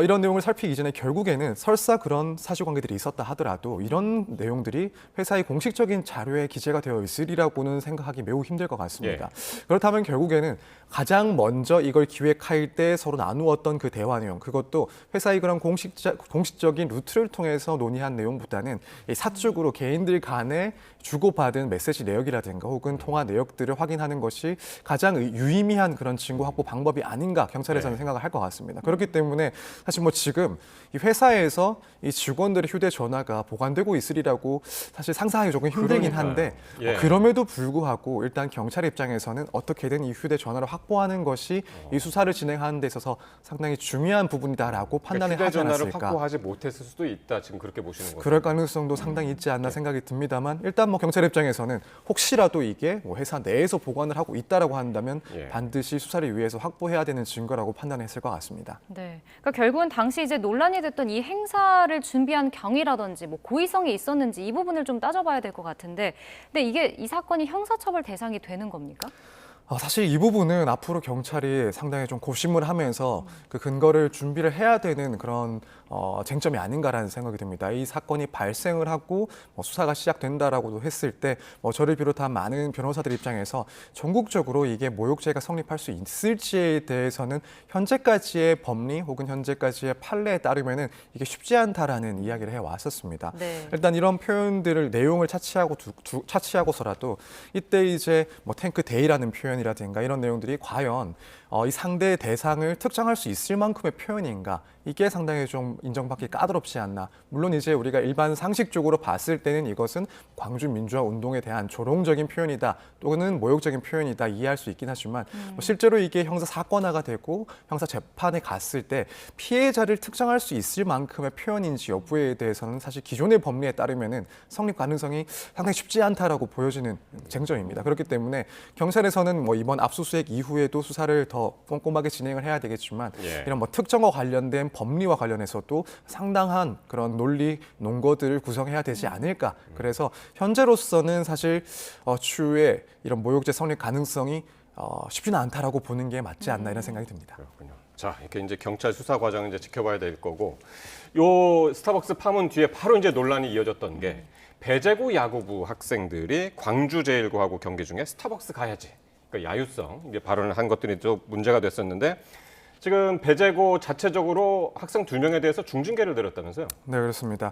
이런 내용을 살피기 전에 결국에는 설사 그런 사실관계들이 있었다 하더라도 이런 내용들이 회사의 공식적인 자료에 기재가 되어 있으리라고는 생각하기 매우 힘들 것 같습니다. 그렇다면 결국에는 가장 먼저 이걸 기획할 때 서로 나누었던 그 대화 내용, 그것도 회사의 그런 공식적인 루트를 통해서 논의한 내용보다는 사적으로 개인들 간에 주고받은 메시지 내역이라든가 혹은 통화 내역들을 확인하는 것이 가장 유의미한 그런 증거 확보 방법이 아닌가 경찰에서는 생각을 할 것 같습니다. 그렇기 때문에 사실 뭐 지금 이 회사에서 이 직원들의 휴대전화가 보관되고 있으리라고 사실 상상하기 조금 힘들긴 한데 그럼에도 불구하고 일단 경찰 입장에서는 어떻게든 이 휴대전화를 확보하는 것이 이 수사를 진행하는 데 있어서 상당히 중요한 부분이다라고 판단을 하지 않았을까. 휴대전화를 확보하지 못했을 수도 있다. 지금 그렇게 보시는 거죠. 그럴 가능성도 상당히 있지 않나 생각이 듭니다만 일단 뭐 경찰 입장에서는 혹시라도 이게 뭐 회사 내에서 보관을 하고 있다라고 한다면 반드시 수사를 위해서 확보해야 되는 증거라고 판단했을 것 같습니다. 네, 그러니까 결국은 당시 이제 논란이 됐던 이 행사를 준비한 경위라든지 뭐 고의성이 있었는지 이 부분을 좀 따져봐야 될 것 같은데, 근데 이 사건이 형사처벌 대상이 되는 겁니까? 사실 이 부분은 앞으로 경찰이 상당히 좀 고심을 하면서 그 근거를 준비를 해야 되는 그런 쟁점이 아닌가라는 생각이 듭니다. 이 사건이 발생을 하고 수사가 시작된다라고도 했을 때 저를 비롯한 많은 변호사들 입장에서 전국적으로 이게 모욕죄가 성립할 수 있을지에 대해서는 현재까지의 법리 혹은 현재까지의 판례에 따르면은 이게 쉽지 않다라는 이야기를 해왔었습니다. 일단 이런 표현들을 내용을 차치하고서라도 이때 이제 탱크 데이라는 표현 이라든가 이런 내용들이 과연 이 상대의 대상을 특정할 수 있을 만큼의 표현인가, 이게 상당히 좀 인정받기 까다롭지 않나. 물론 이제 우리가 일반 상식적으로 봤을 때는 이것은 광주 민주화 운동에 대한 조롱적인 표현이다 또는 모욕적인 표현이다 이해할 수 있긴 하지만 실제로 이게 형사 사건화가 되고 형사 재판에 갔을 때 피해자를 특정할 수 있을 만큼의 표현인지 여부에 대해서는 사실 기존의 법리에 따르면은 성립 가능성이 상당히 쉽지 않다라고 보여지는 쟁점입니다. 그렇기 때문에 경찰에서는 이번 압수수색 이후에도 수사를 더 꼼꼼하게 진행을 해야 되겠지만 이런 특정과 관련된 법리와 관련해서도 상당한 그런 논리, 논거들을 구성해야 되지 않을까. 그래서 현재로서는 사실 추후에 이런 모욕죄 성립 가능성이 쉽지는 않다라고 보는 게 맞지 않나 이런 생각이 듭니다. 그렇군요. 자, 이렇게 이제 경찰 수사 과정을 이제 지켜봐야 될 거고, 요 스타벅스 파문 뒤에 바로 이제 논란이 이어졌던 게 배재구 야구부 학생들이 광주제일고하고 경기 중에 스타벅스 가야지. 그러니까 야유성 이제 발언을 한 것들이 좀 문제가 됐었는데 지금 배제고 자체적으로 학생 2명에 대해서 중징계를 내렸다면서요? 네, 그렇습니다.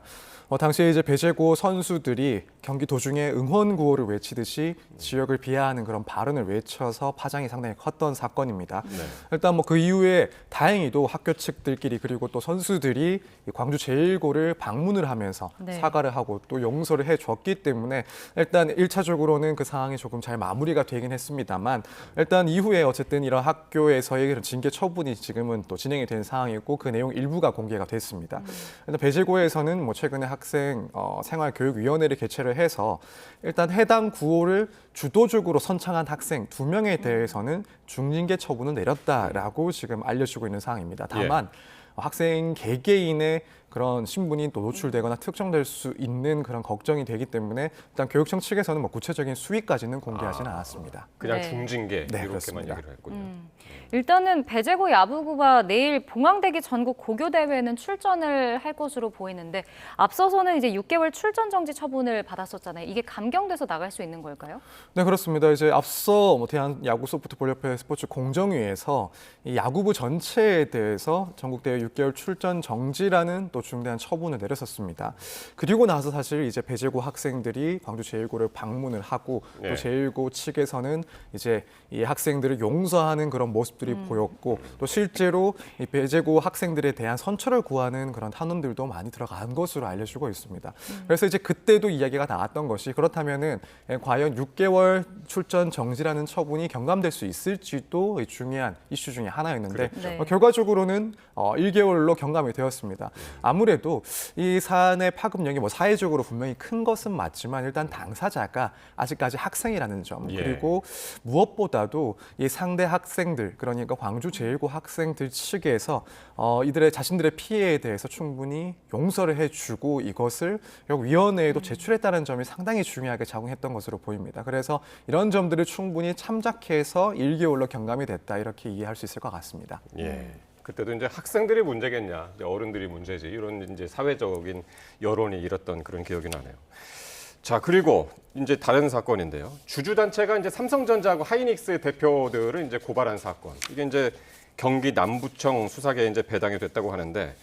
당시에 이제 배제고 선수들이 경기 도중에 응원 구호를 외치듯이 지역을 비하하는 그런 발언을 외쳐서 파장이 상당히 컸던 사건입니다. 네. 일단 뭐 그 이후에 다행히도 학교 측들끼리 그리고 또 선수들이 이 광주 제1고를 방문을 하면서 네. 사과를 하고 또 용서를 해줬기 때문에 일단 1차적으로는 그 상황이 조금 잘 마무리가 되긴 했습니다만 일단 이후에 어쨌든 이런 학교에서의 그런 징계 처분이 지금은 또 진행이 된 상황이고 그 내용 일부가 공개가 됐습니다. 일단 배제고에서는 뭐 최근에 학생 생활교육위원회를 개최를 해서 일단 해당 구호를 주도적으로 선창한 학생 2명에 대해서는 중징계 처분을 내렸다라고 지금 알려지고 있는 상황입니다. 다만 학생 개개인의 그런 신분이 또 노출되거나 특정될 수 있는 그런 걱정이 되기 때문에 일단 교육청 측에서는 뭐 구체적인 수위까지는 공개하지는 않았습니다. 그냥 네. 중징계 이렇게만 그렇습니다. 얘기를 했군요. 일단은 배제고 야부부가 내일 봉황대기 전국 고교대회는 출전을 할 것으로 보이는데 앞서서는 이제 6개월 출전 정지 처분을 받았었잖아요. 이게 감경돼서 나갈 수 있는 걸까요? 네, 그렇습니다. 이제 앞서 대한 야구 소프트볼협회 스포츠 공정위에서 이 야구부 전체에 대해서 전국대회 6개월 출전 정지라는 또 중대한 처분을 내렸었습니다. 그리고 나서 사실 이제 배제고 학생들이 광주 제1고를 방문을 하고 또 제1고 측에서는 이제 이 학생들을 용서하는 그런 모습들이 보였고 또 실제로 이 배제고 학생들에 대한 선처를 구하는 그런 탄원들도 많이 들어간 것으로 알려지고 있습니다. 그래서 이제 그때도 이야기가 나왔던 것이 그렇다면은 과연 6개월 출전 정지라는 처분이 경감될 수 있을지도 중요한 이슈 중에 하나였는데 네. 결과적으로는 1개월로 경감이 되었습니다. 아무래도 이 사안의 파급력이 뭐 사회적으로 분명히 큰 것은 맞지만 일단 당사자가 아직까지 학생이라는 점 그리고 무엇보다도 이 상대 학생들 그러니까 광주 제1고 학생들 측에서 이들의 자신들의 피해에 대해서 충분히 용서를 해주고 이것을 결국 위원회에도 제출했다는 점이 상당히 중요하게 작용했던 것으로 보입니다. 그래서 이런 점들을 충분히 참작해서 1개월로 경감이 됐다 이렇게 이해할 수 있을 것 같습니다. 예. 그때도 이제 학생들이 문제겠냐, 이제 어른들이 문제지 이런 이제 사회적인 여론이 일었던 그런 기억이 나네요. 자, 그리고 이제 다른 사건인데요. 주주단체가 이제 삼성전자하고 하이닉스 대표들을 이제 고발한 사건. 이게 이제 경기 남부청 수사계에 이제 배당이 됐다고 하는데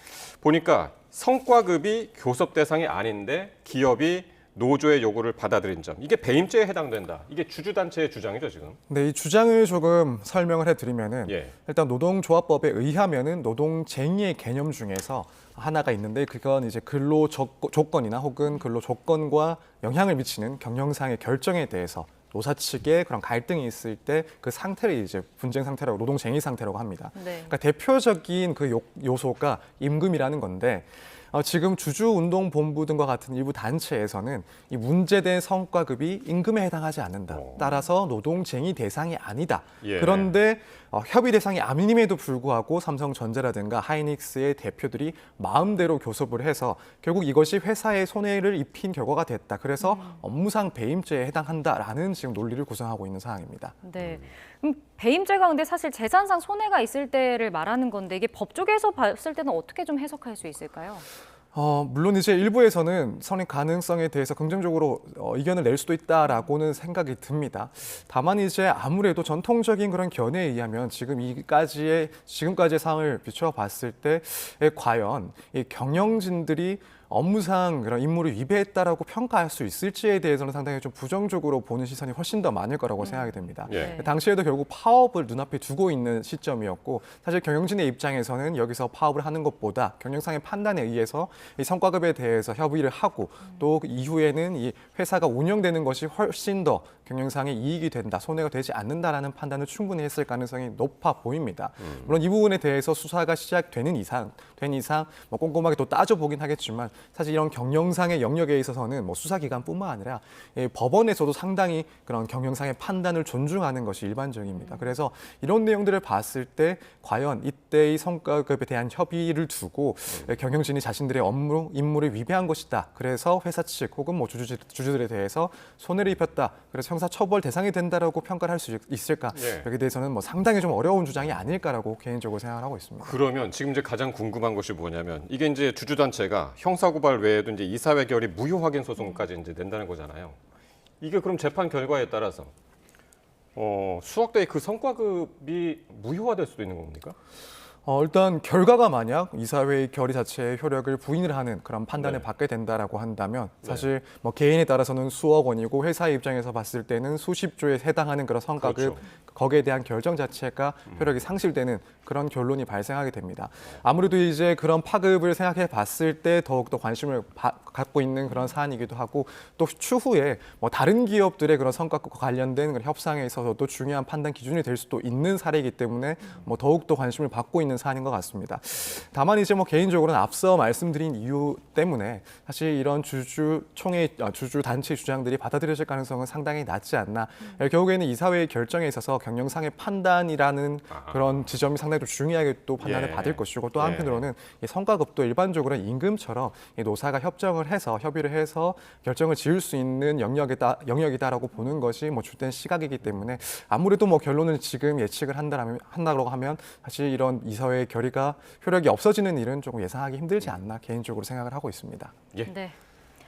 보니까 성과급이 교섭 대상이 아닌데 기업이 노조의 요구를 받아들인 점. 이게 배임죄에 해당된다. 이게 주주단체의 주장이죠, 지금. 네, 이 주장을 조금 설명을 해드리면은 일단 노동조합법에 의하면은 노동쟁의의 개념 중에서 하나가 있는데 그건 이제 근로 조건이나 혹은 근로 조건과 영향을 미치는 경영상의 결정에 대해서 노사 측에 그런 갈등이 있을 때 그 상태를 이제 분쟁 상태라고 노동쟁의 상태라고 합니다. 그러니까 대표적인 그 요소가 임금이라는 건데 지금 주주운동본부 등과 같은 일부 단체에서는 이 문제된 성과급이 임금에 해당하지 않는다. 따라서 노동쟁의 대상이 아니다. 그런데 협의 대상이 아님에도 불구하고 삼성전자라든가 하이닉스의 대표들이 마음대로 교섭을 해서 결국 이것이 회사에 손해를 입힌 결과가 됐다. 그래서 업무상 배임죄에 해당한다라는 지금 논리를 구성하고 있는 상황입니다. 네. 그럼 배임죄가 근데 사실 재산상 손해가 있을 때를 말하는 건데 이게 법조계에서 봤을 때는 어떻게 좀 해석할 수 있을까요? 물론 이제 일부에서는 성립 가능성에 대해서 긍정적으로 의견을 낼 수도 있다라고는 생각이 듭니다. 다만 이제 아무래도 전통적인 그런 견해에 의하면 지금까지의 상황을 비춰봤을 때 과연 이 경영진들이 업무상 그런 임무를 위배했다라고 평가할 수 있을지에 대해서는 상당히 좀 부정적으로 보는 시선이 훨씬 더 많을 거라고 생각이 됩니다. 당시에도 결국 파업을 눈앞에 두고 있는 시점이었고 사실 경영진의 입장에서는 여기서 파업을 하는 것보다 경영상의 판단에 의해서 이 성과급에 대해서 협의를 하고 또 이후에는 이 회사가 운영되는 것이 훨씬 더 경영상의 이익이 된다, 손해가 되지 않는다라는 판단을 충분히 했을 가능성이 높아 보입니다. 물론 이 부분에 대해서 수사가 시작되는 이상 뭐 꼼꼼하게 또 따져보긴 하겠지만 사실 이런 경영상의 영역에 있어서는 뭐 수사기관뿐만 아니라 법원에서도 상당히 그런 경영상의 판단을 존중하는 것이 일반적입니다. 그래서 이런 내용들을 봤을 때 과연 이때의 성과급에 대한 협의를 두고 경영진이 자신들의 임무를 위배한 것이다. 그래서 회사 측 혹은 뭐 주주들에 대해서 손해를 입혔다. 그래서 형사처벌 대상이 된다라고 평가를 할 수 있을까? 여기에 대해서는 뭐 상당히 좀 어려운 주장이 아닐까라고 개인적으로 생각하고 있습니다. 그러면 지금 이제 가장 궁금한 것이 뭐냐면 이게 이제 주주단체가 형사고발 외에도 이제 이사회 결의 무효 확인 소송까지 이제 낸다는 거잖아요. 이게 그럼 재판 결과에 따라서 수확된 그 성과급이 무효화될 수도 있는 겁니까? 일단 결과가 만약 이사회의 결의 자체의 효력을 부인을 하는 그런 판단을 네. 받게 된다라고 한다면 사실 뭐 개인에 따라서는 수억 원이고 회사의 입장에서 봤을 때는 수십조에 해당하는 그런 성과급 그렇죠. 거기에 대한 결정 자체가 효력이 상실되는 그런 결론이 발생하게 됩니다. 아무래도 이제 그런 파급을 생각해 봤을 때 더욱더 관심을 갖고 있는 그런 사안이기도 하고 또 추후에 뭐 다른 기업들의 그런 성과급과 관련된 그런 협상에 있어서도 중요한 판단 기준이 될 수도 있는 사례이기 때문에 뭐 더욱더 관심을 받고 있는 사안인 것 같습니다. 다만 이제 뭐 개인적으로는 앞서 말씀드린 이유 때문에 사실 이런 주주 단체 주장들이 받아들여질 가능성은 상당히 낮지 않나. 결국에는 이사회의 결정에 있어서 경영상의 판단이라는 그런 지점이 상당히 좀 중요하게 또 판단을 받을 것이고 또 한편으로는 이 성과급도 일반적으로 임금처럼 이 노사가 협의를 해서 결정을 지을 수 있는 영역이다라고 보는 것이 뭐 주된 시각이기 때문에 아무래도 뭐 결론을 지금 예측을 한다고 하면 사실 이런 이사회의 결의가 효력이 없어지는 일은 조금 예상하기 힘들지 않나 개인적으로 생각을 하고 있습니다. 네,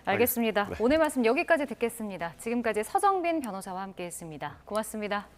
알겠습니다. 네. 오늘 말씀 여기까지 듣겠습니다. 지금까지 서정빈 변호사와 함께했습니다. 고맙습니다.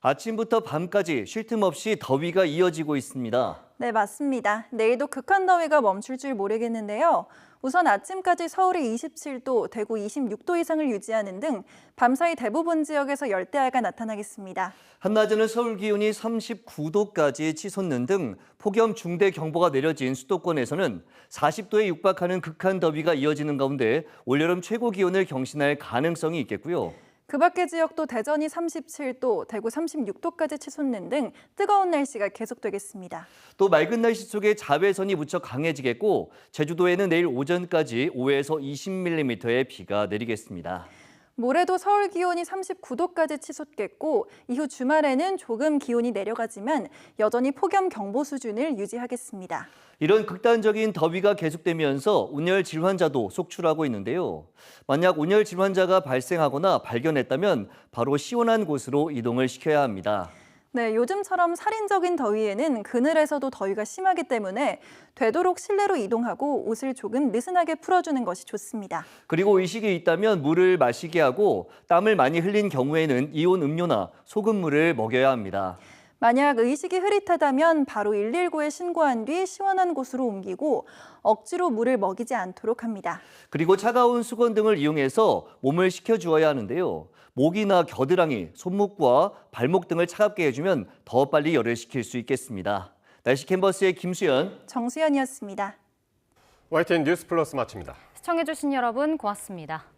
아침부터 밤까지 쉴 틈 없이 더위가 이어지고 있습니다. 네, 맞습니다. 내일도 극한 더위가 멈출 줄 모르겠는데요. 우선 아침까지 서울이 27도, 대구 26도 이상을 유지하는 등 밤사이 대부분 지역에서 열대야가 나타나겠습니다. 한낮에는 서울 기온이 39도까지 치솟는 등 폭염 중대 경보가 내려진 수도권에서는 40도에 육박하는 극한 더위가 이어지는 가운데 올여름 최고 기온을 경신할 가능성이 있겠고요. 그 밖의 지역도 대전이 37도, 대구 36도까지 치솟는 등 뜨거운 날씨가 계속되겠습니다. 또 맑은 날씨 속에 자외선이 무척 강해지겠고 제주도에는 내일 오전까지 5에서 20mm의 비가 내리겠습니다. 모레도 서울 기온이 39도까지 치솟겠고 이후 주말에는 조금 기온이 내려가지만 여전히 폭염 경보 수준을 유지하겠습니다. 이런 극단적인 더위가 계속되면서 온열 질환자도 속출하고 있는데요. 만약 온열 질환자가 발생하거나 발견했다면 바로 시원한 곳으로 이동을 시켜야 합니다. 네, 요즘처럼 살인적인 더위에는 그늘에서도 더위가 심하기 때문에 되도록 실내로 이동하고 옷을 조금 느슨하게 풀어주는 것이 좋습니다. 그리고 의식이 있다면 물을 마시게 하고 땀을 많이 흘린 경우에는 이온 음료나 소금물을 먹여야 합니다. 만약 의식이 흐릿하다면 바로 119에 신고한 뒤 시원한 곳으로 옮기고 억지로 물을 먹이지 않도록 합니다. 그리고 차가운 수건 등을 이용해서 몸을 식혀주어야 하는데요. 목이나 겨드랑이, 손목과 발목 등을 차갑게 해주면 더 빨리 열을 식힐 수 있겠습니다. 날씨 캔버스의 김수연, 정수연이었습니다. YTN 뉴스 플러스 마칩니다. 시청해주신 여러분 고맙습니다.